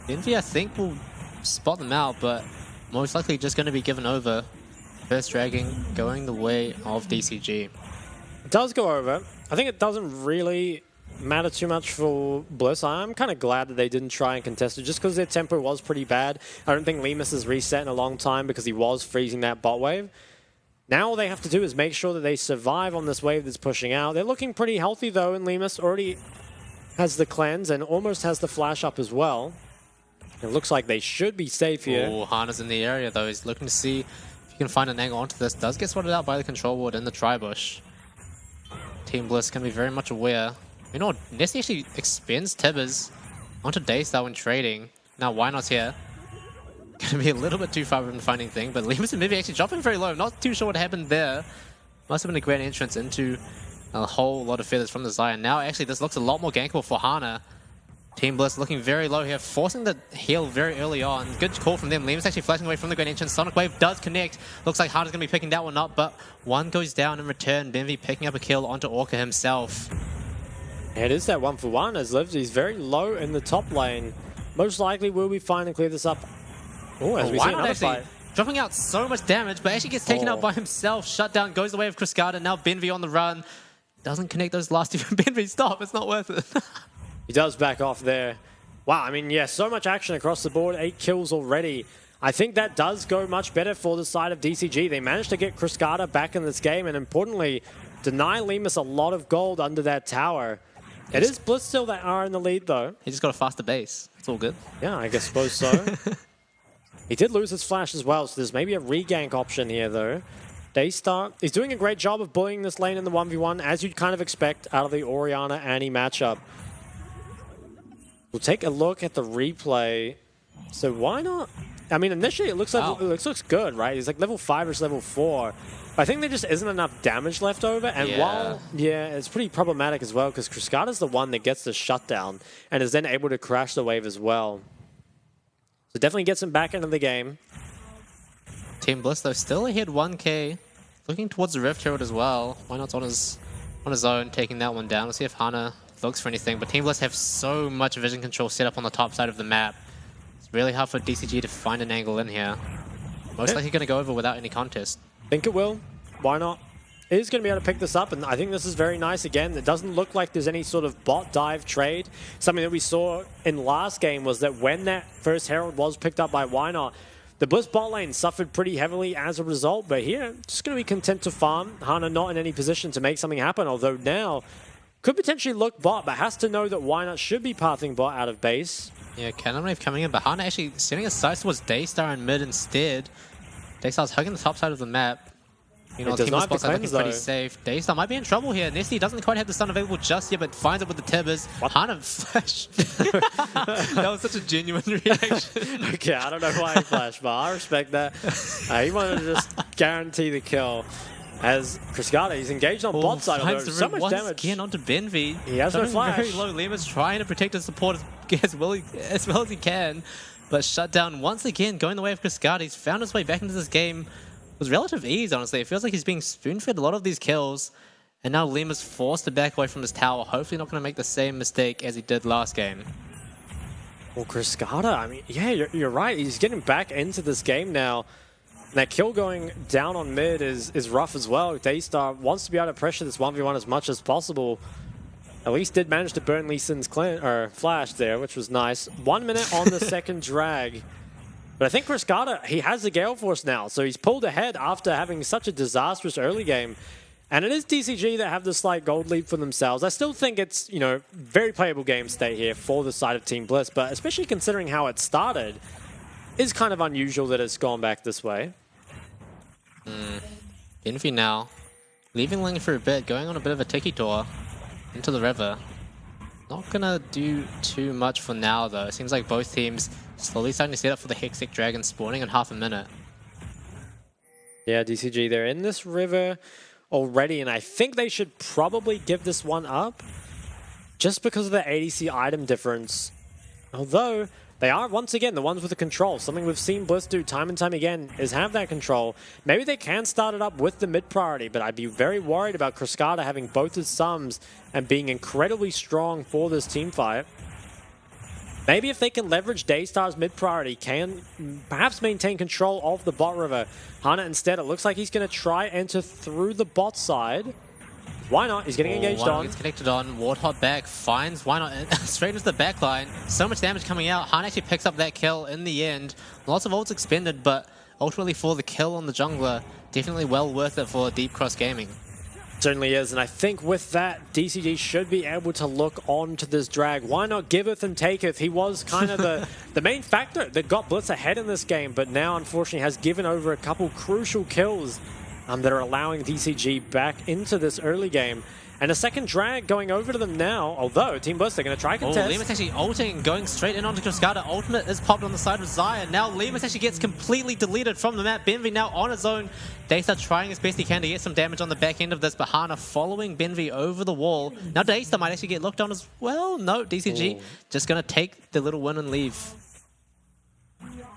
Envy, I think, will spot them out, but most likely just going to be given over. First Dragon going the way of DCG. It does go over. I think it doesn't really matter too much for Bliss. I'm kind of glad that they didn't try and contest it, just because their tempo was pretty bad. I don't think Lemus has reset in a long time because he was freezing that bot wave. Now all they have to do is make sure that they survive on this wave that's pushing out. They're looking pretty healthy, though, and Lemus already has the cleanse and almost has the flash up as well. It looks like they should be safe here. Oh, Hana's in the area, though. He's looking to see if he can find an angle onto this. Does get spotted out by the control ward in the tri-bush. Team Bliss can be very much aware. Nessie actually expends Tibbers onto Daystar when trading. Now, why not here? Gonna be a little bit too far from the finding thing, but Lemus and Mivy actually dropping very low. Not too sure what happened there. Must have been a great entrance into a whole lot of feathers from the Zion. Now, actually, this looks a lot more gankable for Hana. Team Bliss looking very low here, forcing the heal very early on. Good call from them. Liam's actually flashing away from the great entrance. Sonic Wave does connect. Looks like Hana's going to be picking that one up, but one goes down in return. Benvy picking up a kill onto Orca himself. It is that 1-for-1 as Livs. He's very low in the top lane. Most likely will be fine to clear this up. Oh, as we see another fight. Dropping out so much damage, but actually gets taken out by himself. Shut down, goes the way of Cascada. Now Benvy on the run. Doesn't connect those last two. Benvy, stop. It's not worth it. He does back off there. Wow, I mean, yeah, so much action across the board. 8 kills already. I think that does go much better for the side of DCG. They managed to get Cascada back in this game, and importantly, deny Lemus a lot of gold under that tower. It is Bliss still that are in the lead, though. He just got a faster base. It's all good. Yeah, I guess suppose so. He did lose his flash as well, so there's maybe a regank option here, though. Daystar is doing a great job of bullying this lane in the 1v1, as you'd kind of expect out of the Orianna-Annie matchup. We'll take a look at the replay. So why not? I mean, initially it looks like it looks good, right? He's like level 5 versus level 4. But I think there just isn't enough damage left over. And while, it's pretty problematic as well, because Cascada's the one that gets the shutdown and is then able to crash the wave as well. So definitely gets him back into the game. Team Bliss, though, still ahead 1k. Looking towards the Rift Herald as well. Why not on his own, taking that one down. Let's see if Hana looks for anything, but Team Bliss have so much vision control set up on the top side of the map. It's really hard for DCG to find an angle in here. Most likely going to go over without any contest. Think it will. Why not? is going to be able to pick this up, and I think this is very nice. Again, it doesn't look like there's any sort of bot dive trade. Something that we saw in last game was that when that first Herald was picked up by Why Not, the Blitz bot lane suffered pretty heavily as a result, but here, just going to be content to farm. Hana not in any position to make something happen, although now could potentially look bot, but has to know that Why Not should be pathing bot out of base. Yeah, Cannon Wave coming in, but Hana actually sending his sights towards Daystar in mid instead. Daystar's hugging the top side of the map. You know, team spots are looking pretty safe. Daystar might be in trouble here. Nesty doesn't quite have the stun available just yet, but finds it with the Tibbers. Hana flash. That was such a genuine reaction. Okay, I don't know why he flashed, but I respect that. He wanted to just guarantee the kill. As Cascada, he's engaged on bot side, although so much damage. Again onto Benvi. He has no flash. Very low. Lima's trying to protect his support as well as he can, but shut down once again, going the way of Cascada. He's found his way back into this game with relative ease, honestly. It feels like he's being spoon-fed a lot of these kills, and now Lima's forced to back away from his tower, hopefully not going to make the same mistake as he did last game. Well, Cascada, I mean, yeah, you're right. He's getting back into this game now. That kill going down on mid is rough as well. Daystar wants to be able to pressure this 1v1 as much as possible. At least did manage to burn Lee Sin's flash there, which was nice. 1 minute on the second drag. But I think Cascada, he has the Gale Force now, so he's pulled ahead after having such a disastrous early game. And it is DCG that have the slight gold lead for themselves. I still think it's, you know, very playable game state here for the side of Team Bliss, but especially considering how it started, is kind of unusual that it's gone back this way. Benvi now, leaving Ling for a bit, going on a bit of a tiki tour into the river. Not gonna do too much for now though. It seems like both teams slowly starting to set up for the Hextech Dragon spawning in half a minute. Yeah, DCG, they're in this river already, and I think they should probably give this one up just because of the ADC item difference. Although, they are, once again, the ones with the control. Something we've seen Bliss do time and time again is have that control. Maybe they can start it up with the mid priority, but I'd be very worried about Cascada having both his sums and being incredibly strong for this team fight. Maybe if they can leverage Daystar's mid priority, can perhaps maintain control of the bot river. Hana instead, it looks like he's going to try enter through the bot side. Why not? He's getting engaged on. Gets connected on. Warthog back finds Why Not straight into the back line. So much damage coming out. Han actually picks up that kill in the end. Lots of ults expended, but ultimately for the kill on the jungler, definitely well worth it for Deep Cross Gaming. Certainly is, and I think with that, DCG should be able to look on to this drag. Why not giveth and taketh? He was kind of the main factor that got Blitz ahead in this game, but now unfortunately has given over a couple crucial kills that are allowing DCG back into this early game. And a second drag going over to them now, although Team Bliss, they're going to try contest. Lima's actually ulting, going straight in onto Cascada. Ultimate is popped on the side of Zaya. Now Lima's actually gets completely deleted from the map. Benvi now on his own. Daystar trying his best he can to get some damage on the back end of this, but Hana following Benvi over the wall. Now Daystar might actually get looked on as well. No, DCG just going to take the little win and leave.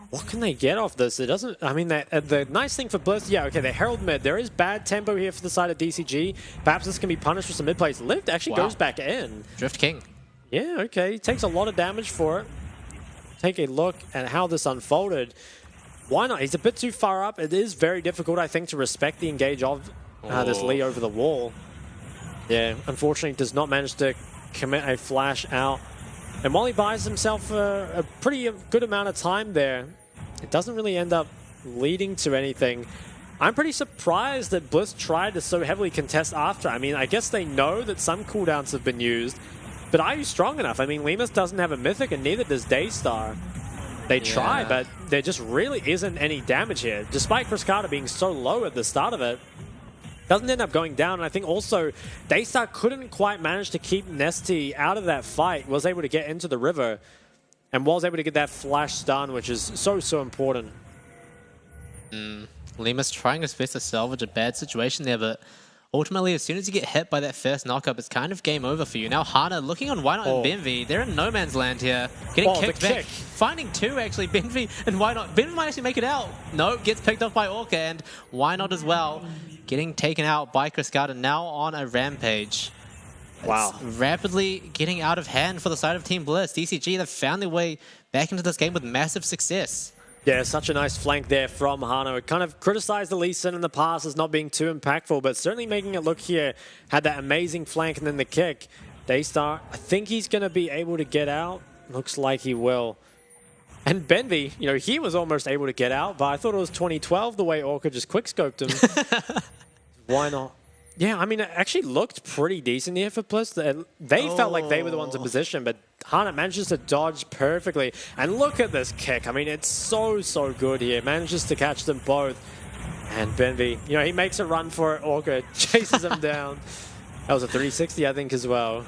What can they get off this? It doesn't... I mean, the nice thing for Bliss... Yeah, okay, they Herald mid. There is bad tempo here for the side of DCG. Perhaps this can be punished for some mid plays. Lift actually goes back in. Drift King. Yeah, okay. Takes a lot of damage for it. Take a look at how this unfolded. Why not? He's a bit too far up. It is very difficult, I think, to respect the engage of this Lee over the wall. Yeah, unfortunately, does not manage to commit a flash out. And while he buys himself a pretty good amount of time there, it doesn't really end up leading to anything. I'm pretty surprised that Bliss tried to so heavily contest after. I mean, I guess they know that some cooldowns have been used, but are you strong enough? I mean, Lemus doesn't have a Mythic, and neither does Daystar. They try, but there just really isn't any damage here. Despite Cascada being so low at the start of it, doesn't end up going down. And I think also Daystar couldn't quite manage to keep Nesty out of that fight, was able to get into the river, and was able to get that flash stun, which is so important. Lima's trying his best to salvage a bad situation there, but ultimately, as soon as you get hit by that first knockup, it's kind of game over for you. Now Hana looking on Why Not and Benvi. They're in no man's land here. Getting kicked back. Finding two, actually. Benvi and Why Not. Benvi might actually make it out. No, gets picked off by Orca, and Why Not as well. Getting taken out by Cascada, now on a rampage. Wow. It's rapidly getting out of hand for the side of Team Bliss. DCG, they've found their way back into this game with massive success. Yeah, such a nice flank there from Hano. It kind of criticized the Lee Sin in the past as not being too impactful, but certainly making it look here. Had that amazing flank and then the kick. Daystar, I think he's going to be able to get out. Looks like he will. And Benvy, you know, he was almost able to get out, but I thought it was 2012 the way Orca just quickscoped him. Why not? Yeah, I mean, it actually looked pretty decent here for Bliss. They felt like they were the ones in position, but Hana manages to dodge perfectly. And look at this kick. I mean, it's so good here. Manages to catch them both. And Benvy, you know, he makes a run for it. Orca chases him down. That was a 360, I think, as well.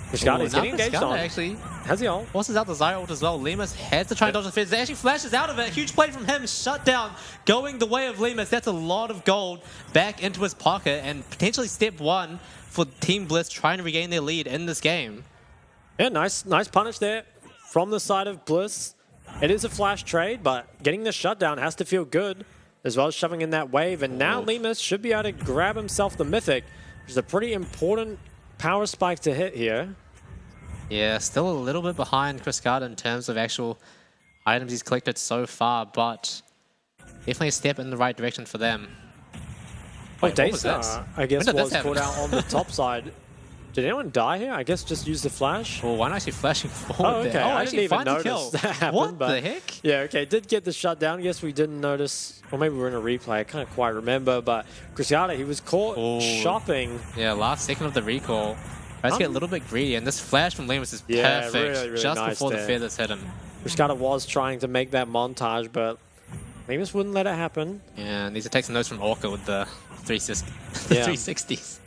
Piscata's getting engaged on. Actually has he ult? forces out the Zyra ult as well. Lemus heads to try and dodge the fizz. It actually flashes out of it. Huge play from him. Shut down. Going the way of Lemus. That's a lot of gold back into his pocket and potentially step one for Team Bliss trying to regain their lead in this game. Yeah, nice punish there from the side of Bliss. It is a flash trade, but getting the shutdown has to feel good, as well as shoving in that wave. And now Lemus should be able to grab himself the Mythic, which is a pretty important power spike to hit here. Yeah, still a little bit behind Piscata in terms of actual items he's collected so far, but definitely a step in the right direction for them. Wait, Daystar, I guess, was caught out on the top side. Did anyone die here? I guess just use the flash. Well, why not actually flashing forward okay. there? I didn't even notice that happened. What but the heck? Yeah, okay. Did get the shutdown. Guess we didn't notice. Or maybe we were in a replay. I can't quite remember. But Cruciata, he was caught shopping. Yeah, last second of the recall. Tries to get a little bit greedy, and this flash from Lemus is perfect. Really just nice before there. the feathers hit him. Cruciata was trying to make that montage, but Lemus wouldn't let it happen. Yeah, and these are take some notes from Orca with the 360s.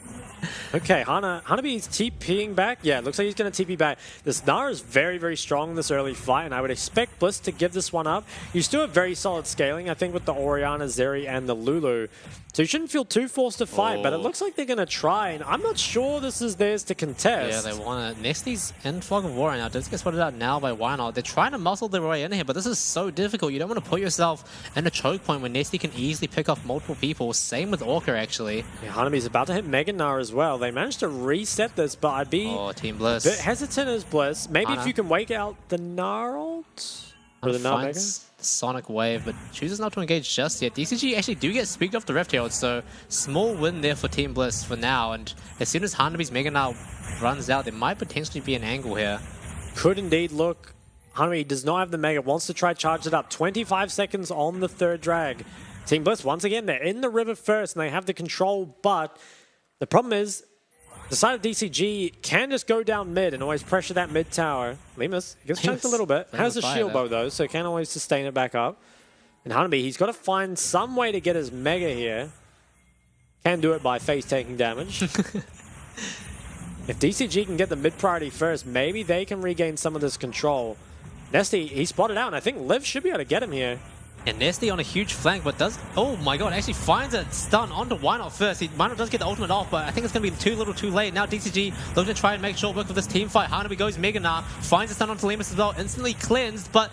Okay, Hanabi's TPing back. Yeah, it looks like he's going to TP back. This Nara is very strong in this early fight, and I would expect Bliss to give this one up. You still have very solid scaling, I think, with the Orianna, Zeri, and the Lulu. So you shouldn't feel too forced to fight, but it looks like they're going to try, and I'm not sure this is theirs to contest. Yeah, they want to. Nesty's in Fog of War right now. Does get spotted out now by Wynot. They're trying to muscle their way in here, but this is so difficult. You don't want to put yourself in a choke point where Nesty can easily pick off multiple people. Same with Orca, actually. Yeah, Hanabi's about to hit Mega Nara as well. They managed to reset this, but I'd be Team Bliss. a bit hesitant as Bliss. Maybe if you can wake out the Nara ult? Or the Nara Mega? Finds the Sonic Wave, but chooses not to engage just yet. DCG actually do get speaked off the Rift Herald, so small win there for Team Bliss for now. And as soon as Hanabi's Mega now runs out, there might potentially be an angle here. Could indeed look. Hanabi does not have the Mega, wants to try charge it up. 25 seconds on the third drag. Team Bliss, once again, they're in the river first and they have the control, but the problem is the side of DCG can just go down mid and always pressure that mid tower. Lemus gets chunked a little bit. Has a shield bow though, so can always sustain it back up. And Hanabi, he's got to find some way to get his Mega here. Can do it by face taking damage. If DCG can get the mid priority first, maybe they can regain some of this control. Nesty, he spotted out, and I think Liv should be able to get him here. And Nesty on a huge flank, but does... Oh my god, actually finds a stun onto Wynot first. Wynot does get the ultimate off, but I think it's going to be too little too late. Now DCG looking to try and make short work of this team fight. Hanabi goes Mega Gnar, finds a stun onto Lemus as well, instantly cleansed, but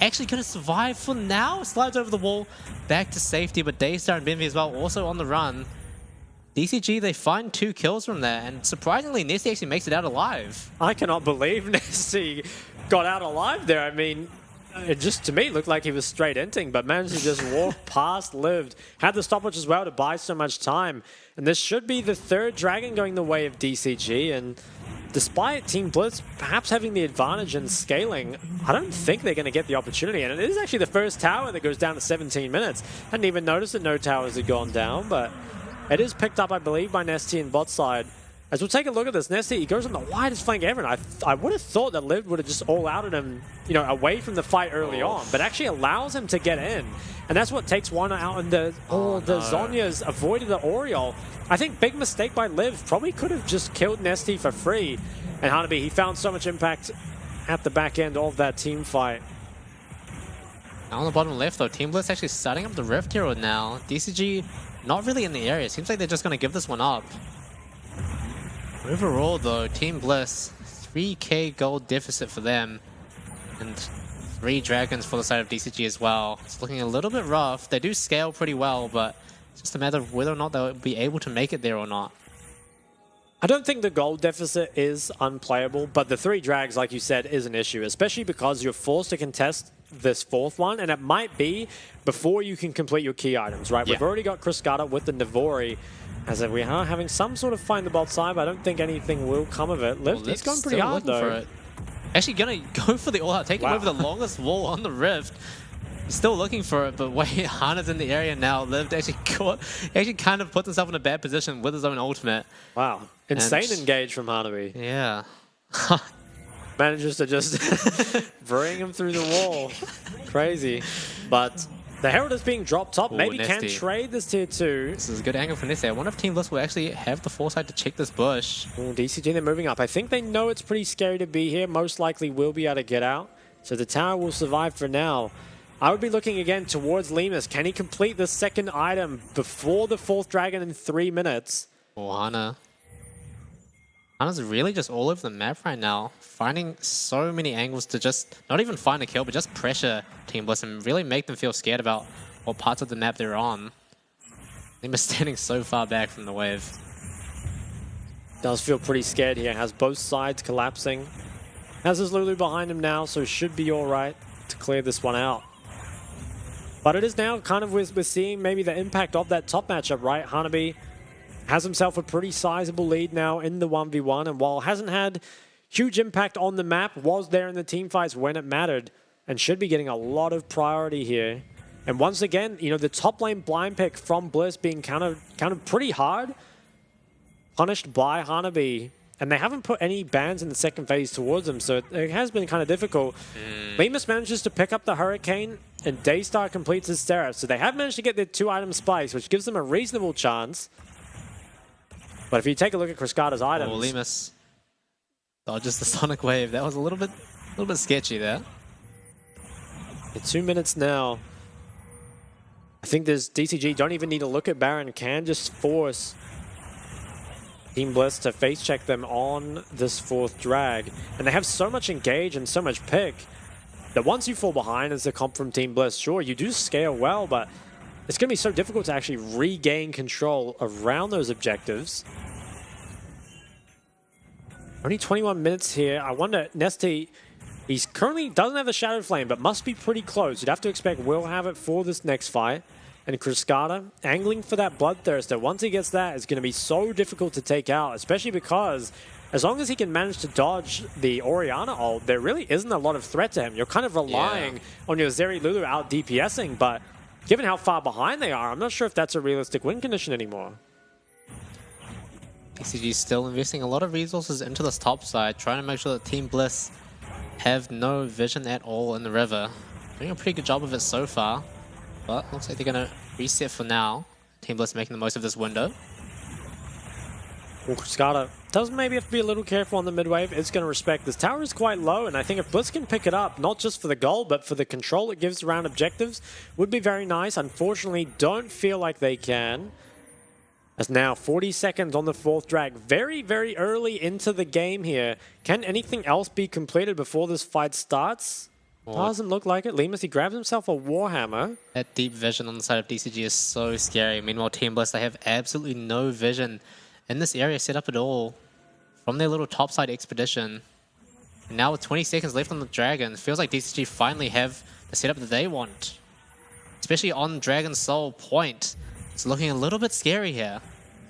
actually going to survive for now. Slides over the wall, back to safety, but Daystar and Benvy as well also on the run. DCG, they find 2 kills from there, and surprisingly, Nesty actually makes it out alive. I cannot believe Nesty got out alive there. I mean, it just, to me, looked like he was straight inting, but managed to just walk past Lived. Had the stopwatch as well to buy so much time. And this should be the third dragon going the way of DCG. And despite Team Blitz perhaps having the advantage in scaling, I don't think they're going to get the opportunity. And it is actually the first tower that goes down to 17 minutes. Hadn't even noticed that no towers had gone down, but it is picked up, I believe, by Nesty in bot side. As we'll take a look at this, Nesty, he goes on the widest flank ever, and I would have thought that Liv would have just all-outed him, you know, away from the fight early on, but actually allows him to get in. And that's what takes one out, and the Zhonya's avoided the Oriole. I think big mistake by Liv, probably could have just killed Nesty for free. And Hanabi, he found so much impact at the back end of that team fight. Now on the bottom left, though, Team Blitz actually starting up the Rift Hero now. DCG not really in the area. Seems like they're just going to give this one up. Overall, though, Team Bliss, 3k gold deficit for them, and 3 dragons for the side of DCG as well. It's looking a little bit rough. They do scale pretty well, but it's just a matter of whether or not they'll be able to make it there or not. I don't think the gold deficit is unplayable, but the 3 drags, like you said, is an issue, especially because you're forced to contest this fourth one, and it might be before you can complete your key items, right? Yeah. We've already got Kriskata with the Navori. As if we are having some sort of find the bot side, but I don't think anything will come of it. Lift, he's going pretty hard though. For it. Actually gonna go for the all-out, taking over the longest wall on the Rift. He's still looking for it, but wait, Hana's in the area now. Lived actually kind of puts himself in a bad position with his own ultimate. Wow. Insane engage from Hanabi. Yeah. Manages to just bring him through the wall. Crazy. But the Herald is being dropped top. Ooh, Maybe Nesty. can trade this tier 2. This is a good angle for Nesty. I wonder if Team Bliss will actually have the foresight to check this bush. Ooh, DCG, they're moving up. I think they know it's pretty scary to be here. Most likely will be able to get out. So the tower will survive for now. I would be looking again towards Lemus. Can he complete the second item before the 4th dragon in 3 minutes? Oh, Hana. Hana's really just all over the map right now, finding so many angles to just not even find a kill, but just pressure Team Bliss and really make them feel scared about what parts of the map they're on. Lemus standing so far back from the wave. Does feel pretty scared here. Has both sides collapsing. Has his Lulu behind him now, so should be all right to clear this one out. But it is now kind of we're seeing maybe the impact of that top matchup, right? Hanabi has himself a pretty sizable lead now in the 1v1, and while hasn't had huge impact on the map, was there in the team fights when it mattered, and should be getting a lot of priority here. And once again, you know, the top lane blind pick from Bliss being countered pretty hard, punished by Hanabi. And they haven't put any bans in the second phase towards them, so it has been kind of difficult. Lemus manages to pick up the Hurricane, and Daystar completes his Seraph. So they have managed to get their 2-item spikes, which gives them a reasonable chance. But if you take a look at Kriskata's items... Oh, Lemus dodges the Sonic Wave. That was a little bit sketchy there. In 2 minutes now. I think there's DCG don't even need to look at Baron, can just force Team Bliss to face check them on this 4th drag. And they have so much engage and so much pick that once you fall behind as a comp from Team Bliss, sure, you do scale well, but it's going to be so difficult to actually regain control around those objectives. Only 21 minutes here. I wonder, Nesty, he's currently doesn't have the Shadow Flame, but must be pretty close. You'd have to expect will have it for this next fight. And Kriskata angling for that Bloodthirster. Once he gets that, it's going to be so difficult to take out, especially because as long as he can manage to dodge the Orianna ult, there really isn't a lot of threat to him. You're kind of relying on your Zeri Lulu out DPSing, but given how far behind they are, I'm not sure if that's a realistic win condition anymore. DCG is still investing a lot of resources into this top side, trying to make sure that Team Bliss have no vision at all in the river. Doing a pretty good job of it so far, but looks like they're going to reset for now. Team Bliss making the most of this window. Well, Kriskata does maybe have to be a little careful on the mid wave. It's going to respect this tower is quite low, and I think if Bliss can pick it up, not just for the gold, but for the control it gives around objectives, would be very nice. Unfortunately, don't feel like they can. As now 40 seconds on the 4th drag. Very, very early into the game here. Can anything else be completed before this fight starts? Doesn't look like it. Lemus, he grabs himself a Warhammer. That deep vision on the side of DCG is so scary. Meanwhile, Team Bliss, they have absolutely no vision in this area set up at all from their little topside expedition. And now with 20 seconds left on the Dragon, it feels like DCG finally have the setup that they want. Especially on Dragon Soul point. It's looking a little bit scary here.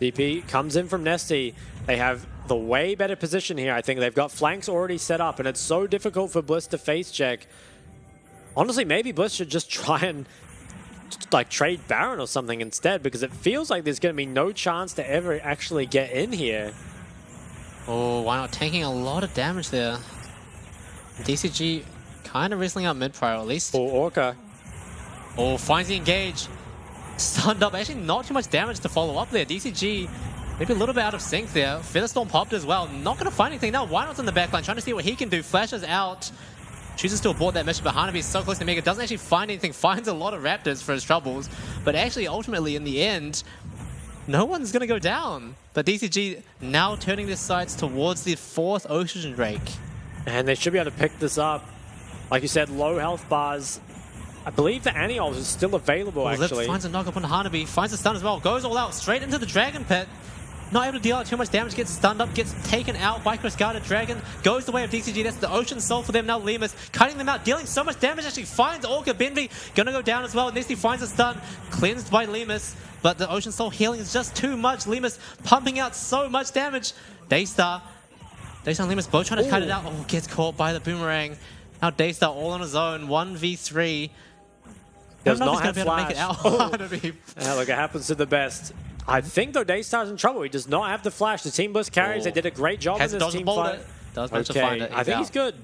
DP comes in from Nesty. They have the way better position here. I think they've got flanks already set up, and it's so difficult for Bliss to face check. Honestly, maybe Bliss should just try and like trade Baron or something instead, because it feels like there's going to be no chance to ever actually get in here. Oh, why not? Tanking a lot of damage there. DCG kind of wrestling out mid-prior, at least. Or Orca. Oh, finds the engage. Stunned up. Actually, not too much damage to follow up there. DCG maybe a little bit out of sync there. Featherstorm popped as well. Not going to find anything now. Why not's in the backline, trying to see what he can do. Flashes out. Chooses to abort that mission, but Hanabi is so close to Mega. Doesn't actually find anything. Finds a lot of Raptors for his troubles. But actually, ultimately, in the end, no one's going to go down. But DCG now turning their sights towards the 4th Ocean Drake. And they should be able to pick this up. Like you said, low health bars. I believe the Aniols is still available, actually. Finds a knock up on Hanabi. Finds a stun as well. Goes all out. Straight into the Dragon Pit. not able to deal out too much damage, gets stunned up, gets taken out by Cascada. Dragon goes the way of DCG. That's the Ocean Soul for them now. Lemus cutting them out, dealing so much damage. Actually finds Orca. Benvi gonna go down as well. Nesty finds a stun, cleansed by Lemus. But the Ocean Soul healing is just too much. Lemus pumping out so much damage. Daystar and Lemus both trying to cut it out. Oh, gets caught by the boomerang. Now Daystar all on his own. 1v3. Does I don't know not if he's have gonna be able flash. to make it out. Yeah, look, it happens to the best. I think, though, Daystar's in trouble. He does not have the flash. The Team Bliss carries. They did a great job in this team fight. Does manage to find it. I think he's good.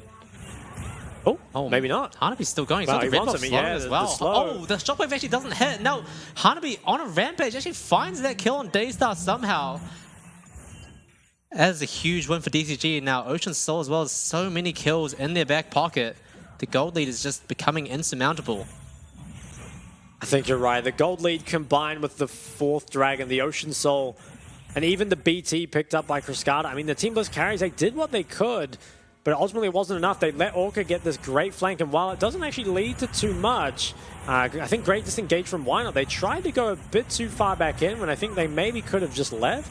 Oh, maybe not. Hanabi's still going. Well, He's he got the wants red him, buff yeah, as the well. slow. Oh, the shockwave actually doesn't hit. No, Hanabi on a rampage actually finds that kill on Daystar somehow. That is a huge win for DCG. Now, Ocean Soul as well as so many kills in their back pocket. The gold lead is just becoming insurmountable. I think you're right. The gold lead combined with the 4th dragon, the Ocean Soul, and even the BT picked up by Cascada. I mean, the Team Bliss carries, they did what they could, but ultimately it wasn't enough. They let Orca get this great flank, and while it doesn't actually lead to too much, I think great disengage from Wynot. They tried to go a bit too far back in when I think they maybe could have just left,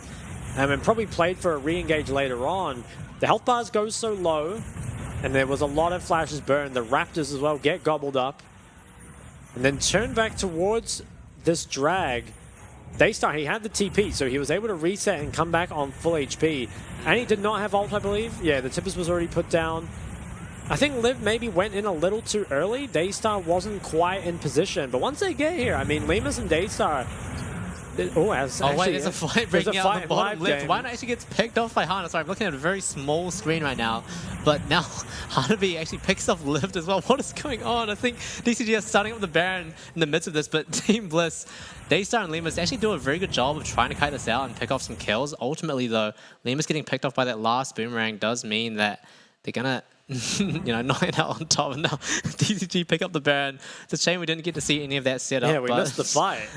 and probably played for a re-engage later on. The health bars go so low, and there was a lot of flashes burned. The Raptors as well get gobbled up. And then turn back towards this drag. Daystar, he had the TP, so he was able to reset and come back on full HP. And he did not have ult, I believe. Yeah, the Tippers was already put down. I think Liv maybe went in a little too early. Daystar wasn't quite in position. But once they get here, I mean, Lemus and Daystar... Oh, wait, there's a fight breaking out on the bottom left. Wynot actually gets picked off by Hana. Sorry, I'm looking at a very small screen right now. But now Hanabi actually picks off Lift as well. What is going on? I think DCG is starting up the Baron in the midst of this, but Team Bliss, Daystar and Lemus actually do a very good job of trying to kite this out and pick off some kills. Ultimately, though, Lemus getting picked off by that last boomerang does mean that they're gonna knock it out on top, and now DCG pick up the Baron. It's a shame we didn't get to see any of that setup. Yeah, we missed the fight.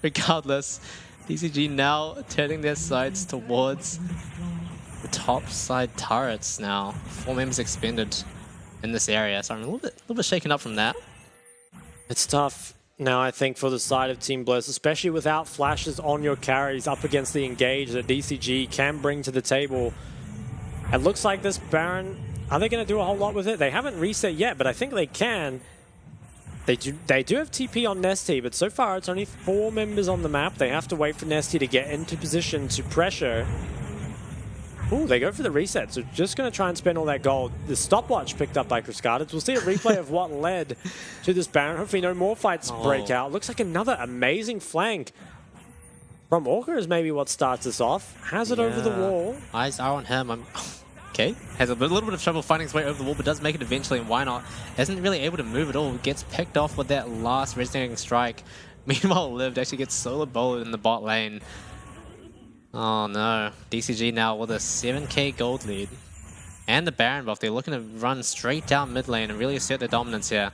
Regardless, DCG now turning their sights towards the top side turrets now. 4 members expended in this area, so I'm a little bit shaken up from that. It's tough now, I think, for the side of Team Bliss, especially without flashes on your carries up against the engage that DCG can bring to the table. It looks like this Baron, are they going to do a whole lot with it? They haven't reset yet, but I think they can. They do have TP on Nesty, but so far it's only 4 members on the map. They have to wait for Nesty to get into position to pressure. Ooh, they go for the reset, so just going to try and spend all that gold. The stopwatch picked up by Cascada. We'll see a replay of what led to this Baron. Hopefully no more fights break out. Looks like another amazing flank from Orca is maybe what starts us off. Has it over the wall. Eyes are on him. Okay, has a little bit of trouble finding his way over the wall, but does make it eventually, and Wynot isn't really able to move at all. Gets picked off with that last resonating strike. Meanwhile, Lived actually gets solo bowled in the bot lane. Oh no, DCG now with a 7k gold lead. And the Baron buff, they're looking to run straight down mid lane and really assert their dominance here.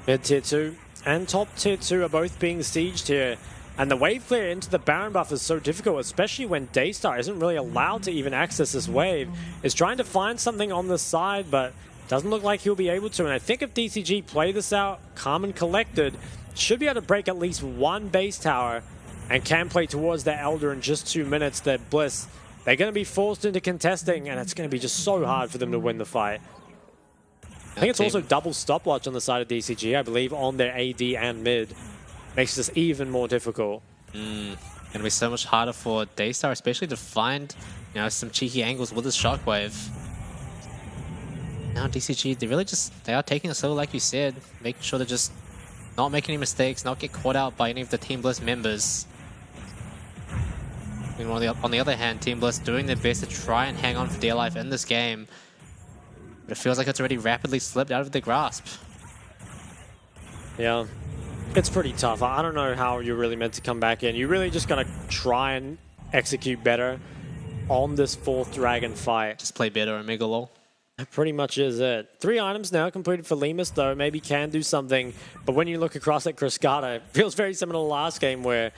Mid tier 2 and top tier 2 are both being sieged here. And the wave clear into the Baron buff is so difficult, especially when Daystar isn't really allowed to even access this wave. Is trying to find something on the side, but doesn't look like he'll be able to. And I think if DCG play this out calm and collected, should be able to break at least 1 base tower and can play towards their Elder in just 2 minutes. That Bliss, they're going to be forced into contesting, and it's going to be just so hard for them to win the fight. I think it's also double stopwatch on the side of DCG, I believe, on their AD and mid. Makes this even more difficult. Gonna be so much harder for Daystar, especially to find, some cheeky angles with his shockwave. Now DCG, they are taking it slow, like you said, making sure to just not make any mistakes, not get caught out by any of the Team Bliss members. Meanwhile, on the other hand, Team Bliss doing their best to try and hang on for dear life in this game. But it feels like it's already rapidly slipped out of their grasp. Yeah. It's pretty tough. I don't know how you're really meant to come back in. You're really just going to try and execute better on this 4th dragon fight. Just play better, Omega lol. That pretty much is it. 3 items now completed for Lemus, though. Maybe can do something. But when you look across at Cascada, it feels very similar to last game where,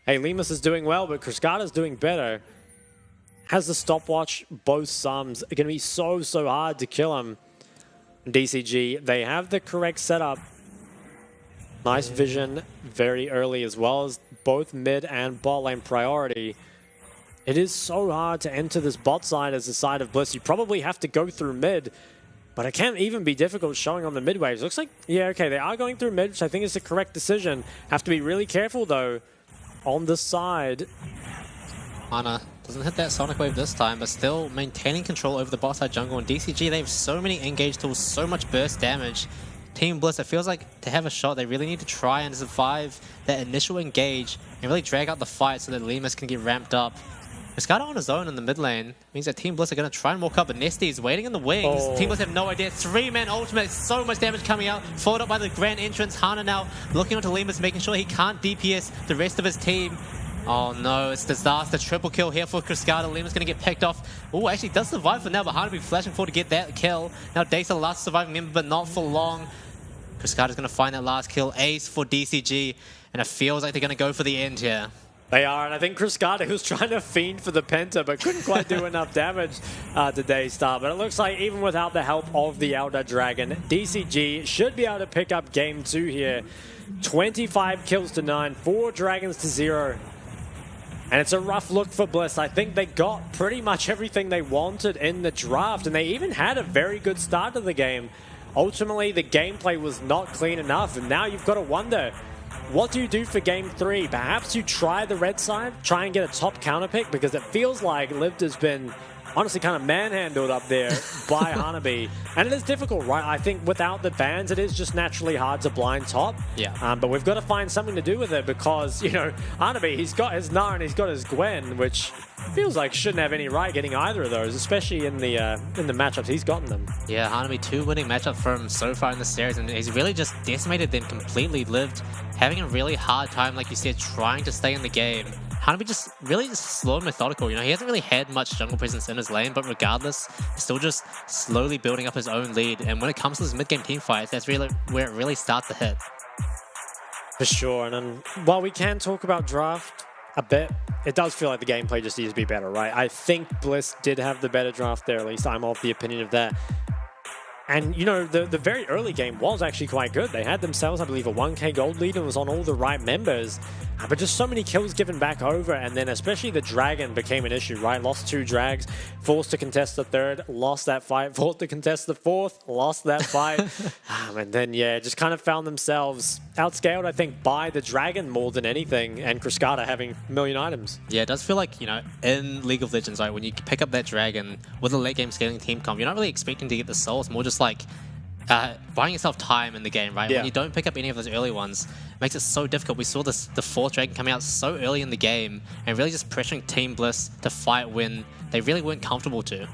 hey, Lemus is doing well, but Cascada's doing better. Has the stopwatch, both sums. It's going to be so hard to kill him. DCG, they have the correct setup. Nice vision very early as well as both mid and bot lane priority. It is so hard to enter this bot side as the side of Bliss. You probably have to go through mid, but it can't even be difficult showing on the mid waves. Looks like, yeah, okay, they are going through mid, which I think is the correct decision. Have to be really careful, though, on the side. Ana doesn't hit that Sonic Wave this time, but still maintaining control over the bot side jungle. And DCG, they have so many engage tools, so much burst damage. Team Bliss, it feels like to have a shot, they really need to try and survive that initial engage and really drag out the fight so that Lemus can get ramped up. Cascada on his own in the mid lane means that Team Bliss are going to try and walk up, but Nesty is waiting in the wings. Team Bliss have no idea. 3-man ultimate, so much damage coming out, followed up by the grand entrance. Hana now looking onto Lemus, making sure he can't DPS the rest of his team. Oh no, it's disaster. Triple kill here for Cascada. Lemus going to get picked off. Oh, actually does survive for now, but Hana be flashing forward to get that kill. Now Dace the last surviving member, but not for long. Cascada's going to find that last kill. Ace for DCG, and it feels like they're going to go for the end here. They are, and I think Cascada was trying to fiend for the Penta, but couldn't quite do enough damage to Daystar. But it looks like even without the help of the Elder Dragon, DCG should be able to pick up game 2 here. 25 kills to 9, 4 dragons to 0. And it's a rough look for Bliss. I think they got pretty much everything they wanted in the draft, and they even had a very good start to the game. Ultimately, the gameplay was not clean enough, and now you've got to wonder, what do you do for game 3? Perhaps you try the red side, try and get a top counter pick, because it feels like Lived has been honestly kind of manhandled up there by Hanabi. And it is difficult, right? I think without the bans, it is just naturally hard to blind top. Yeah. But we've got to find something to do with it because, you know, Hanabi, he's got his Gnar and he's got his Gwen, which feels like shouldn't have any right getting either of those, especially in the matchups he's gotten them. Yeah, Hanabi 2 winning matchup for him so far in the series, and he's really just decimated them completely. Lived having a really hard time, like you said, trying to stay in the game. Hanabi just really slow and methodical. You know, he hasn't really had much jungle presence in his lane, but regardless, he's still just slowly building up his own lead. And when it comes to his mid-game team fights, that's really where it really starts to hit. For sure. And then, while we can talk about draft a bit, it does feel like the gameplay just needs to be better, right? I think Bliss did have the better draft there, at least I'm of the opinion of that. And, you know, the very early game was actually quite good. They had themselves, I believe, a 1k gold lead and was on all the right members. But just so many kills given back over, and then especially the Dragon became an issue, right? Lost 2 drags, forced to contest the 3rd, lost that fight, forced to contest the 4th, lost that fight. And then, yeah, just kind of found themselves outscaled, I think, by the Dragon more than anything, and Cascada having a million items. Yeah, it does feel like, you know, in League of Legends, right, when you pick up that Dragon with a late game scaling team comp, you're not really expecting to get the soul. It's more just like buying yourself time in the game, right? Yeah. When you don't pick up any of those early ones, it makes it so difficult. We saw the 4th Dragon coming out so early in the game and really just pressuring Team Bliss to fight when they really weren't comfortable to.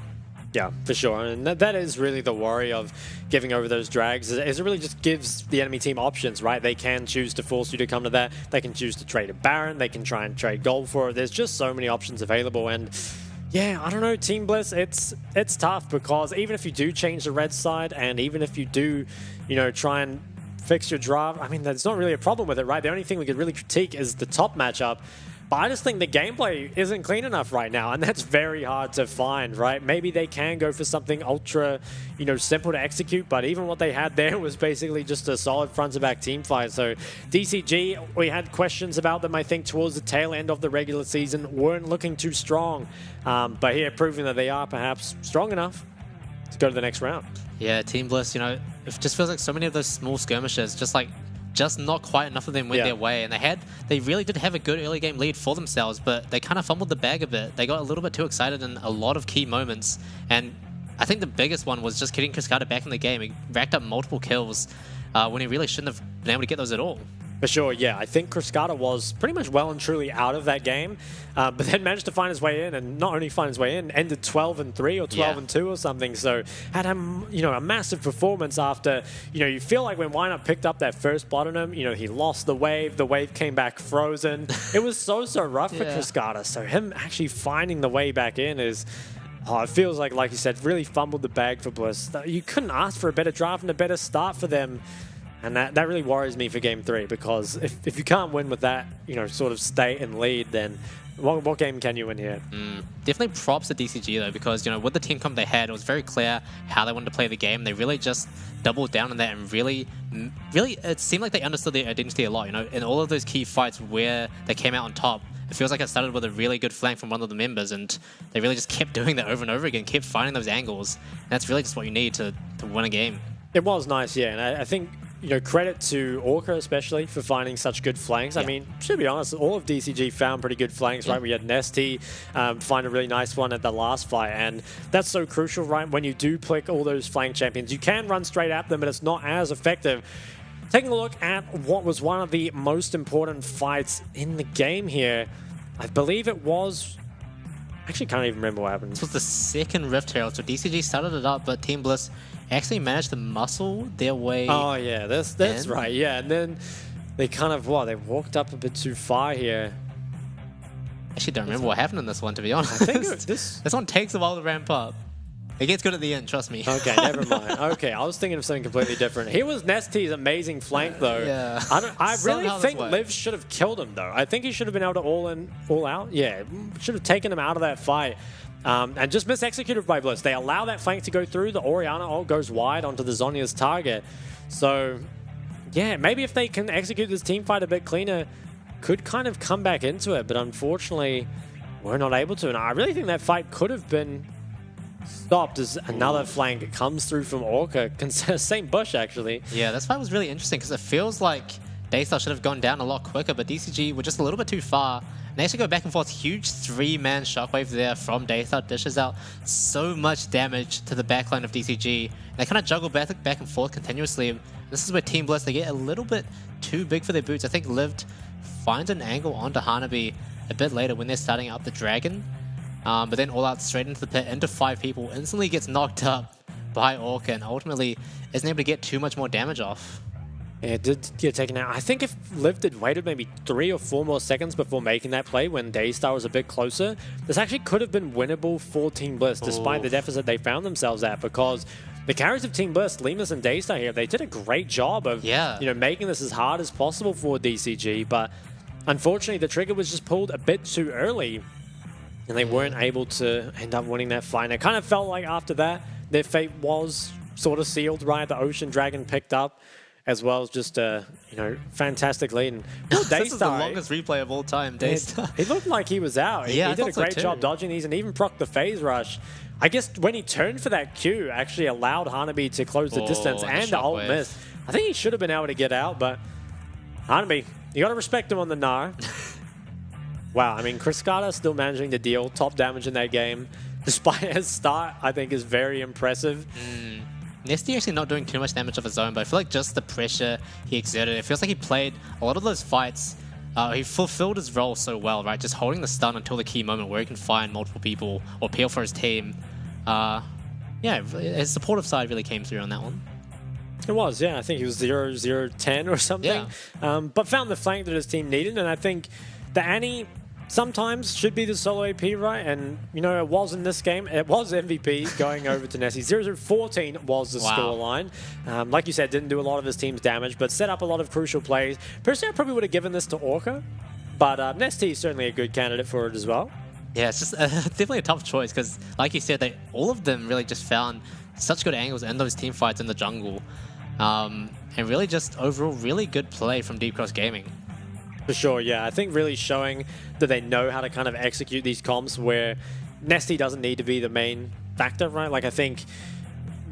Yeah, for sure. And that is really the worry of giving over those drags, is it really just gives the enemy team options, right? They can choose to force you to come to that. They can choose to trade a Baron. They can try and trade gold for it. There's just so many options available. And yeah, I don't know, Team Bliss, it's tough because even if you do change the red side and even if you do, you know, try and fix your draft, I mean, there's not really a problem with it, right? The only thing we could really critique is the top matchup. But I just think the gameplay isn't clean enough right now, and that's very hard to find, right? Maybe they can go for something ultra, you know, simple to execute, but even what they had there was basically just a solid front-to-back team fight. So DCG, we had questions about them, I think, towards the tail end of the regular season, weren't looking too strong. But here, proving that they are perhaps strong enough to go to the next round. Yeah, Team Bliss, you know, it just feels like so many of those small skirmishes, just not quite enough of them went their way, and they really did have a good early game lead for themselves, but they kind of fumbled the bag a bit. They got a little bit too excited in a lot of key moments, and I think the biggest one was just getting Cascada back in the game. He racked up multiple kills when he really shouldn't have been able to get those at all. For sure, yeah. I think Cascada was pretty much well and truly out of that game, but then managed to find his way in, and not only find his way in, ended 12-3 or 12-2 or something. So had a massive performance after, you know, you feel like when Wynut picked up that first blood on him, you know, he lost the wave came back frozen. It was so rough for Cascada. So him actually finding the way back in is, it feels like you said, really fumbled the bag for Bliss. You couldn't ask for a better draft and a better start for them. And that really worries me for Game 3, because if you can't win with that, you know, sort of state and lead, then What game can you win here? Definitely props to DCG though, because with the team comp they had, it was very clear how they wanted to play the game. They really just doubled down on that and really, it seemed like they understood their identity a lot. In all of those key fights where they came out on top, it feels like it started with a really good flank from one of the members, and they really just kept doing that over and over again, kept finding those angles. And that's really just what you need to win a game. It was nice, yeah, and I think credit to Orca especially for finding such good flanks. Yeah. I mean, to be honest, all of DCG found pretty good flanks, right? We had Nesty find a really nice one at the last fight, and that's so crucial, right? When you do pick all those flank champions, you can run straight at them, but it's not as effective. Taking a look at what was one of the most important fights in the game here, I believe it was... Actually, can't even remember what happened. This was the second Rift Herald, so DCG started it up, but Team Bliss actually managed to muscle their way. Oh yeah, that's right. Yeah, and then they kind of they walked up a bit too far here. Actually, don't remember what happened in this one, to be honest. I think this one takes a while to ramp up. It gets good at the end, trust me. Okay, never mind. Okay, I was thinking of something completely different. Here was Nesty's amazing flank, though. Yeah. I really Somehow think this way. Liv should have killed him, though. I think he should have been able to all in, all out. Yeah, should have taken him out of that fight. And just mis-executed by Bliss. They allow that flank to go through. The Orianna ult goes wide onto the Zhonya's target. So, yeah, maybe if they can execute this team fight a bit cleaner, could kind of come back into it. But unfortunately, we're not able to. And I really think that fight could have been stopped as another flank comes through from Orca. Same bush, actually. Yeah, this fight was really interesting because it feels like Daystar should have gone down a lot quicker, but DCG were just a little bit too far. And they actually go back and forth. Huge 3-man shockwave there from Daystar. Dishes out so much damage to the backline of DCG. And they kind of juggle back and forth continuously. This is where Team Bliss, they get a little bit too big for their boots. I think Lived finds an angle onto Hanabi a bit later when they're starting up the Dragon. But then all out straight into the pit, into 5 people, instantly gets knocked up by Orca and ultimately isn't able to get too much more damage off. Yeah, it did get taken out. I think if Liv had waited maybe 3 or 4 more seconds before making that play when Daystar was a bit closer, this actually could have been winnable for Team Bliss despite the deficit they found themselves at, because the carries of Team Bliss, Lemus and Daystar here, they did a great job of making this as hard as possible for DCG, but unfortunately the trigger was just pulled a bit too early and they weren't able to end up winning that fight. And it kind of felt like after that, their fate was sort of sealed, right? The Ocean Dragon picked up, as well as just a fantastic lead. And Daystar, This is the longest replay of all time, Daystar. It looked like he was out. Yeah, he I did a thought so great too. job dodging these and even procced the phase rush. I guess when he turned for that Q, actually allowed Hanabi to close the distance and and the the ult shockwave. missed. I think he should have been able to get out, but Hanabi, you got to respect him on the Gnar. Wow, I mean, Kriskata still managing to deal top damage in that game, despite his start, I think is very impressive. Nesty actually not doing too much damage of his own, but I feel like just the pressure he exerted, it feels like he played a lot of those fights. He fulfilled his role so well, right? Just holding the stun until the key moment where he can find multiple people or peel for his team. Yeah, his supportive side really came through on that one. It was, yeah. I think he was 0-0-10 or something. Yeah. But found the flank that his team needed, and I think the Annie sometimes should be the solo AP, right? And, it was in this game. It was MVP going over to Nessie. 0-0-14 was the scoreline. Like you said, didn't do a lot of his team's damage, but set up a lot of crucial plays. Personally, I probably would have given this to Orca, but Nesty is certainly a good candidate for it as well. Yeah, it's just definitely a tough choice because, like you said, all of them really just found such good angles in those team fights in the jungle. And really just overall really good play from Deep Cross Gaming. For sure, yeah. I think really showing that they know how to kind of execute these comps where Nesty doesn't need to be the main factor, right? Like, I think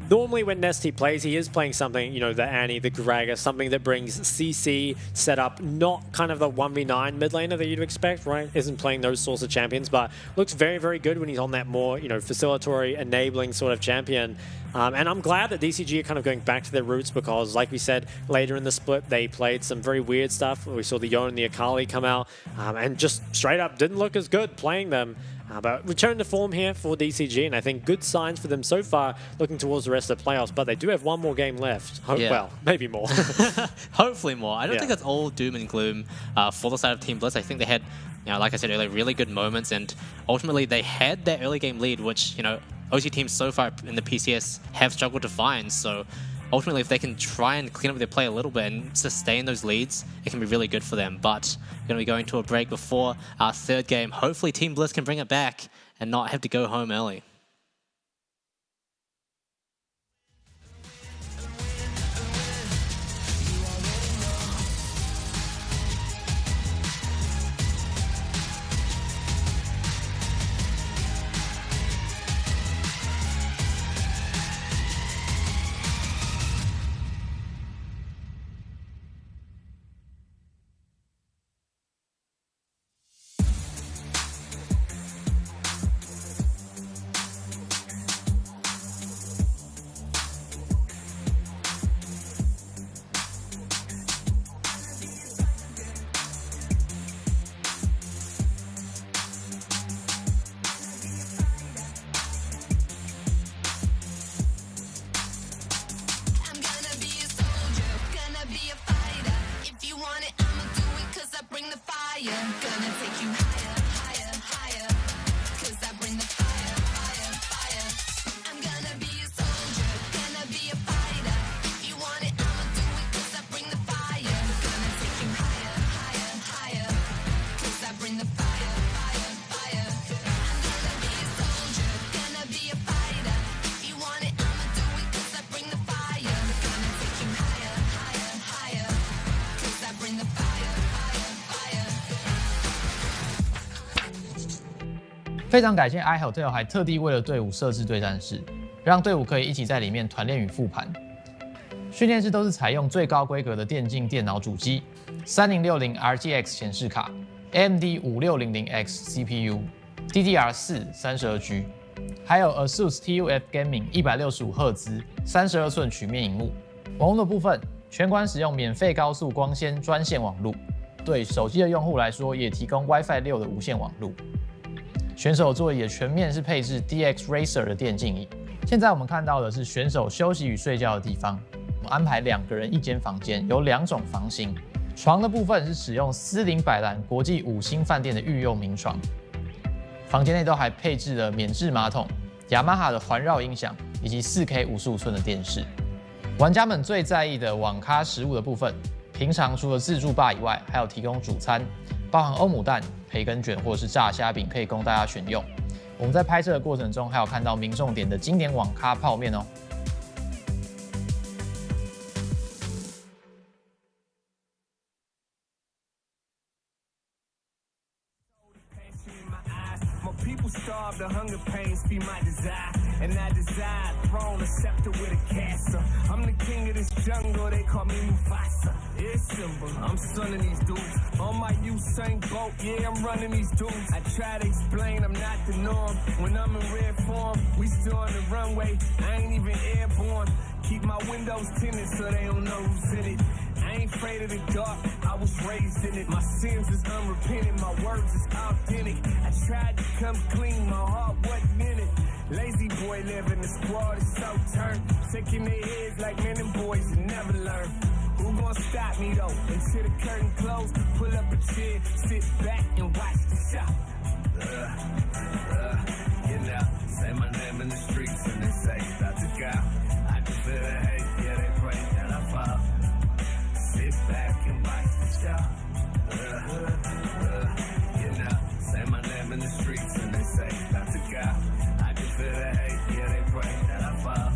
normally when Nesty plays, he is playing something, the Annie, the Graga, something that brings CC setup, not kind of the 1v9 mid laner that you'd expect, right? Isn't playing those sorts of champions, but looks very, very good when he's on that more, facilitatory, enabling sort of champion. And I'm glad that DCG are kind of going back to their roots because, like we said, later in the split, they played some very weird stuff. We saw the Yon and the Akali come out and just straight up didn't look as good playing them. But return to form here for DCG, and I think good signs for them so far looking towards the rest of the playoffs, but they do have one more game left. Well, maybe more. Hopefully more. I don't think it's all doom and gloom for the side of Team Bliss. I think they had, like I said earlier, really good moments, and ultimately they had that early game lead, which, OC teams so far in the PCS have struggled to find. So ultimately, if they can try and clean up their play a little bit and sustain those leads, it can be really good for them. But we're going to be going to a break before our third game. Hopefully, Team Bliss can bring it back and not have to go home early. I'm gonna be a soldier, gonna be a fighter. If you want it, I'ma do it 'cause I bring the fire. Gonna take you higher, higher, higher. 'Cause I bring the fire, fire, fire. I'm gonna be a soldier, gonna be a fighter. If you want it, I'ma do it 'cause I bring the fire. Gonna take you higher, higher, higher. 'Cause I bring the fire, fire, fire. I'm gonna be a soldier, gonna be a fighter. If you want it, I'ma do it 'cause I bring the fire. Gonna take you higher, higher, higher. 'Cause I bring the fire, fire, fire. 非常感谢 iHotel 还特地为了队伍设置对战室，让队伍可以一起在里面团练与复盘。训练室都是采用最高规格的电竞电脑主机，3060 RTX 显示卡，AMD 5600X CPU，DDR4 32G， 还有 ASUS TUF Gaming 165赫兹32寸曲面萤幕。网络的部分，全馆使用免费高速光纤专线网路，对手机的用户来说也提供 WiFi 6的无线网路。选手座椅的全面是配置 DX Racer 的电竞椅。现在我们看到的是选手休息与睡觉的地方，我们安排2个人一间房间，有2种房型。床的部分是使用斯林百兰国际5星饭店的御用名床，房间内都还配置了免治马桶、雅马哈的环绕音响以及 4K 55寸的电视。玩家们最在意的网咖食物的部分，平常除了自助吧以外，还有提供主餐，包含欧姆蛋、培根卷或者是炸虾饼，可以供大家选用。我们在拍摄的过程中，还有看到民众点的经典网咖泡面哦。People starve, the hunger pains feed my desire. And I desire throne, a scepter with a castle. I'm the king of this jungle, they call me Mufasa. It's simple, I'm sunning these dudes. On my Usain Bolt, yeah, I'm running these dudes. I try to explain, I'm not the norm. When I'm in red form, we still on the runway. I ain't even airborne. Keep my windows tinted so they don't know who's in it. I ain't afraid of the dark, I was raised in it. My sins is unrepentant, my words is authentic. I tried to come clean, my heart wasn't in it. Lazy boy living, the squad is so turned. Shaking their heads like men and boys that never learn. Who gon' stop me though? Until the curtain close, pull up a chair, sit back and watch the show. You know, say my name in the streets and they say, Dr. God. I can feel the hate, yeah, they pray that I fall. Sit back and watch the show. You know, say my name in the streets and they say, Dr. God. I can feel the hate, yeah, they pray that I fall.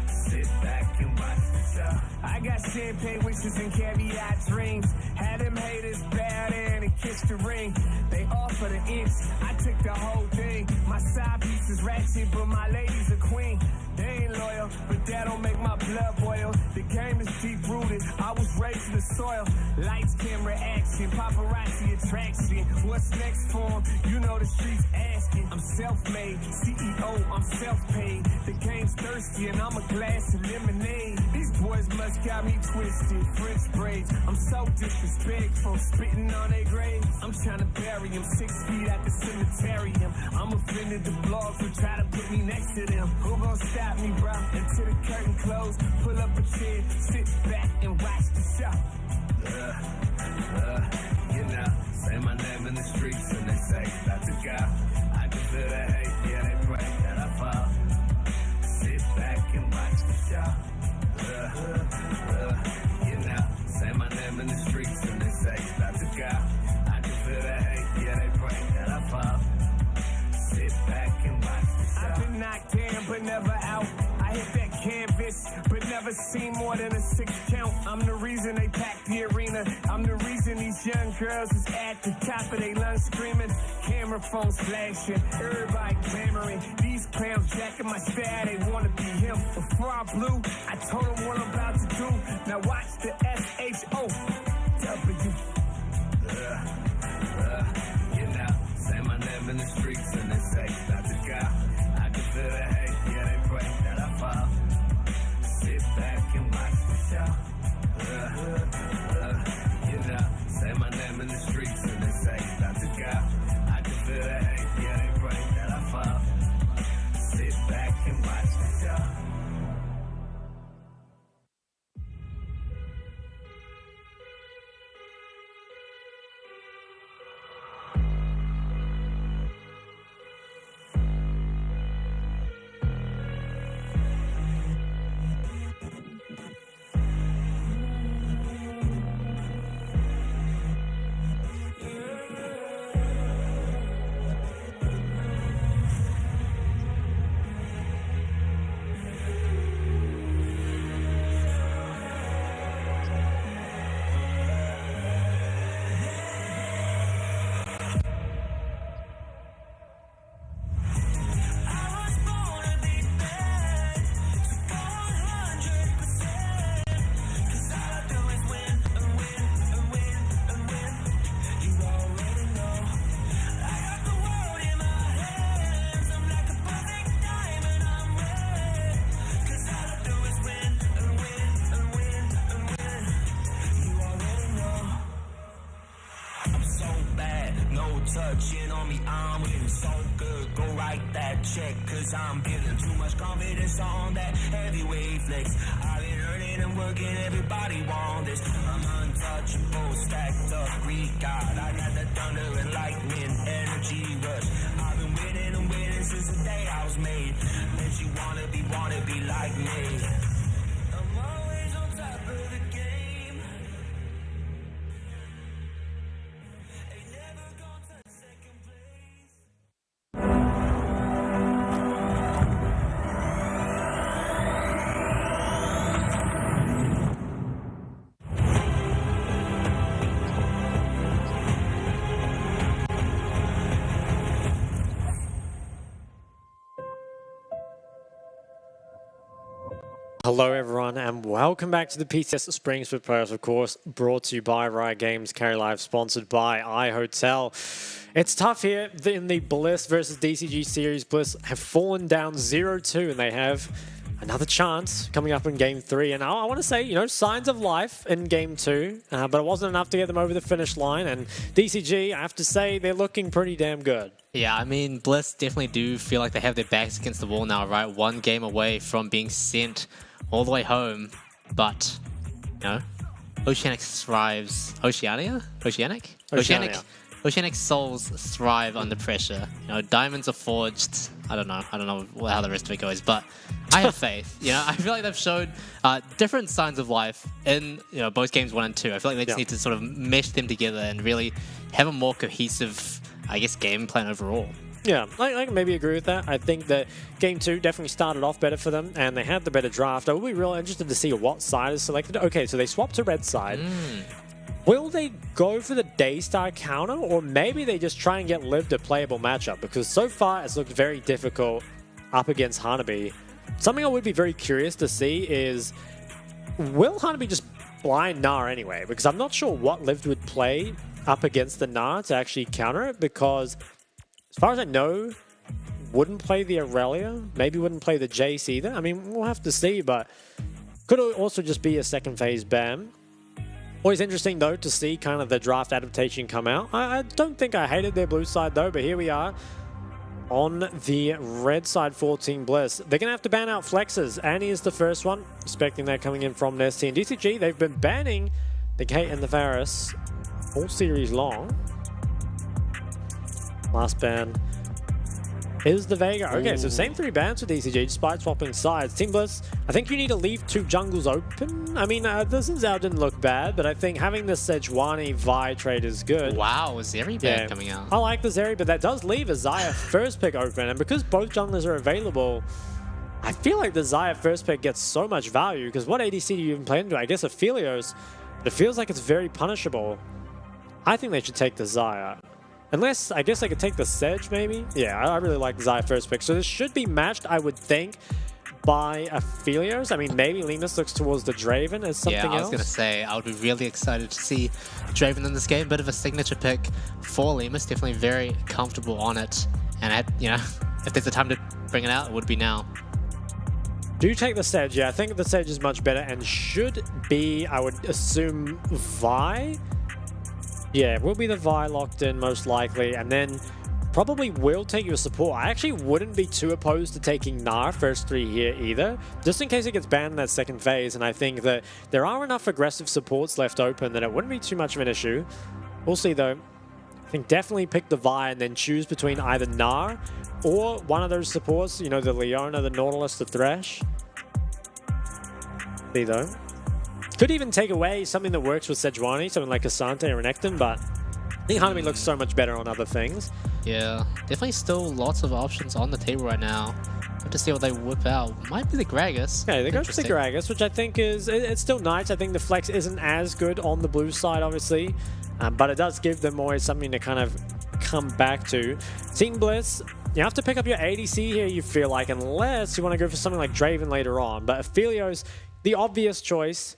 Sit back and watch the show. I got champagne wishes and caviar dreams. Had them haters bow down and kiss the ring. They offer the inch, I took the whole thing. My side piece is ratchet, but my lady's a queen. They ain't loyal, but that don't make my blood boil. The game is deep rooted, I was raised in the soil. Lights, camera, action, paparazzi attraction. What's next for 'em? You know the streets asking. I'm self-made, CEO, I'm self-paid. The game's thirsty and I'm a glass of lemonade. These boys must got me twisted, French braids. I'm so disrespectful, spitting on their graves. I'm trying to bury them 6 feet at the cemeterium. I'm offended the blogs who try to put me next to them. Who gon' stop me, bro? Until the curtain closed, pull up a chair, sit back and watch the show. You know, say my name in the streets and they say, Dr. God. I can feel the hate, yeah, they pray that I fall. Sit back and watch the show. knocked in, but never out. I hit that canvas, but never seen more than a 6 count. I'm the reason they packed the arena. I'm the reason these young girls is at the top of their lungs screaming. Camera phones flashing, everybody clamoring. These clowns jacking my style, they wanna be him. Before I blew, I told them what I'm about to do. Now watch the SHOW. You know, say my name in the streets and they say, that's a guy. I can feel the hate, yeah, they pray that I fall. Sit back and watch the show. You know, say my name in the streets and they say, that's a guy. I can feel the hate, yeah, they pray that I fall. Sit back and watch the show. Touching on me, I'm winning so good. Go write that check, cause I'm building too much confidence on that heavyweight flex. I've been earning and working, everybody want this. I'm untouchable, stacked up, Greek God. I got the thunder and lightning, energy rush. I've been winning and winning since the day I was made. Bet you wanna be like me. I'm always on top of the game. Ain't never gonna touch second place. Hello everyone and welcome back to the PCS Spring Split Playoffs, of course, brought to you by Riot Games, Carry Live, sponsored by iHotel. It's tough here in the Bliss versus DCG series. Bliss have fallen down 0-2 and they have another chance coming up in Game 3. And I want to say, you know, signs of life in Game 2, but it wasn't enough to get them over the finish line. And DCG, I have to say, they're looking pretty damn good. Yeah, I mean, Bliss definitely do feel like they have their backs against the wall now, right? One game away from being sent all the way home, but, you know, Oceanic thrives. Oceania? Oceanic? Oceania. Oceanic souls thrive under pressure. You know, diamonds are forged. I don't know how the rest of it goes, but I have faith. You know, I feel like they've showed different signs of life in, you know, both games 1 and 2. I feel like they just need to sort of mesh them together and really have a more cohesive, I guess, game plan overall. Yeah, I can maybe agree with that. I think that Game 2 definitely started off better for them, and they had the better draft. I will be real interested to see what side is selected. Okay, so they swapped to red side. Will they go for the Daystar counter, or maybe they just try and get Liv a playable matchup? Because so far, it's looked very difficult up against Hanabi. Something I would be very curious to see is, will Hanabi just blind Gnar anyway? Because I'm not sure what Liv would play up against the Gnar to actually counter it, because as far as I know, wouldn't play the Aurelia, maybe wouldn't play the Jace either. I mean, we'll have to see, but could also just be a second phase ban. Always interesting, though, to see kind of the draft adaptation come out. I don't think I hated their blue side, though, but here we are on the red side for Team Bliss. They're going to have to ban out flexes. Annie is the first one, expecting that coming in from their team. DCG, they've been banning the Kate and the Varus all series long. Last ban is the Vega. Okay, so same 3 bans with DCG despite swapping sides. Team Bliss, I think you need to leave 2 jungles open. I mean, this Zao didn't look bad, but I think having the Sejuani Vi trade is good. Wow, Zeri ban coming out. I like the Zeri, but that does leave a Xayah first pick open, and because both junglers are available, I feel like the Xayah first pick gets so much value, because what ADC do you even play into? I guess Aphelios, but it feels like it's very punishable. I think they should take the Xayah. Unless, I guess I could take the Sedge, maybe? Yeah, I really like the Xayah first pick. So this should be matched, I would think, by Aphelios. I mean, maybe Lemus looks towards the Draven as something else. Yeah, I was going to say, I would be really excited to see Draven in this game. Bit of a signature pick for Lemus. Definitely very comfortable on it. And, you know, if there's a time to bring it out, it would be now. Do take the Sedge. Yeah, I think the Sedge is much better and should be, I would assume, Vi. Yeah, it will be the Vi locked in most likely, and then probably will take your support. I actually wouldn't be too opposed to taking Gnar first 3 here either, just in case it gets banned in that second phase, and I think that there are enough aggressive supports left open that it wouldn't be too much of an issue. We'll see though. I think definitely pick the Vi and then choose between either Gnar or one of those supports, you know, the Leona, the Nautilus, the Thresh. See though. Could even take away something that works with Sejuani, something like Asante or Renekton, but I think Hanami looks so much better on other things. Yeah, definitely still lots of options on the table right now. Good to see what they whip out. Might be the Gragas. Yeah, they go for the Gragas, which I think is, it's still nice. I think the flex isn't as good on the blue side, obviously, but it does give them always something to kind of come back to. Team Bliss, you have to pick up your ADC here, you feel like, unless you want to go for something like Draven later on. But Aphelios, the obvious choice,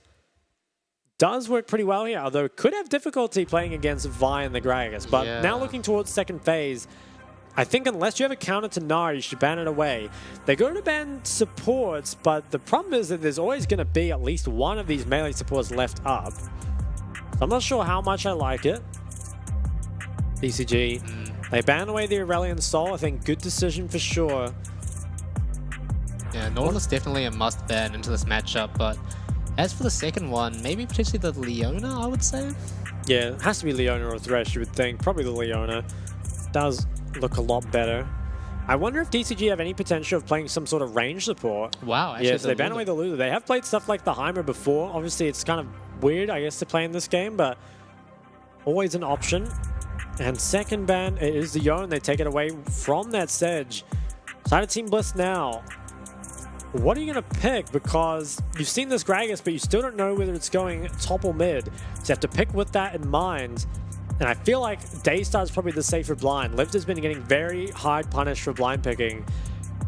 does work pretty well here, although could have difficulty playing against Vi and the Gragas. But now looking towards second phase, I think unless you have a counter to Gnar, you should ban it away. They're going to ban supports, but the problem is that there's always going to be at least one of these melee supports left up. So I'm not sure how much I like it. DCG. They ban away the Aurelion Soul. I think good decision for sure. Yeah, Nautilus definitely a must ban into this matchup, but as for the second one, maybe potentially the Leona, I would say? Yeah, it has to be Leona or Thresh, you would think. Probably the Leona. Does look a lot better. I wonder if DCG have any potential of playing some sort of range support. Wow, actually. Yeah, so they ban away the Lulu. They have played stuff like the Heimer before. Obviously, it's kind of weird, I guess, to play in this game, but always an option. And second ban, it is the Yone. They take it away from that Sedge. Side of Team Bliss now. What are you going to pick? Because you've seen this Gragas, but you still don't know whether it's going top or mid. So you have to pick with that in mind. And I feel like Daystar is probably the safer blind. Lift has been getting very hard punished for blind picking.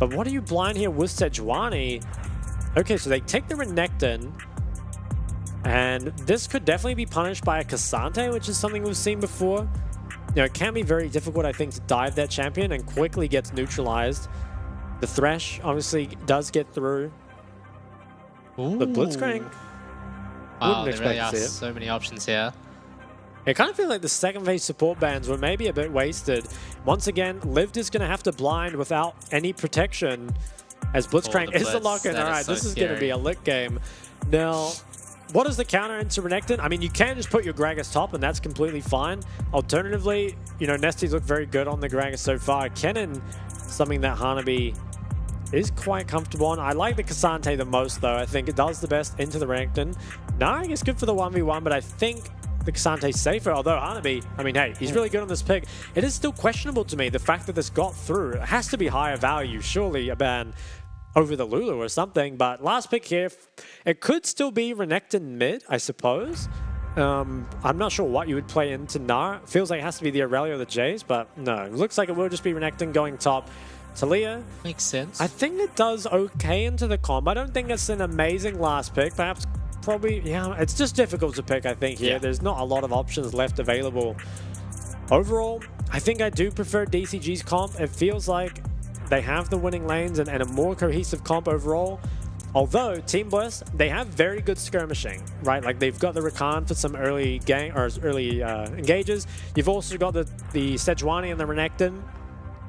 But what are you blind here with Sejuani? Okay, so they take the Renekton. And this could definitely be punished by a Cassante, which is something we've seen before. You know, it can be very difficult, I think, to dive that champion and quickly gets neutralized. The Thresh obviously does get through. Ooh. The Blitzcrank. Wow, Wouldn't there expect really to are see it. so many options here. It kind of feels like the second phase support bans were maybe a bit wasted. Once again, Lived is going to have to blind without any protection as Blitzcrank the is the Blitz. lock-in. That is Alright, so this is going to be scary. a lit game. Now, what is the counter into Renekton? I mean, you can just put your Gragas top and that's completely fine. Alternatively, you know, Nesty's looked very good on the Gragas so far. Kennen, something that Hanabi is quite comfortable on. I like the Cassante the most, though. I think it does the best into the Renekton. Naring is good for the 1v1, but I think the Cassante's safer, although Hanabi, I mean, hey, he's really good on this pick. It is still questionable to me, the fact that this got through. It has to be higher value, surely a ban over the Lulu or something, but last pick here, it could still be Renekton mid, I suppose. I'm not sure what you would play into Gnar. Feels like it has to be the Aurelia or the Jace, but no. It looks like it will just be Renekton going top. Talia, Makes sense. I think it does okay into the comp. I don't think it's an amazing last pick. Perhaps, probably, yeah, it's just difficult to pick, I think, here. Yeah. There's not a lot of options left available. Overall, I think I do prefer DCG's comp. It feels like they have the winning lanes and a more cohesive comp overall. Although, Team Bliss, they have very good skirmishing, right? Like, they've got the Rakan for some early gang or early engages. You've also got the Sejuani and the Renekton.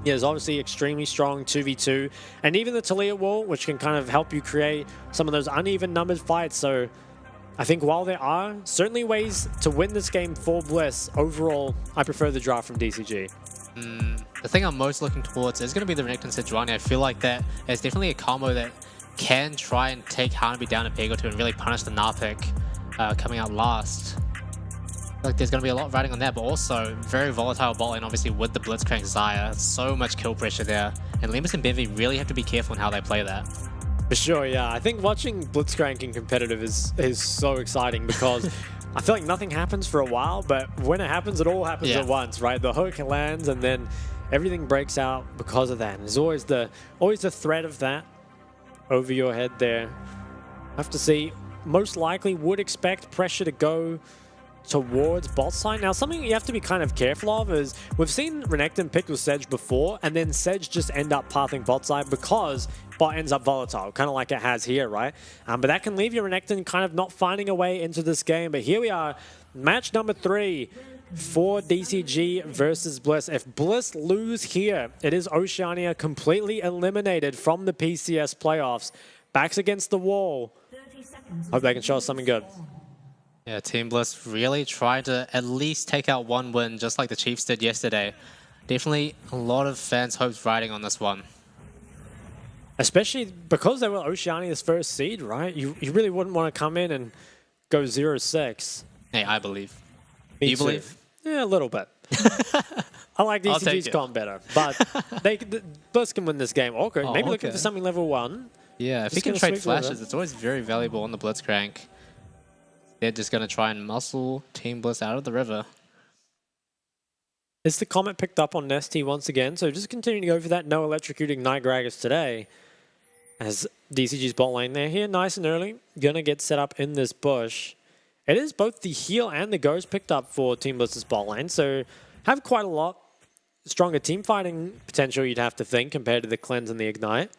Yeah, there's obviously extremely strong 2v2. And even the Talia wall, which can kind of help you create some of those uneven numbered fights. So I think while there are certainly ways to win this game for Bliss, overall, I prefer the draft from DCG. the thing I'm most looking towards is going to be the Renekton Sejuani. I feel like that is definitely a combo that can try and take Hanabi down a peg or two and really punish the Narpic coming out last. Like there's going to be a lot riding on that, but also very volatile bot lane, obviously with the Blitzcrank Xayah. So much kill pressure there, and Lemus and Bevy really have to be careful in how they play that. For sure, yeah. I think watching Blitzcrank in competitive is so exciting because I feel like nothing happens for a while, but when it happens, it all happens at once, right? The hook lands and then everything breaks out because of that. And there's always the threat of that over your head there. Have to see. Most likely would expect pressure to go towards bot side. Now, something you have to be kind of careful of is we've seen Renekton pick with Sedge before, and then Sedge just end up pathing bot side because bot ends up volatile, kind of like it has here, right? But that can leave your Renekton kind of not finding a way into this game. But here we are, match number 3 for DCG versus Bliss. If Bliss lose here, it is Oceania completely eliminated from the PCS playoffs. Backs against the wall. Hope they can show us something good. Yeah, Team Bliss really tried to at least take out one win, just like the Chiefs did yesterday. Definitely a lot of fans' hopes riding on this one. Especially because they were Oceania's first seed, right? You really wouldn't want to come in and go 0-6. Hey, I believe. Me Do you too. believe? Yeah, a little bit. I like DCG's comp better, but Bliss can win this game. Okay, maybe looking for something level 1. Yeah, if he can trade flashes, it's always very valuable on the Blitzcrank. They're just going to try and muscle Team Bliss out of the river. Is the Comet picked up on Nesty once again? So just continuing to go for that no electrocuting Night Gragas today. As DCG's bot lane there here, nice and early. Gonna get set up in this bush. It is both the heal and the ghost picked up for Team Bliss's bot lane. So have quite a lot stronger team fighting potential, you'd have to think, compared to the cleanse and the ignite.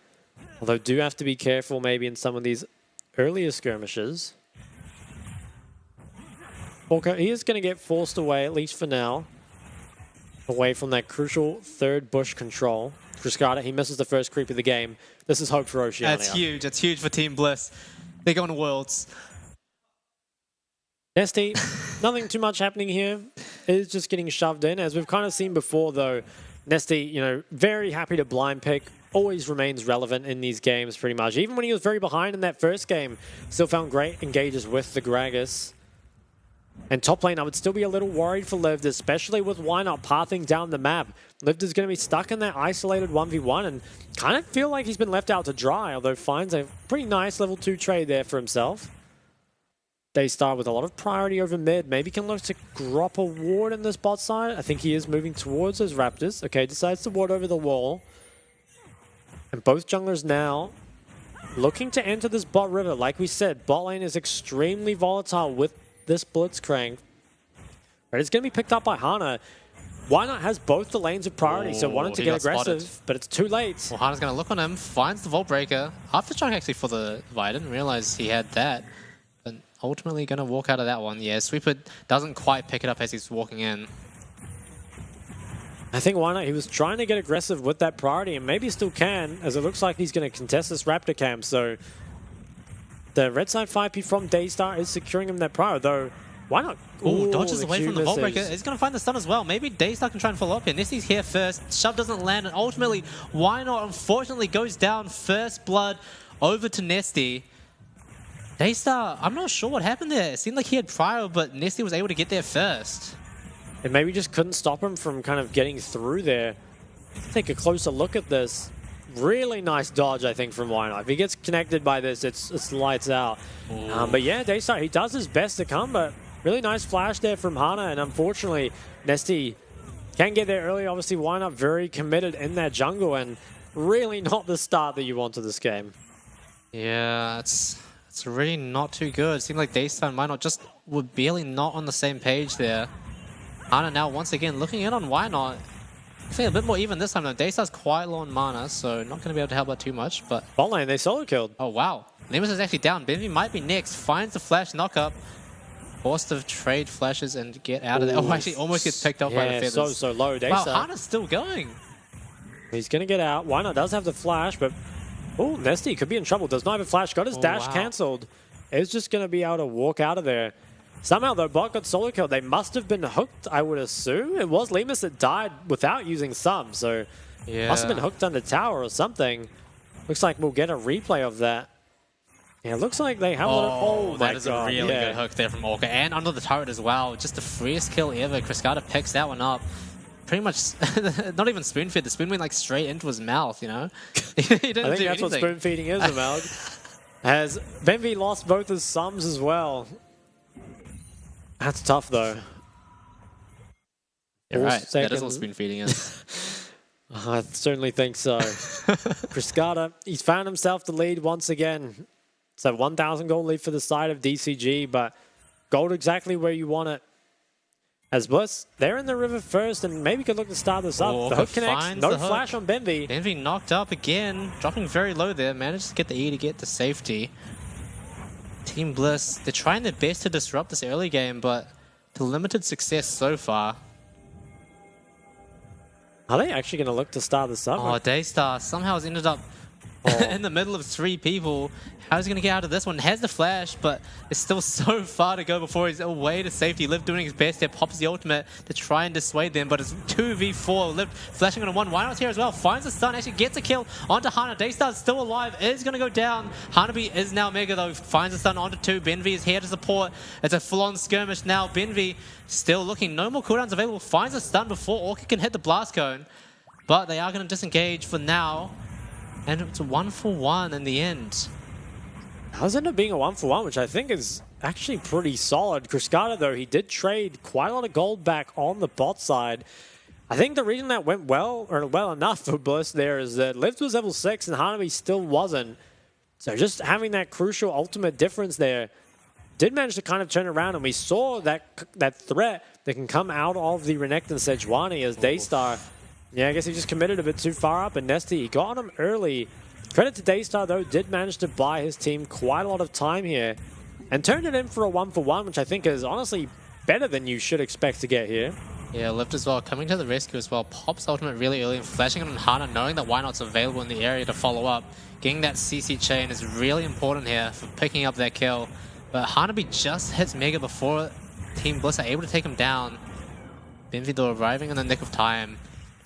Although do have to be careful maybe in some of these earlier skirmishes. Okay, he is going to get forced away, at least for now. Away from that crucial third bush control. Triscata, he misses the first creep of the game. This is hope for Oceania. That's huge. That's huge for Team Bliss. They're going to Worlds. Nesty, nothing too much happening here. It is just getting shoved in. As we've kind of seen before, though, Nesty, you know, very happy to blind pick. Always remains relevant in these games, pretty much. Even when he was very behind in that first game, still found great engages with the Gragas. And top lane, I would still be a little worried for Lived, especially with why not pathing down the map. Lived is going to be stuck in that isolated 1v1 and kind of feel like he's been left out to dry, although finds a pretty nice level 2 trade there for himself. Daystar with a lot of priority over mid. Maybe can look to drop a ward in this bot side. I think he is moving towards those Raptors. Okay, decides to ward over the wall. And both junglers now looking to enter this bot river. Like we said, bot lane is extremely volatile with this Blitzcrank. But it's going to be picked up by Hana. Why not has both the lanes of priority, so wanted to get aggressive, spotted. but it's too late. Well, Hana's going to look on him, finds the Vault Breaker. After trying actually for the I didn't realize he had that. But ultimately going to walk out of that one. Yeah, Sweeper doesn't quite pick it up as he's walking in. I think why not? He was trying to get aggressive with that priority, and maybe still can, as it looks like he's going to contest this Raptor camp. So the red side 5P from Daystar is securing him that prior, though. Why not? Ooh, dodges away from the Vault Breaker. misses. He's going to find the stun as well. Maybe Daystar can try and follow up here. Nisty's here first. Shove doesn't land, and ultimately, why not? Unfortunately, goes down first blood over to Nesty. Daystar, I'm not sure what happened there. It seemed like he had prior, but Nesty was able to get there first. And maybe just couldn't stop him from kind of getting through there. Take a closer look at this. Really nice dodge, I think, from Wynot. If he gets connected by this, it's lights out. But yeah, Daystar, he does his best to come, but really nice flash there from Hana. And unfortunately, Nesty can get there early. Obviously, Wynot very committed in that jungle, and really not the start that you want to this game. Yeah, it's really not too good. It seemed like Daystar and Wynot just were barely not on the same page there. Hana now once again looking in on Wynot. I think a bit more even this time though. Daystar's quite low on mana, so not going to be able to help out too much. But Bot lane, they solo killed. oh wow, Nemesis is actually down. Benvi might be next. Finds the flash knock up. Forced to trade flashes and get out of there. Oh, actually almost gets picked off by the feathers. so low. Wow, Daystar. Hana's still going. He's going to get out. Wynot does have the flash, but oh, Nesty could be in trouble. Does not have a flash. Got his dash wow. cancelled. Is just going to be able to walk out of there. Somehow, though, bot got solo killed. They must have been hooked, I would assume. It was Lemus that died without using some, so Yeah. must have been hooked under tower or something. Looks like we'll get a replay of that. Yeah, it looks like they have oh my that is god, a really yeah. good hook there from Orca. And under the turret as well. Just the freest kill ever. Cascada picks that one up. Pretty much, not even spoon fed. The spoon went like straight into his mouth, you know? He didn't I think do that's what anything. spoon feeding is, Amalg. Has Benvi lost both his sums as well. That's tough, though. You're 4 right. That is what seconds. spoon feeding is. I certainly think so. Cascada, he's found himself the lead once again. It's a 1,000 gold lead for the side of DCG, but gold exactly where you want it. As Bliss, they're in the river first, and maybe could look to start this up. Oh, The hook connects, finds no the hook. flash on Benvi. Envy knocked up again, dropping very low there. Managed to get the E to get to safety. Team Bliss, they're trying their best to disrupt this early game, but to limited success so far. Are they actually going to look to start this up? Oh, Daystar somehow has ended up in the middle of 3 people. How's he going to get out of this one? Has the flash, but it's still so far to go before he's away to safety. Liv doing his best there, pops the ultimate to try and dissuade them, but it's 2v4. Liv flashing on a 1. Why not here as well? Finds the stun, actually gets a kill onto Hana. Daystar's still alive, is going to go down. Hanabi is now mega though, finds the stun onto 2. Benvi is here to support. It's a full-on skirmish now. Benvi still looking, no more cooldowns available. Finds the stun before Orca can hit the blast cone, but they are going to disengage for now. And it's a 1-for-1 in the end. That was end up being a 1-for-1, which I think is actually pretty solid. Cascada, though, he did trade quite a lot of gold back on the bot side. I think the reason that went well, or well enough for Bliss there, is that Liv was level 6 and Hanabi still wasn't. So just having that crucial ultimate difference there did manage to kind of turn around, and we saw that threat that can come out of the Renekton Sejuani as Daystar. Yeah, I guess he just committed a bit too far up, and Nesty, he got him early. Credit to Daystar, though, did manage to buy his team quite a lot of time here and turned it in for a 1-for-1, which I think is honestly better than you should expect to get here. Yeah, Lift as well, coming to the rescue as well. Pops ultimate really early and flashing on Hana, knowing that Why Not's available in the area to follow up. Getting that CC chain is really important here for picking up that kill. But Hanabi just hits Mega before Team Bliss are able to take him down. Benvi, though, arriving in the nick of time.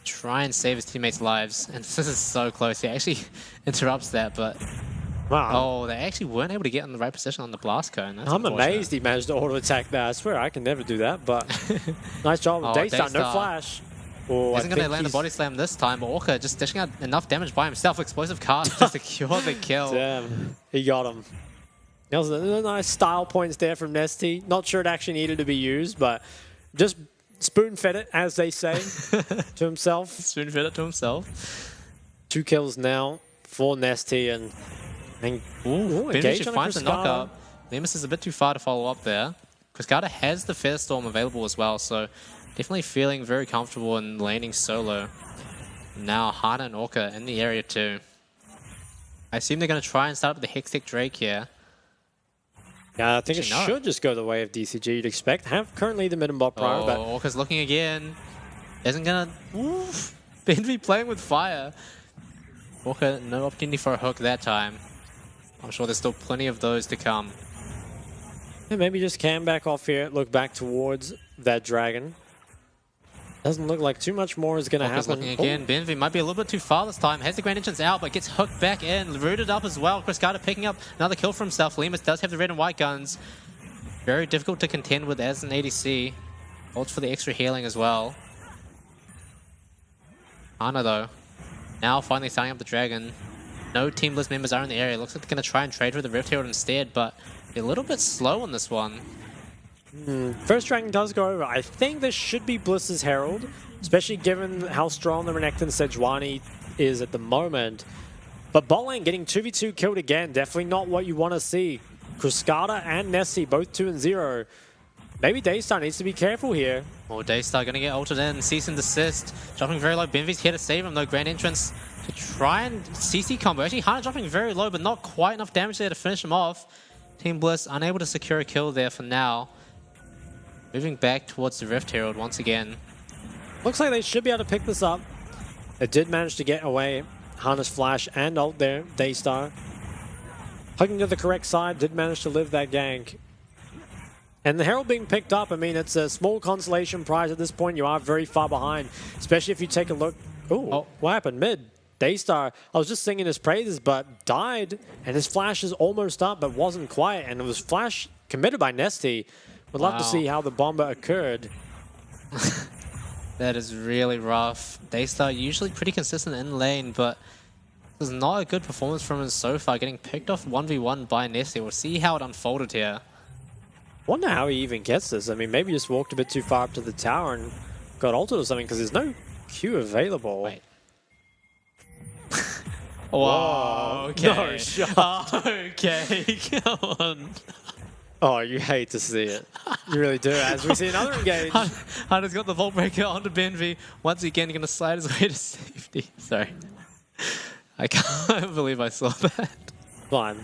Try and save his teammates' lives, and this is so close. He actually interrupts that, but Wow. oh, they actually weren't able to get in the right position on the blast cone. That's I'm unfortunate. amazed he managed to auto-attack that. I swear I can never do that, but nice job with Oh, Daystar. No Daystar. flash. Oh, I Isn't going to think land a he's- body slam this time, but Orca just dishing out enough damage by himself. Explosive cast to secure the kill. Damn, he got him. That was a nice style points there from Nesty. Not sure it actually needed to be used, but just spoon-fed it, as they say, to himself. Spoon fed it to himself. 2 kills now for Nesty, and Ooh, engage Benji on a finds the Cascada. knockup. Nemesis is a bit too far to follow up there. Cascada has the Fair Storm available as well, so definitely feeling very comfortable in laning solo. Now Hana and Orca in the area too. I assume they're going to try and start up the Hextech Drake here. Yeah, I think it Actually, no. should just go the way of DCG, you'd expect. Have currently the mid and bot prior, Oh, but Orca's looking again. Isn't gonna... Oof! Benvi playing with fire. Orca, no opportunity for a hook that time. I'm sure there's still plenty of those to come. yeah, maybe just cam back off here, look back towards that dragon. Doesn't look like too much more is going to Orca's happen. looking again. Benvi might be a little bit too far this time. Has the Grand Entrance out, but gets hooked back in. Rooted up as well. Cascada picking up another kill for himself. Lemus does have the red and white guns. Very difficult to contend with as an ADC. Ults for the extra healing as well. Ana, though, now finally starting up the dragon. No Team Bliss members are in the area. Looks like they're going to try and trade for the Rift Herald instead, but they're a little bit slow on this one. First dragon does go over. I think this should be Bliss's Herald, especially given how strong the Renekton Sejuani is at the moment. But bot lane getting 2v2 killed again, definitely not what you want to see. Cascada and Nessie, both 2 and 0. Maybe Daystar needs to be careful here. Oh, Daystar going to get ulted in. Cease and desist. Dropping very low. Benvi's here to save him, though. Grand Entrance to try and CC combo. Actually, Hana dropping very low, but not quite enough damage there to finish him off. Team Bliss unable to secure a kill there for now. Moving back towards the Rift Herald once again. Looks like they should be able to pick this up. It did manage to get away. Hana's flash and ult there, Daystar. Hugging to the correct side, did manage to live that gank. And the Herald being picked up, I mean, it's a small consolation prize at this point. You are very far behind, especially if you take a look. Ooh, Oh. what happened mid? Daystar, I was just singing his praises, but died, and his flash is almost up, but wasn't quite, and it was flash committed by Nesty. Would love to Wow. see how the bomber occurred. That is really rough. Daystar usually pretty consistent in lane, but this is not a good performance from him so far, getting picked off 1v1 by Nesty. We'll see how it unfolded here. Wonder how he even gets this. I mean, maybe just walked a bit too far up to the tower and got ulted or something, because there's no Q available. Wait. Whoa, okay. No shot. Okay, come on. Oh, you hate to see it. You really do. As we see another engage. Hunter's got the Vault Breaker onto Benvi. Once again, going to slide his way to safety. Sorry. I can't believe I saw that. Fine.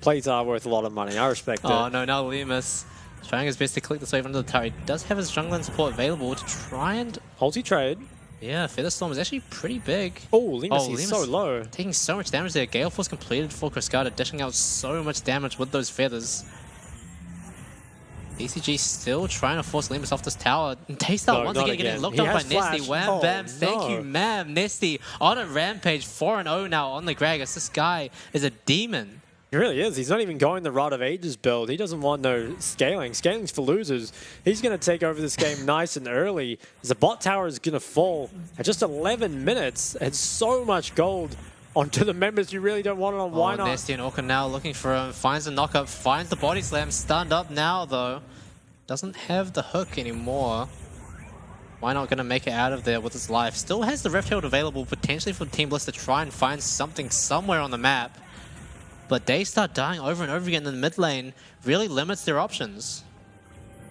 Plates are worth a lot of money. I respect it. Oh no, now Lemus trying his best to click this wave under the tower. He does have his jungling support available to try and... Ulti trade. Yeah, Featherstorm is actually pretty big. Oh, Lemus is Lemus so low. Taking so much damage there. Gale Force completed for Cascada, dishing out so much damage with those feathers. DCG still trying to force Lemus off this tower. Daystar No, once not again getting again. looked He up by has Nesty. flash. Wham Oh, bam, thank you no. ma'am. Nesty on a rampage, 4-0 now on the Gragas. This guy is a demon. He really is. He's not even going the Rod of Ages build. He doesn't want no scaling. Scaling's for losers. He's going to take over this game nice and early. The bot tower is going to fall at just 11 minutes. And so much gold onto the members you really don't want it on. Why not? Nesty and Orca now looking for him. Finds the knockup, finds the body slam. Stunned up now though. Doesn't have the hook anymore. Why not going to make it out of there with his life? Still has the Rift Herald available potentially for Team Bliss to try and find something somewhere on the map. But Daystar dying over and over again in the mid lane really limits their options.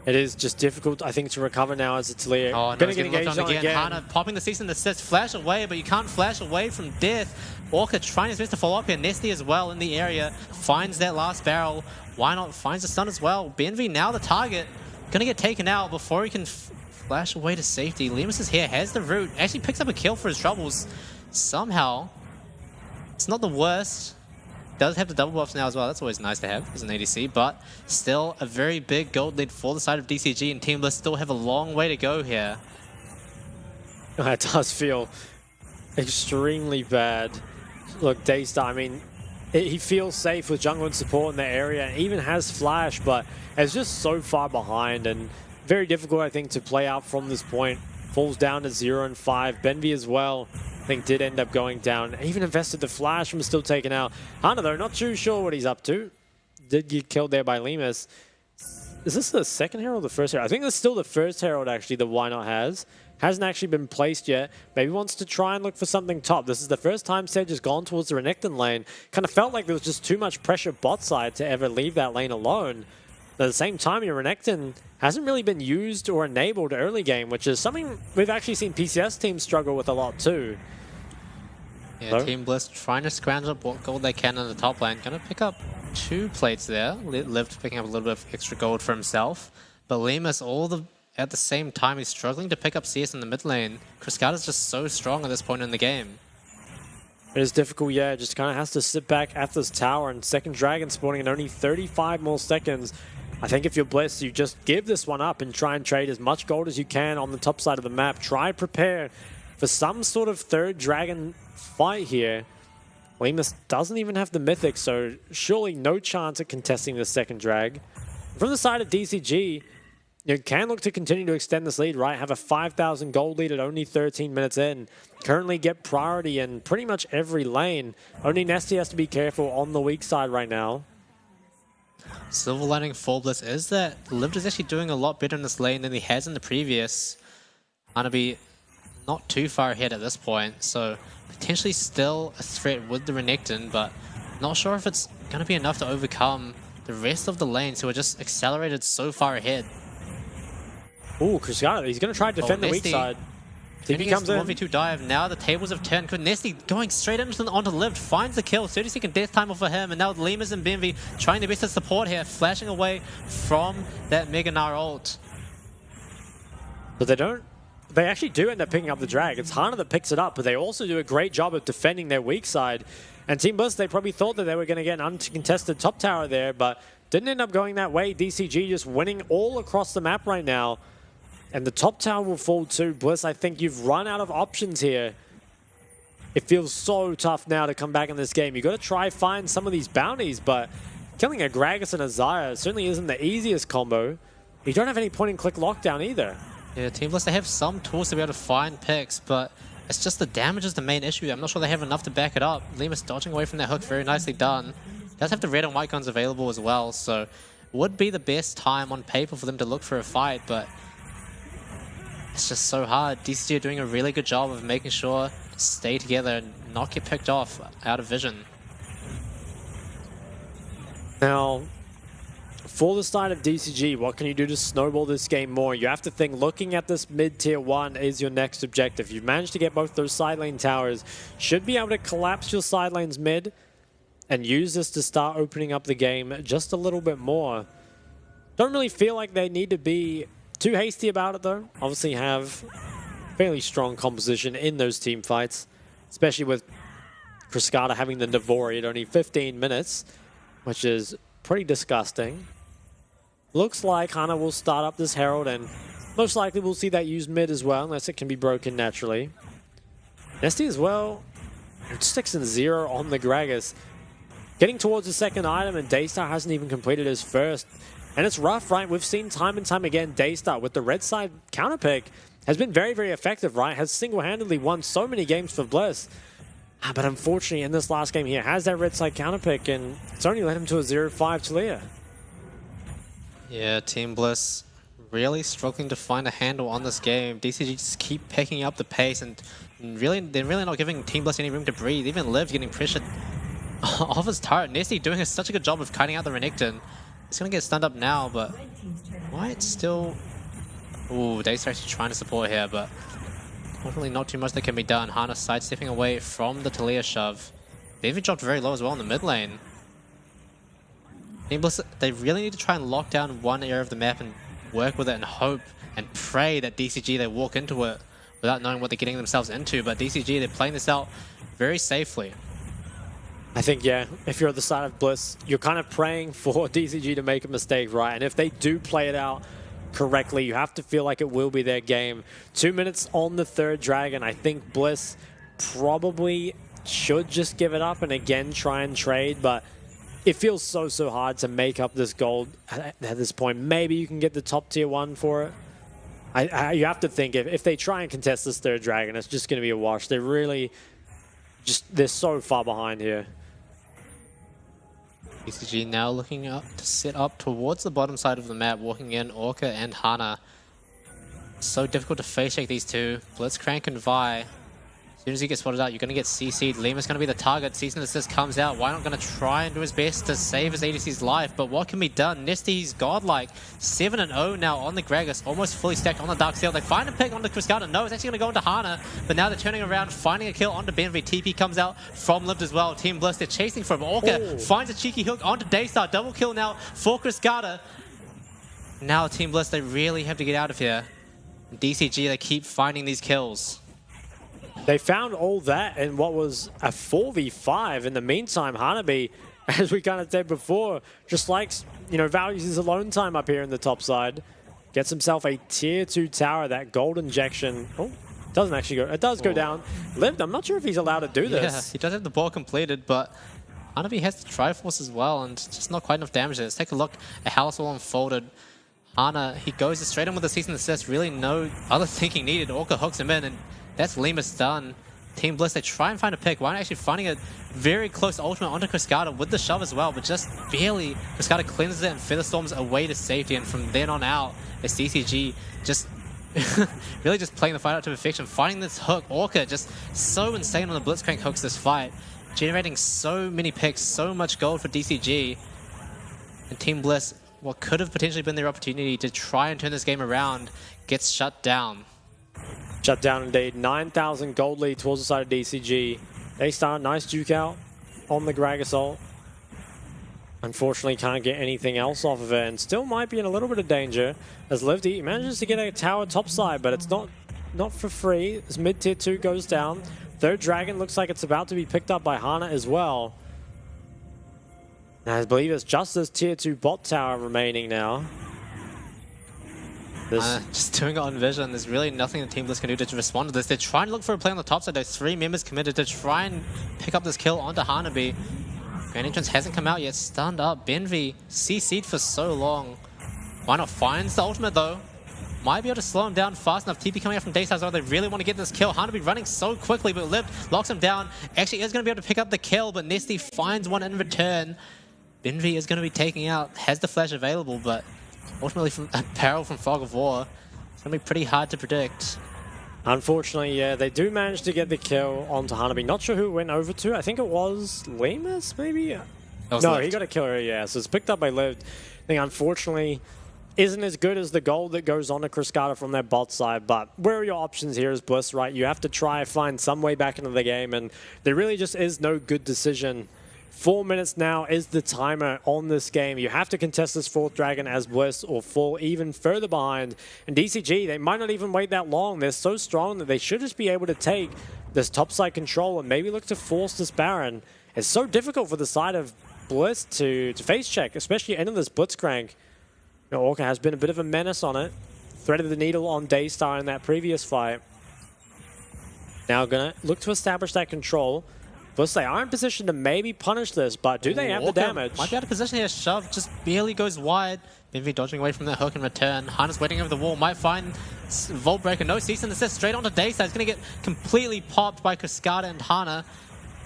It is just difficult, I think, to recover now as it's Leo. Oh, no, Gonna he's get getting locked engaged on on again. again. Hana popping the cease and desist, flash away, but you can't flash away from death. Orca trying his best to follow up here. Nesty as well in the area. Finds that last barrel. Why not? Finds the stun as well. Benvi now the target. Gonna get taken out before he can flash away to safety. Lemus is here, has the root. Actually picks up a kill for his troubles. Somehow. It's not the worst. Does have the double buffs now as well. That's always nice to have as an ADC, but still a very big gold lead for the side of DCG, and Team Bliss still have a long way to go here. It does feel extremely bad. Look, Daystar, I mean, he feels safe with jungle and support in the area, and even has flash, but it's just so far behind and very difficult, I think, to play out from this point. Falls down to 0 and 5. Benvi as well, I think, did end up going down. Even invested the flash and was still taken out. Hana, though, not too sure what he's up to. Did get killed there by Lemus. Is this the second herald or the first herald? I think it's still the first herald, actually, that Why Not has. Hasn't actually been placed yet. Maybe wants to try and look for something top. This is the first time Sedge has gone towards the Renekton lane. Kind of felt like there was just too much pressure bot side to ever leave that lane alone. At the same time, your Renekton hasn't really been used or enabled early game, which is something we've actually seen PCS teams struggle with a lot too. Yeah, Hello? Team Bliss trying to scrounge up what gold they can in the top lane. Gonna pick up 2 plates there. Lived picking up a little bit of extra gold for himself. But Lemus at the same time, he's struggling to pick up CS in the mid lane. Cascada's just so strong at this point in the game. It is difficult, yeah. Just kind of has to sit back at this tower, and second dragon spawning in only 35 more seconds. I think if you're Bliss, you just give this one up and try and trade as much gold as you can on the top side of the map. Try and prepare for some sort of third dragon fight here. Lemus doesn't even have the mythic, so surely no chance at contesting the second drag. From the side of DCG, you can look to continue to extend this lead, right? Have a 5,000 gold lead at only 13 minutes in. Currently get priority in pretty much every lane. Only Nesty has to be careful on the weak side right now. Silver lining for Bliss is that Lived is actually doing a lot better in this lane than he has in the previous. Gonna be not too far ahead at this point, so potentially still a threat with the Renekton, but not sure if it's gonna be enough to overcome the rest of the lanes who are just accelerated so far ahead. Ooh, Cascada, he's going to try to defend the weak Nesty. side. Then He he comes the in. 1v2 dive. Now the tables have turned. Nesty going straight onto Lived. Finds the kill. 30-second death timer for him. And now Lemus and Benvi trying their best to support here. Flashing away from that Mega Gnar ult. But they actually do end up picking up the drag. It's Hana that picks it up, but they also do a great job of defending their weak side. And Team Bliss, they probably thought that they were going to get an uncontested top tower there, but didn't end up going that way. DCG just winning all across the map right now. And the top tower will fall too. Bliss, I think you've run out of options here. It feels so tough now to come back in this game. You've got to try find some of these bounties, but killing a Gragas and a Xayah certainly isn't the easiest combo. You don't have any point-and-click lockdown either. Yeah, Team Bliss, they have some tools to be able to find picks, but it's just the damage is the main issue. I'm not sure they have enough to back it up. Limus dodging away from that hook, very nicely done. Does have the red and white guns available as well, so would be the best time on paper for them to look for a fight, but it's just so hard. DCG are doing a really good job of making sure to stay together and not get picked off out of vision. Now, for the side of DCG, what can you do to snowball this game more? You have to think looking at this mid-tier 1 is your next objective. You've managed to get both those side lane towers. Should be able to collapse your side lanes mid and use this to start opening up the game just a little bit more. Don't really feel like they need to be too hasty about it though. Obviously have fairly strong composition in those team fights, especially with Cascada having the Navori at only 15 minutes, which is pretty disgusting. Looks like Hana will start up this Herald, and most likely we'll see that used mid as well, unless it can be broken naturally. Nesty as well, 6-0 on the Gragas. Getting towards the second item, and Daystar hasn't even completed his first. And it's rough, right? We've seen time and time again, Daystar with the red side counter pick has been very, very effective, right? Has single-handedly won so many games for Bliss. But unfortunately, in this last game here, has that red side counter pick, and it's only led him to a 0-5 Talia. Yeah, Team Bliss really struggling to find a handle on this game. DCG just keep picking up the pace, and they're really not giving Team Bliss any room to breathe. Even Liv getting pressured off his turret. Nesty doing such a good job of kiting out the Renekton. He's going to get stunned up now, but might still... Ooh, Daystar actually trying to support here, but unfortunately not too much that can be done. Hana sidestepping away from the Talia shove. They even dropped very low as well in the mid lane. Team Bliss, they really need to try and lock down one area of the map and work with it and hope and pray that DCG, they walk into it without knowing what they're getting themselves into. But DCG, they're playing this out very safely. I think, yeah, if you're at the side of Bliss, you're kind of praying for DCG to make a mistake, right? And if they do play it out correctly, you have to feel like it will be their game. 2 minutes on the third dragon. I think Bliss probably should just give it up and again try and trade, but it feels so hard to make up this gold at this point. Maybe you can get the top tier 1 for it. You have to think if they try and contest this third dragon, it's just going to be a wash. They're really they're so far behind here. DCG now looking up to set up towards the bottom side of the map, walking in Orca and Hana. So difficult to face check these two. Blitzcrank and Vi. As soon as he gets spotted out, you're going to get CC'd. Lima's going to be the target. Season Assist comes out. Why not going to try and do his best to save his ADC's life? But what can be done? Nesty's godlike. 7-0 now on the Gragas. Almost fully stacked on the Darksteel. They find a pick onto Cascada. No, it's actually going to go into Hana. But now they're turning around, finding a kill onto Benvi. TP comes out from Lived as well. Team Bliss, they're chasing from Orca. Finds a cheeky hook onto Daystar. Double kill now for Cascada. Now Team Bliss, they really have to get out of here. DCG, they keep finding these kills. They found all that in what was a 4v5. In the meantime, Hanabi, as we kind of said before, just likes, values his alone time up here in the top side. Gets himself a tier 2 tower. That gold injection. Oh, doesn't actually go. It does go down. Lived, I'm not sure if he's allowed to do this. Yeah, he does have the ball completed, but Hanabi has the Triforce as well, and just not quite enough damage there. Let's take a look at how it's all unfolded. Hana, he goes straight in with the Cease and Assist. Really no other thinking needed. Orca hooks him in, and that's Lima's done. Team Bliss, they try and find a pick. Why not actually finding a very close ultimate onto Cascada with the shove as well, but just barely. Cascada cleanses it and Featherstorms away to safety, and from then on out, it's DCG just really just playing the fight out to perfection. Finding this hook, Orca just so insane on the Blitzcrank hooks this fight, generating so many picks, so much gold for DCG. And Team Bliss, what could have potentially been their opportunity to try and turn this game around, gets shut down. Shut down indeed. 9,000 gold lead towards the side of DCG. They start nice juke out on the Gragas ult. Unfortunately, can't get anything else off of it, and still might be in a little bit of danger as Lived, he manages to get a tower topside, but it's not for free as mid tier 2 goes down. Third dragon looks like it's about to be picked up by Hana as well. And I believe it's just this tier 2 bot tower remaining now. Just doing it on vision. There's really nothing the Team Bliss can do to respond to this. They're trying to look for a play on the top side. There's 3 members committed to try and pick up this kill onto Hanabi. Grand Entrance hasn't come out yet. Stunned up. Benvi CC'd for so long. Why not finds the ultimate though? Might be able to slow him down fast enough. TP coming out from Daystar as well. They really want to get this kill. Hanabi running so quickly, but Lived locks him down. Actually is going to be able to pick up the kill, but Nesty finds one in return. Benvi is going to be taking out. Has the flash available, but ultimately from a peril from Fog of War. It's going to be pretty hard to predict. Unfortunately, yeah, they do manage to get the kill onto Hanabi. Not sure who it went over to. I think it was Lemus, maybe? No, Lived. he got a killer, yeah. So it's picked up by Lived. I think, unfortunately, isn't as good as the gold that goes on to Cascada from their bot side. But where are your options here as Bliss, right? You have to try and find some way back into the game, and there really just is no good decision. 4 minutes now is the timer on this game. You have to contest this 4th dragon as Bliss or fall even further behind. And DCG, they might not even wait that long. They're so strong that they should just be able to take this topside control and maybe look to force this Baron. It's so difficult for the side of Bliss to face check, especially into this Blitzcrank. You know, Orca has been a bit of a menace on it. Threaded the needle on Daystar in that previous fight. Now gonna look to establish that control. Bliss, they are in position to maybe punish this, but do they have the damage? Might be out of position here. Shove just barely goes wide. Benvi dodging away from that hook in return. Hana's waiting over the wall. Might find Volt Breaker. No cease and desist. Straight onto Daystar. He's going to get completely popped by Cascada and Hana.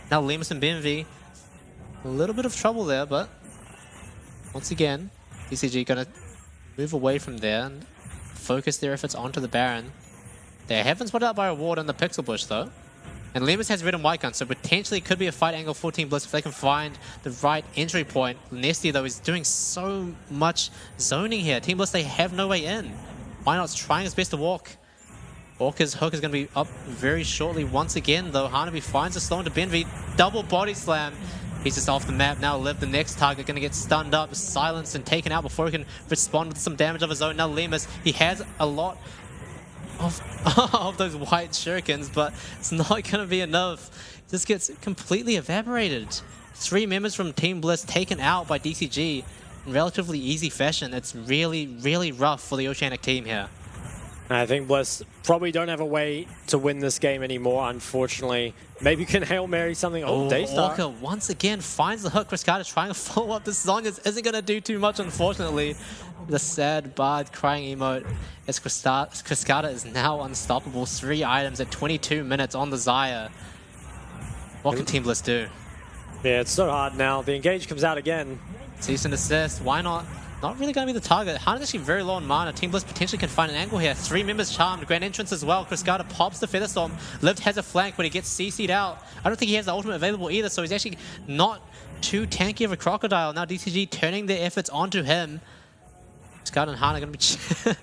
Now Lemus and Benvi. A little bit of trouble there, but once again, DCG going to move away from there and focus their efforts onto the Baron. They haven't spotted out by a ward on the Pixel Bush, though. And Lemus has red and white gun, so potentially it could be a fight angle for Team Bliss if they can find the right entry point. Nesty, though, is doing so much zoning here. Team Bliss, they have no way in. Why not? Trying his best to walk. Orca's hook is going to be up very shortly once again, though. Hanabi finds a slow into Benvi. Double body slam. He's just off the map now. Liv, the next target, going to get stunned up, silenced, and taken out before he can respond with some damage of his own. Now Lemus, he has a lot of those white shurikens, but it's not going to be enough. This gets completely evaporated. 3 members from Team Bliss taken out by DCG in relatively easy fashion. It's really, really rough for the Oceanic team here. I think Bliss probably don't have a way to win this game anymore, unfortunately. Maybe you can Hail Mary something. Oh, Daystar. Orca once again finds the hook. Cascada trying to follow up. This song isn't going to do too much, unfortunately. The sad bard crying emote as Cascada is now unstoppable. 3 items at 22 minutes on the Xayah. What can Team Bliss do? Yeah, it's so hard now. The engage comes out again. Cease and desist. Why not? Not really going to be the target. Hana's actually very low on mana. Team Bliss potentially can find an angle here. 3 members charmed. Grand Entrance as well. Cascada pops the Featherstorm. Lived has a flank, but he gets CC'd out. I don't think he has the ultimate available either, so he's actually not too tanky of a crocodile. Now DCG turning their efforts onto him. Cascada and Hana are going to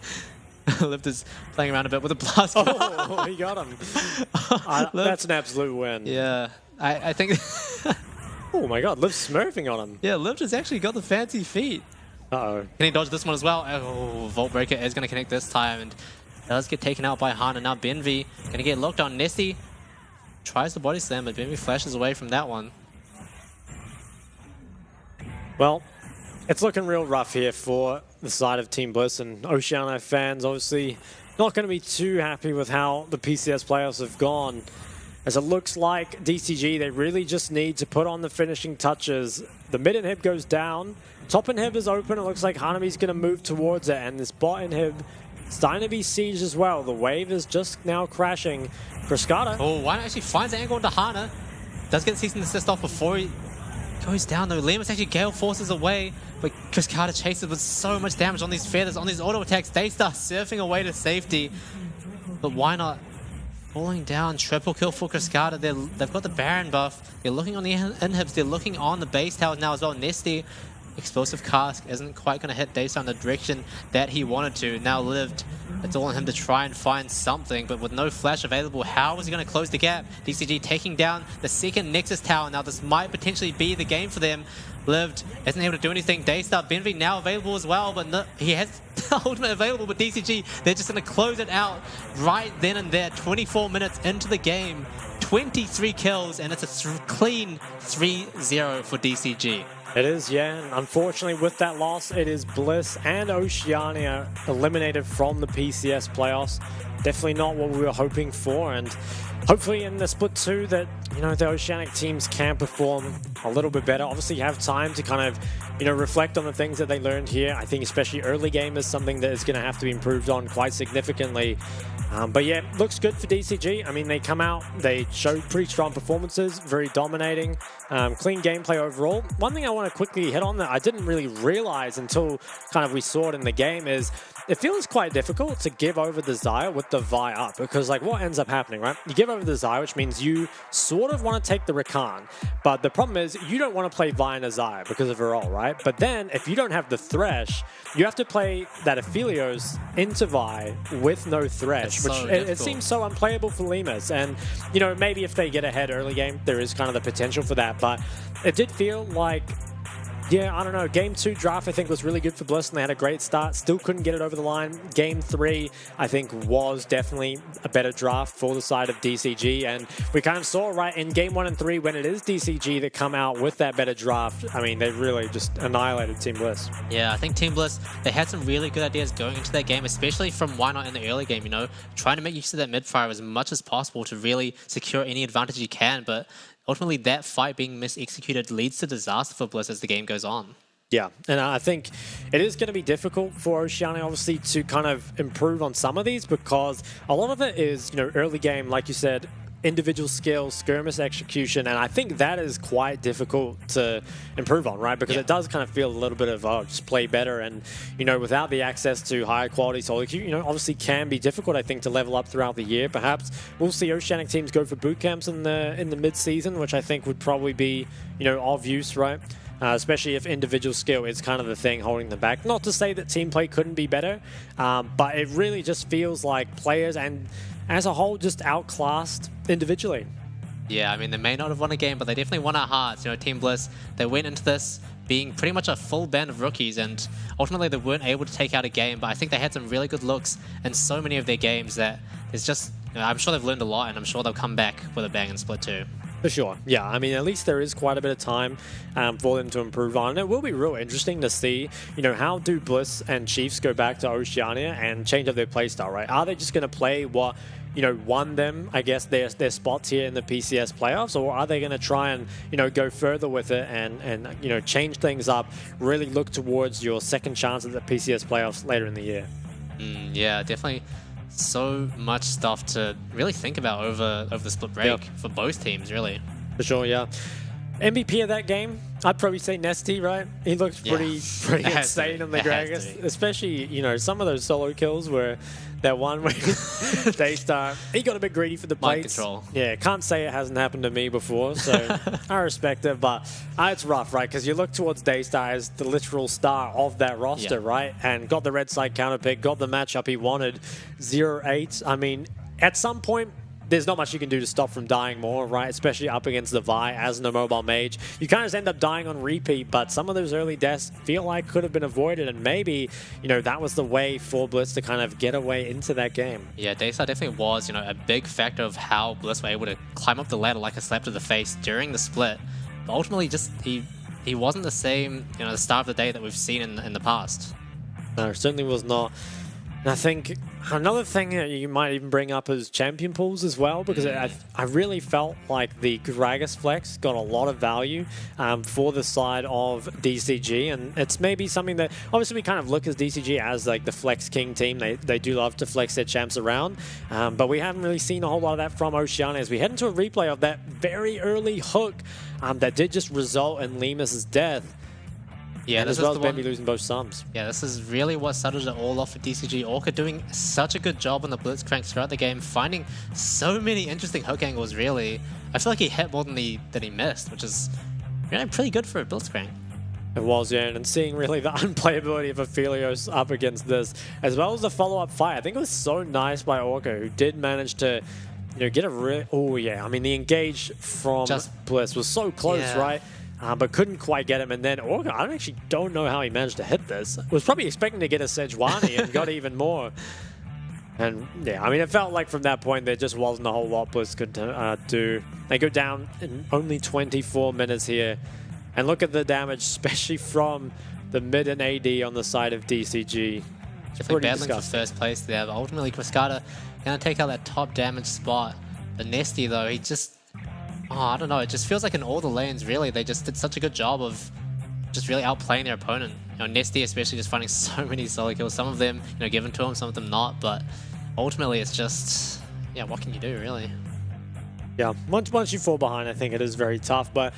be... Lived is playing around a bit with a blast. Oh, he got him. That's an absolute win. Yeah, I think... Oh my god, Liv's smurfing on him. Yeah, Lived has actually got the fancy feet. Uh-oh. Can he dodge this one as well? Oh, Volt Breaker is going to connect this time and does get taken out by Hana. Now Benvi going to get locked on. Nesty tries the body slam, but Benvi flashes away from that one. Well, it's looking real rough here for the side of Team Bliss, and Oceania fans obviously not going to be too happy with how the PCS playoffs have gone. As it looks like DCG, they really just need to put on the finishing touches. The mid inhib goes down. Top inhib is open. It looks like Hanabi's going to move towards it, and this bot inhib starting to be sieged as well. The wave is just now crashing. Cascada. Oh, Why not actually finds the angle into Hana. Does get cease and desist off before he goes down though. Lemus actually gale forces away, but Cascada chases with so much damage on these feathers, on these auto attacks. They start surfing away to safety. But why not? Falling down, triple kill for Cascada. They've got the Baron buff. They're looking on the inhibs. They're looking on the base towers now as well. Nesty, explosive cask isn't quite going to hit Daystar in the direction that he wanted to. Now Lived, it's all on him to try and find something, but with no flash available, how is he going to close the gap? DCG taking down the second Nexus tower. Now this might potentially be the game for them. Lived isn't able to do anything. Daystar, Benvi now available as well, but no, he has the ultimate available, but DCG, they're just going to close it out right then and there. 24 minutes into the game. 23 kills, and it's a clean 3-0 for DCG. It is, yeah. And unfortunately, with that loss, it is Bliss and Oceania eliminated from the PCS playoffs. Definitely not what we were hoping for, and hopefully in the split 2 that, you know, the Oceanic teams can perform a little bit better. Obviously, you have time to kind of, you know, reflect on the things that they learned here. I think especially early game is something that is going to have to be improved on quite significantly. But yeah, looks good for DCG. I mean, they come out, they show pretty strong performances, very dominating, clean gameplay overall. One thing I want to quickly hit on that I didn't really realize until kind of we saw it in the game is it feels quite difficult to give over the Xayah with the Vi up, because like what ends up happening, right? You give over the Xayah, which means you sort of want to take the Rakan, but the problem is you don't want to play Vi and a Xayah because of her ult, right? But then if you don't have the Thresh, you have to play that Aphelios into Vi with no Thresh, which it seems so unplayable for Limas. And, you know, maybe if they get ahead early game, there is kind of the potential for that, but it did feel like, yeah, I don't know. Game 2 draft, I think, was really good for Bliss, and they had a great start. Still couldn't get it over the line. Game 3, I think, was definitely a better draft for the side of DCG. And we kind of saw, right, in Game 1 and 3, when it is DCG that come out with that better draft, I mean, they really just annihilated Team Bliss. Yeah, I think Team Bliss, they had some really good ideas going into that game, especially from Why Not in the early game, you know, trying to make use of that mid-fire as much as possible to really secure any advantage you can, but ultimately, that fight being mis-executed leads to disaster for Bliss as the game goes on. Yeah, and I think it is going to be difficult for Oceania, obviously, to kind of improve on some of these, because a lot of it is, you know, early game, like you said, individual skills, skirmish execution, and I think that is quite difficult to improve on, right? Because it does kind of feel a little bit of, oh, just play better, and, you know, without the access to higher quality solo queue, you know, obviously can be difficult, I think, to level up throughout the year. Perhaps we'll see Oceanic teams go for boot camps in the mid-season, which I think would probably be, you know, of use, right? Especially if individual skill is kind of the thing holding them back. Not to say that team play couldn't be better, but it really just feels like players and as a whole just outclassed individually. Yeah, I mean, they may not have won a game, but they definitely won our hearts. You know, Team Bliss, they went into this being pretty much a full band of rookies, and ultimately they weren't able to take out a game, but I think they had some really good looks in so many of their games that it's just, you know, I'm sure they've learned a lot, and I'm sure they'll come back with a bang in Split 2. For sure. Yeah, I mean, at least there is quite a bit of time for them to improve on. And it will be real interesting to see, you know, how do Bliss and Chiefs go back to Oceania and change up their playstyle, right? Are they just going to play what, you know, won them, I guess, their spots here in the PCS playoffs, or are they going to try and, you know, go further with it and you know, change things up, really look towards your second chance at the PCS playoffs later in the year? Yeah, definitely. So much stuff to really think about over the split break for both teams, really. For sure, yeah. MVP of that game, I'd probably say Nesty, right? He looked pretty insane on the Gragas, especially, you know, some of those solo kills where that one where Daystar, he got a bit greedy for the plates. Mind control. Yeah, can't say it hasn't happened to me before, so I respect it, but it's rough, right? Because you look towards Daystar as the literal star of that roster, right? And got the red side counter pick, got the matchup he wanted, 0-8. I mean, at some point, there's not much you can do to stop from dying more, right? Especially up against the Vi as an mobile mage. You kind of just end up dying on repeat, but some of those early deaths feel like could have been avoided, and maybe, you know, that was the way for Bliss to kind of get away into that game. Yeah, Daystar definitely was, you know, a big factor of how Bliss were able to climb up the ladder like a slap to the face during the split. But ultimately, just he wasn't the same, you know, the star of the day that we've seen in the past. No, certainly was not. And I think another thing that you might even bring up is champion pools as well, because I really felt like the Gragas flex got a lot of value for the side of DCG, and it's maybe something that obviously we kind of look as DCG as like the flex king team. They do love to flex their champs around, but we haven't really seen a whole lot of that from Oceania as we head into a replay of that very early hook that did just result in Limas' death. Yeah, and as well as maybe losing both sums. Yeah, this is really what started it all off for DCG. Orca doing such a good job on the Blitzcrank throughout the game, finding so many interesting hook angles, really. I feel like he hit more than he missed, which is really pretty good for a Blitzcrank. It was, yeah, and seeing really the unplayability of Aphelios up against this, as well as the follow-up fight. I think it was so nice by Orca, who did manage to, you know, get a real... Oh, yeah, I mean, the engage from Bliss was so close, right? But couldn't quite get him, and then Orca, I actually don't know how he managed to hit this. Was probably expecting to get a Sejuani and got even more. And yeah, I mean, it felt like from that point there just wasn't a whole lot Blitz could do. They go down in only 24 minutes here. And look at the damage, especially from the mid and AD on the side of DCG. Definitely battling for first place there, but ultimately Cascada gonna take out that top damage spot. The Nesty though, he just, I don't know, it just feels like in all the lanes really, they just did such a good job of just really outplaying their opponent. You know, Nesty especially just finding so many solo kills, some of them, you know, given to him, some of them not, but ultimately it's just, yeah, what can you do really? Yeah, once you fall behind, I think it is very tough, but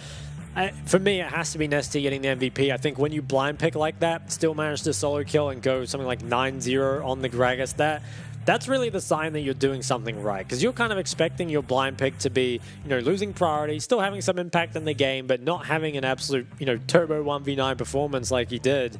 for me, it has to be Nesty getting the MVP. I think when you blind pick like that, still manage to solo kill and go something like 9-0 on the Gragas, that's really the sign that you're doing something right. Because you're kind of expecting your blind pick to be, you know, losing priority, still having some impact in the game, but not having an absolute, you know, turbo 1v9 performance like he did.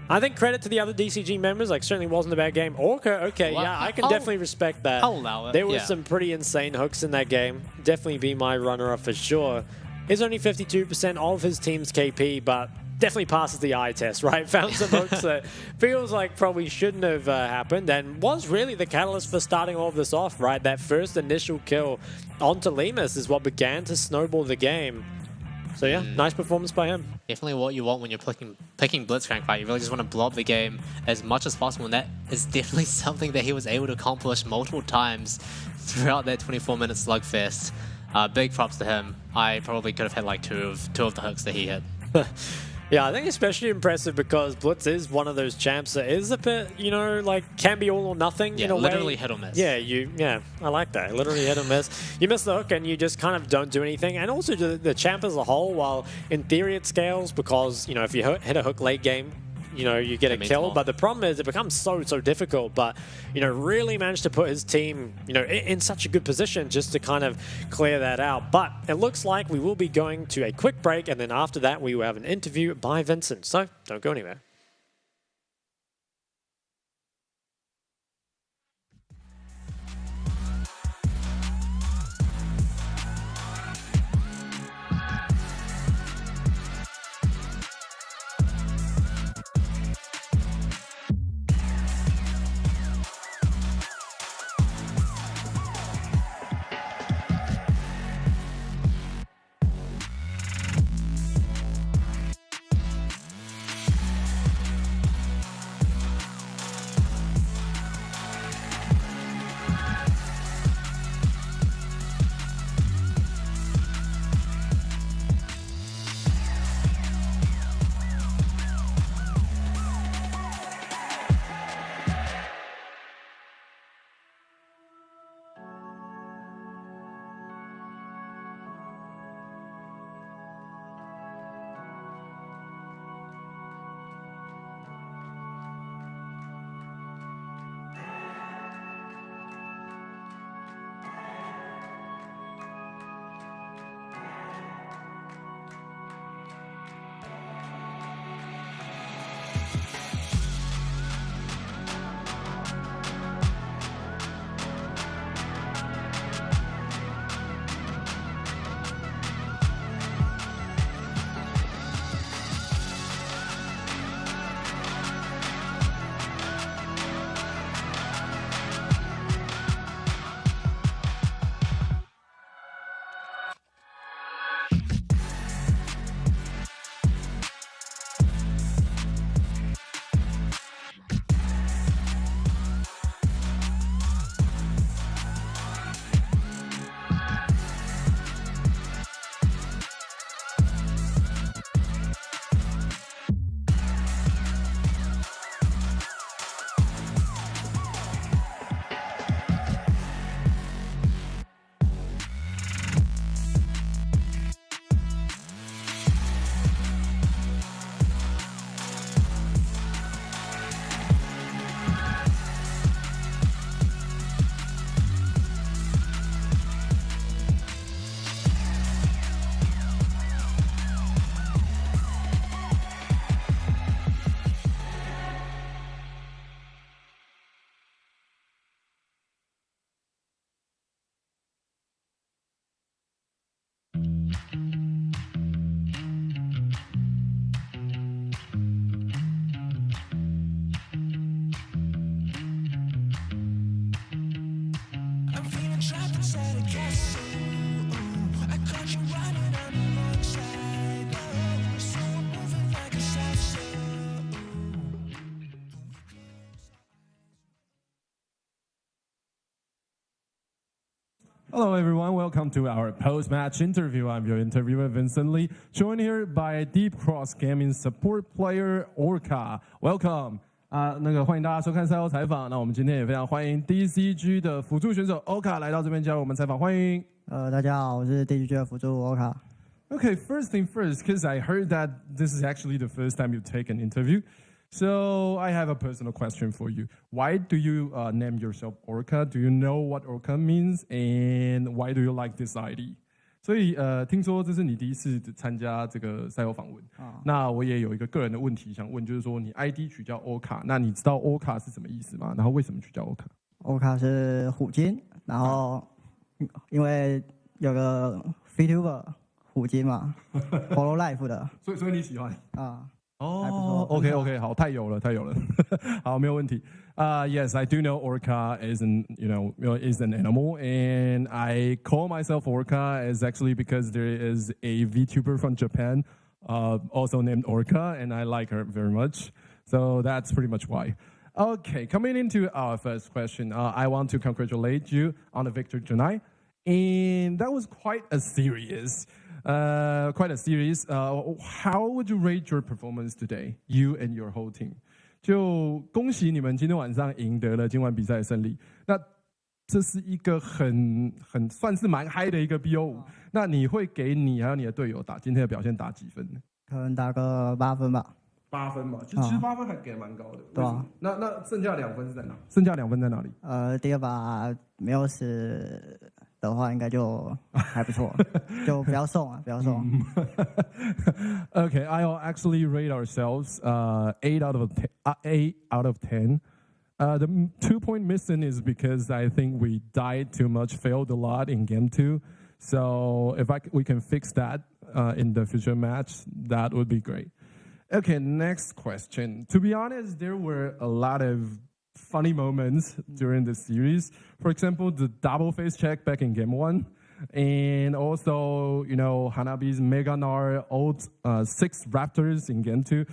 I think credit to the other DCG members, like certainly wasn't a bad game. Orca, okay, Well, yeah, I can definitely respect that. I'll allow it, There were yeah. some pretty insane hooks in that game. Definitely be my runner-up for sure. He's only 52% of his team's KP, but definitely passes the eye test, right? Found some hooks that feels like probably shouldn't have happened and was really the catalyst for starting all of this off, right? That first initial kill onto Lemus is what began to snowball the game. So yeah, nice performance by him. Definitely what you want when you're picking Blitzcrank, right? You really just want to blow up the game as much as possible, and that is definitely something that he was able to accomplish multiple times throughout that 24-minute slugfest. Big props to him. I probably could have had like two of the hooks that he hit. Yeah, I think especially impressive because Blitz is one of those champs that is a bit, you know, like can be all or nothing in a literally way. hit or miss. Yeah, I like that. Literally hit or miss. You miss the hook and you just kind of don't do anything. And also the champ as a whole, while in theory it scales because, you know, if you hit a hook late game, you know, you get a kill. But the problem is it becomes so difficult. But, you know, really managed to put his team, you know, in such a good position just to kind of clear that out. But it looks like we will be going to a quick break. And then after that, we will have an interview by Vincent. So don't go anywhere. inside a castle. I caught you riding on the wrong side. So I'm moving like a salsa. Hello, everyone. Welcome to our post-match interview. I'm your interviewer, Vincent Lee, joined here by Deep Cross Gaming support player Orca. Welcome. 欢迎大家收看赛后采访。那我们今天也非常欢迎 DCG 的辅助选手 Orca 来到这边加入我们采访，欢迎。大家好，我是 DCG 的辅助 Orca。Okay, first thing first, because I heard that this is actually the first time you take an interview. So I have a personal question for you. Why do you name yourself Orca? Do you know what Orca means? And why do you like this ID? 所以听说这是你第一次参加这个赛后访问。那我也有一个个人的问题想问，就是说你 ID 取叫 Orca， 那你知道 Orca 是什么意思吗？然后为什么取叫 Orca？Orca 是虎鲸，然后因为有个 VTuber 虎鲸嘛，Hollow Life 的，所以你喜欢啊？哦 ，OK， 好，太有了，好，没有问题。Yes, I do know Orca is an animal, and I call myself Orca is actually because there is a VTuber from Japan, also named Orca, and I like her very much. So that's pretty much why. Okay, coming into our first question, I want to congratulate you on the victory tonight, and that was quite a series. How would you rate your performance today, you and your whole team? 就恭喜你们今天晚上赢得了今晚比赛的胜利。那这是一个很算是蛮嗨的一个 BO5。那你会给你还有你的队友打今天的表现打几分呢？可能打个8分吧。8分嘛，其实8分还给蛮高的。对啊。那剩下2分是在哪？剩下2分在哪里？第二把没有死的话，应该就还不错，就不要送啊，不要送。Okay, I'll actually rate ourselves 8 out of 10. The 2-point missing is because I think we died too much, failed a lot in game 2. So if we can fix that in the future match, that would be great. Okay, next question. To be honest, there were a lot of funny moments during the series. For example, the double face check back in game 1. And also, Hanabi's Mega Gnar ult 6 Raptors in game 2.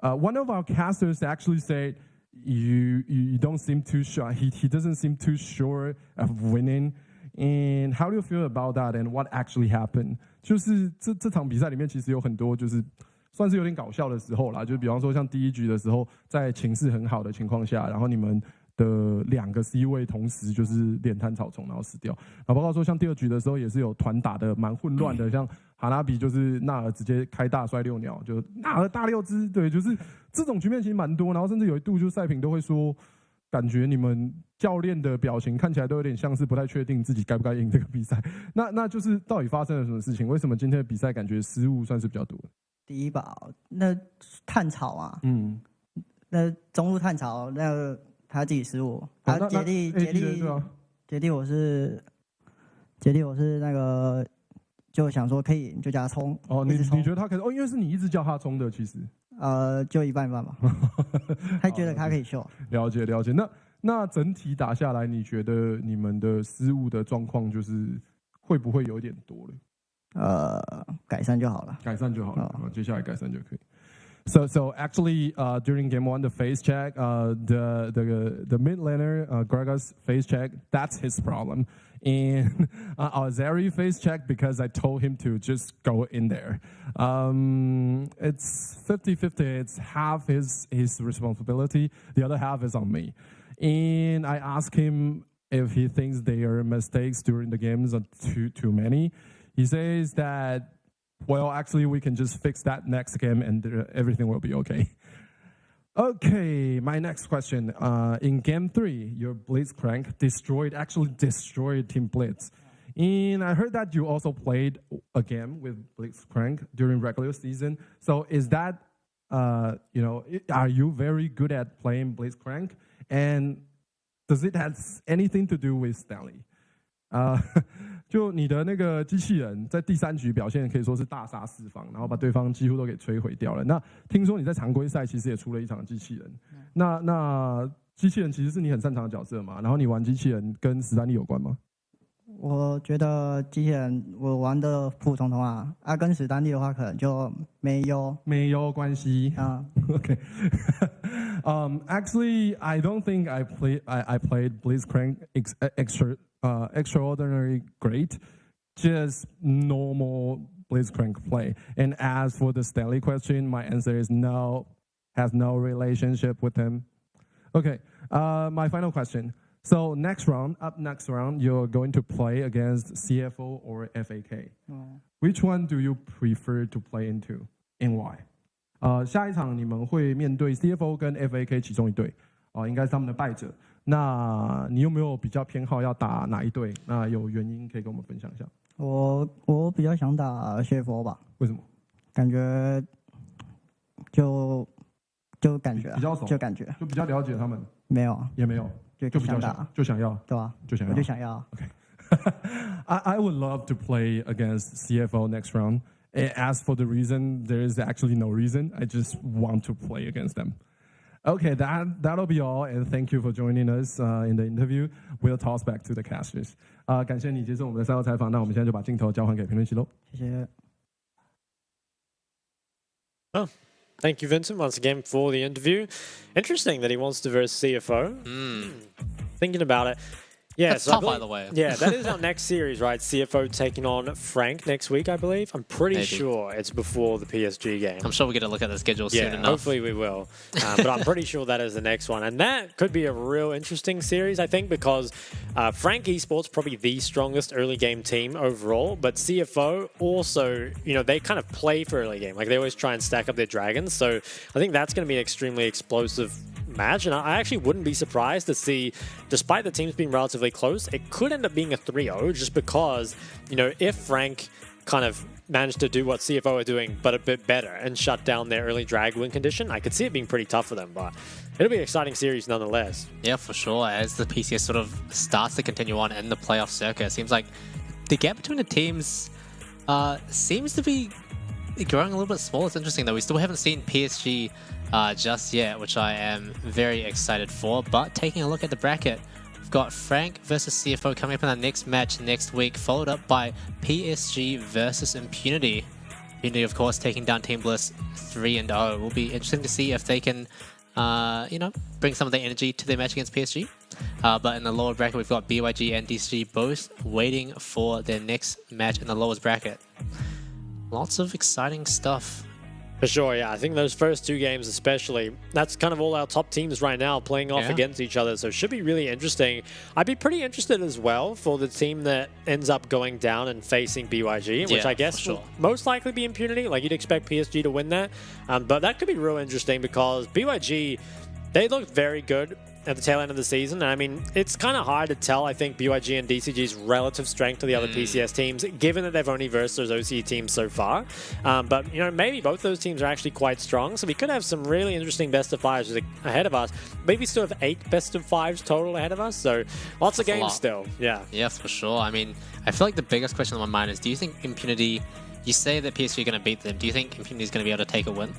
One of our casters actually said, you don't seem too sure. He doesn't seem too sure of winning. And how do you feel about that? And what actually happened? 就是这场比赛里面其实有很多就是算是有点搞笑的时候啦，就比方说像第一局的时候，在情势很好的情况下，然后你们的2个 C 位同时就是连摊草丛，然后死掉。然后包括说像第二局的时候，也是有团打的蛮混乱的，像哈拉比就是纳尔直接开大摔6鸟，就纳尔大6只，对，就是这种局面其实蛮多。然后甚至有一度就赛评都会说，感觉你们教练的表情看起来都有点像是不太确定自己该不该赢这个比赛。那就是到底发生了什么事情？为什么今天的比赛感觉失误算是比较多？第一把那探草啊，那中路探草，那个他自己失误，他杰地我是那个就想说可以就叫他冲。哦，你觉得他可以？因为是你一直叫他冲的，其实。就一半一半吧。他觉得他可以秀。了解。那整体打下来，你觉得你们的失误的状况就是会不会有一点多了？改善就好了。接下来改善就可以。So actually, during game 1, the face check, the mid laner Gragas face check, that's his problem. And Azari face check because I told him to just go in there. It's 50-50. It's half his responsibility. The other half is on me. And I asked him if he thinks their mistakes during the games are too many. He says that, well, actually, we can just fix that next game and everything will be okay. Okay, my next question. In game 3, your Blitzcrank actually destroyed Team Blitz. And I heard that you also played a game with Blitzcrank during regular season. So is that, are you very good at playing Blitzcrank? And does it have anything to do with Stanley? 就你的那个机器人在第3局表现可以说是大杀4方，然后把对方几乎都给摧毁掉了。那听说你在常规赛其实也出了一场机器人，那机器人其实是你很擅长的角色嘛？然后你玩机器人跟史丹利有关吗？我觉得机器人我玩的普通啊，跟史丹利的话可能就没有关系啊。Okay. Actually, I don't think I played Blitzcrank extraordinary great, just normal Blitzcrank play. And as for the Stanley question, my answer is no, has no relationship with him. Okay, my final question. So next round, you're going to play against CFO or FAK. Which one do you prefer to play into, and why? 下一场你们会面对 CFO 跟 FAK 其中一队，应该是他们的败者。那你有没有比较偏好要打哪一队？那有原因可以跟我们分享一下。我比较想打 CFO 吧。为什么？感觉就感觉比较熟，就感觉就比较了解他们。没有，也没有，就比较想，就想要，对吧？就想要，我就想要。Okay. I would love to play against CFO next round. As for the reason, there is actually no reason. I just want to play against them. Okay, that'll be all, and thank you for joining us in the interview. We'll toss back to the casters. 感谢你接受我们的赛后采访。那我们现在就把镜头交还给评论席喽。谢谢。Thank you, Vincent, once again for the interview. Interesting that he wants to verse CFO. Thinking about it. Yeah, That's tough, by the way. Yeah, that is our next series, right? CFO taking on Frank next week, I believe. I'm pretty sure it's before the PSG game. I'm sure we'll get a look at the schedule soon enough. Hopefully we will. But I'm pretty sure that is the next one. And that could be a real interesting series, I think, because Frank Esports probably the strongest early game team overall, but CFO also, they kind of play for early game. Like, they always try and stack up their dragons. So I think that's going to be an extremely explosive match, and I actually wouldn't be surprised to see, despite the teams being relatively close, it could end up being a 3-0 just because, if Frank kind of managed to do what CFO are doing, but a bit better and shut down their early drag win condition, I could see it being pretty tough for them, but it'll be an exciting series nonetheless. Yeah, for sure. As the PCS sort of starts to continue on in the playoff circuit, it seems like the gap between the teams seems to be growing a little bit smaller. It's interesting though. We still haven't seen PSG just yet, which I am very excited for. But taking a look at the bracket, we've got Frank versus CFO coming up in our next match next week, followed up by PSG versus Impunity. Impunity, of course, taking down Team Bliss 3-0. It will be interesting to see if they can, bring some of their energy to their match against PSG. But in the lower bracket, we've got BYG and DCG both waiting for their next match in the lowest bracket. Lots of exciting stuff. For sure, yeah. I think those first two games especially, that's kind of all our top teams right now playing off against each other, so it should be really interesting. I'd be pretty interested as well for the team that ends up going down and facing BYG, which I guess will most likely be Impunity. Like, you'd expect PSG to win that. But that could be real interesting because BYG, they looked very good at the tail end of the season. And I mean, it's kind of hard to tell, I think, BYG and DCG's relative strength to the other PCS teams, given that they've only versed those OCE teams so far. But, maybe both those teams are actually quite strong. So we could have some really interesting best of fives ahead of us. Maybe we still have 8 best of fives total ahead of us. So lots of games still. Yeah. Yeah, for sure. I mean, I feel like the biggest question on my mind is, do you think Impunity... You say that PSG are going to beat them. Do you think Impunity is going to be able to take a win?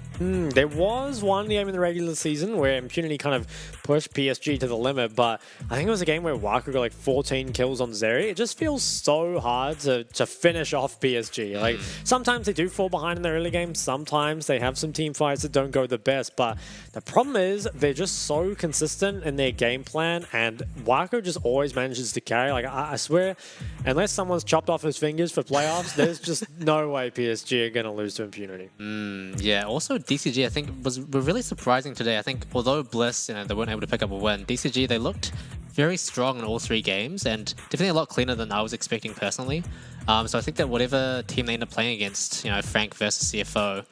There was one game in the regular season where Impunity kind of pushed PSG to the limit, but I think it was a game where Waka got like 14 kills on Zeri. It just feels so hard to finish off PSG. Like, sometimes they do fall behind in the early game. Sometimes they have some team fights that don't go the best, but the problem is they're just so consistent in their game plan, and Waka just always manages to carry. Like, I swear, unless someone's chopped off his fingers for playoffs, there's just no way PSG are going to lose to Impunity. Yeah, also DCG I think were really surprising today. I think although Bliss, they weren't able to pick up a win, DCG, they looked very strong in all 3 games and definitely a lot cleaner than I was expecting personally. So I think that whatever team they end up playing against, Frank versus CFO,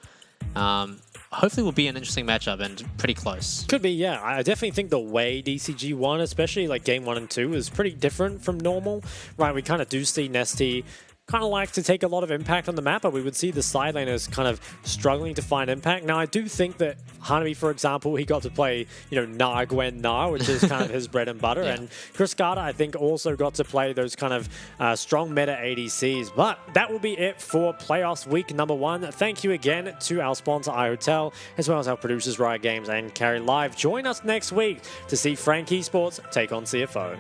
hopefully will be an interesting matchup and pretty close. Could be, yeah. I definitely think the way DCG won, especially like game 1 and 2, is pretty different from normal. Right, we kind of do see Nesty kind of like to take a lot of impact on the map, but we would see the side laners kind of struggling to find impact. Now, I do think that Hanabi, for example, he got to play, Na Gwen Na, which is kind of his bread and butter. And Chris Carter, I think, also got to play those kind of strong meta ADCs. But that will be it for Playoffs Week number 1. Thank you again to our sponsor, iHotel, as well as our producers, Riot Games and Carry Live. Join us next week to see Frank Esports take on CFO.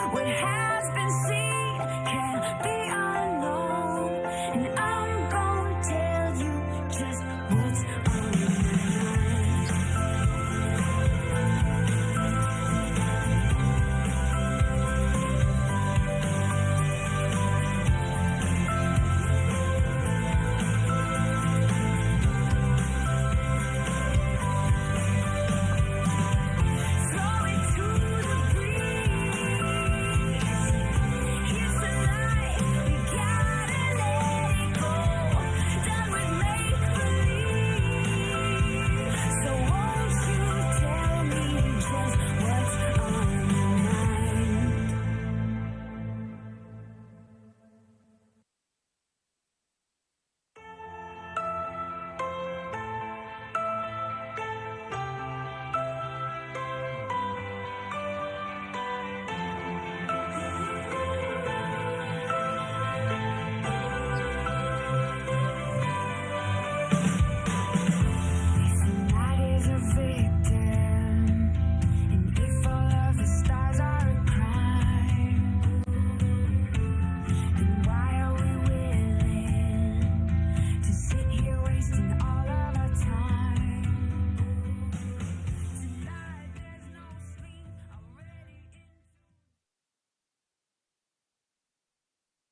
What has been seen can't be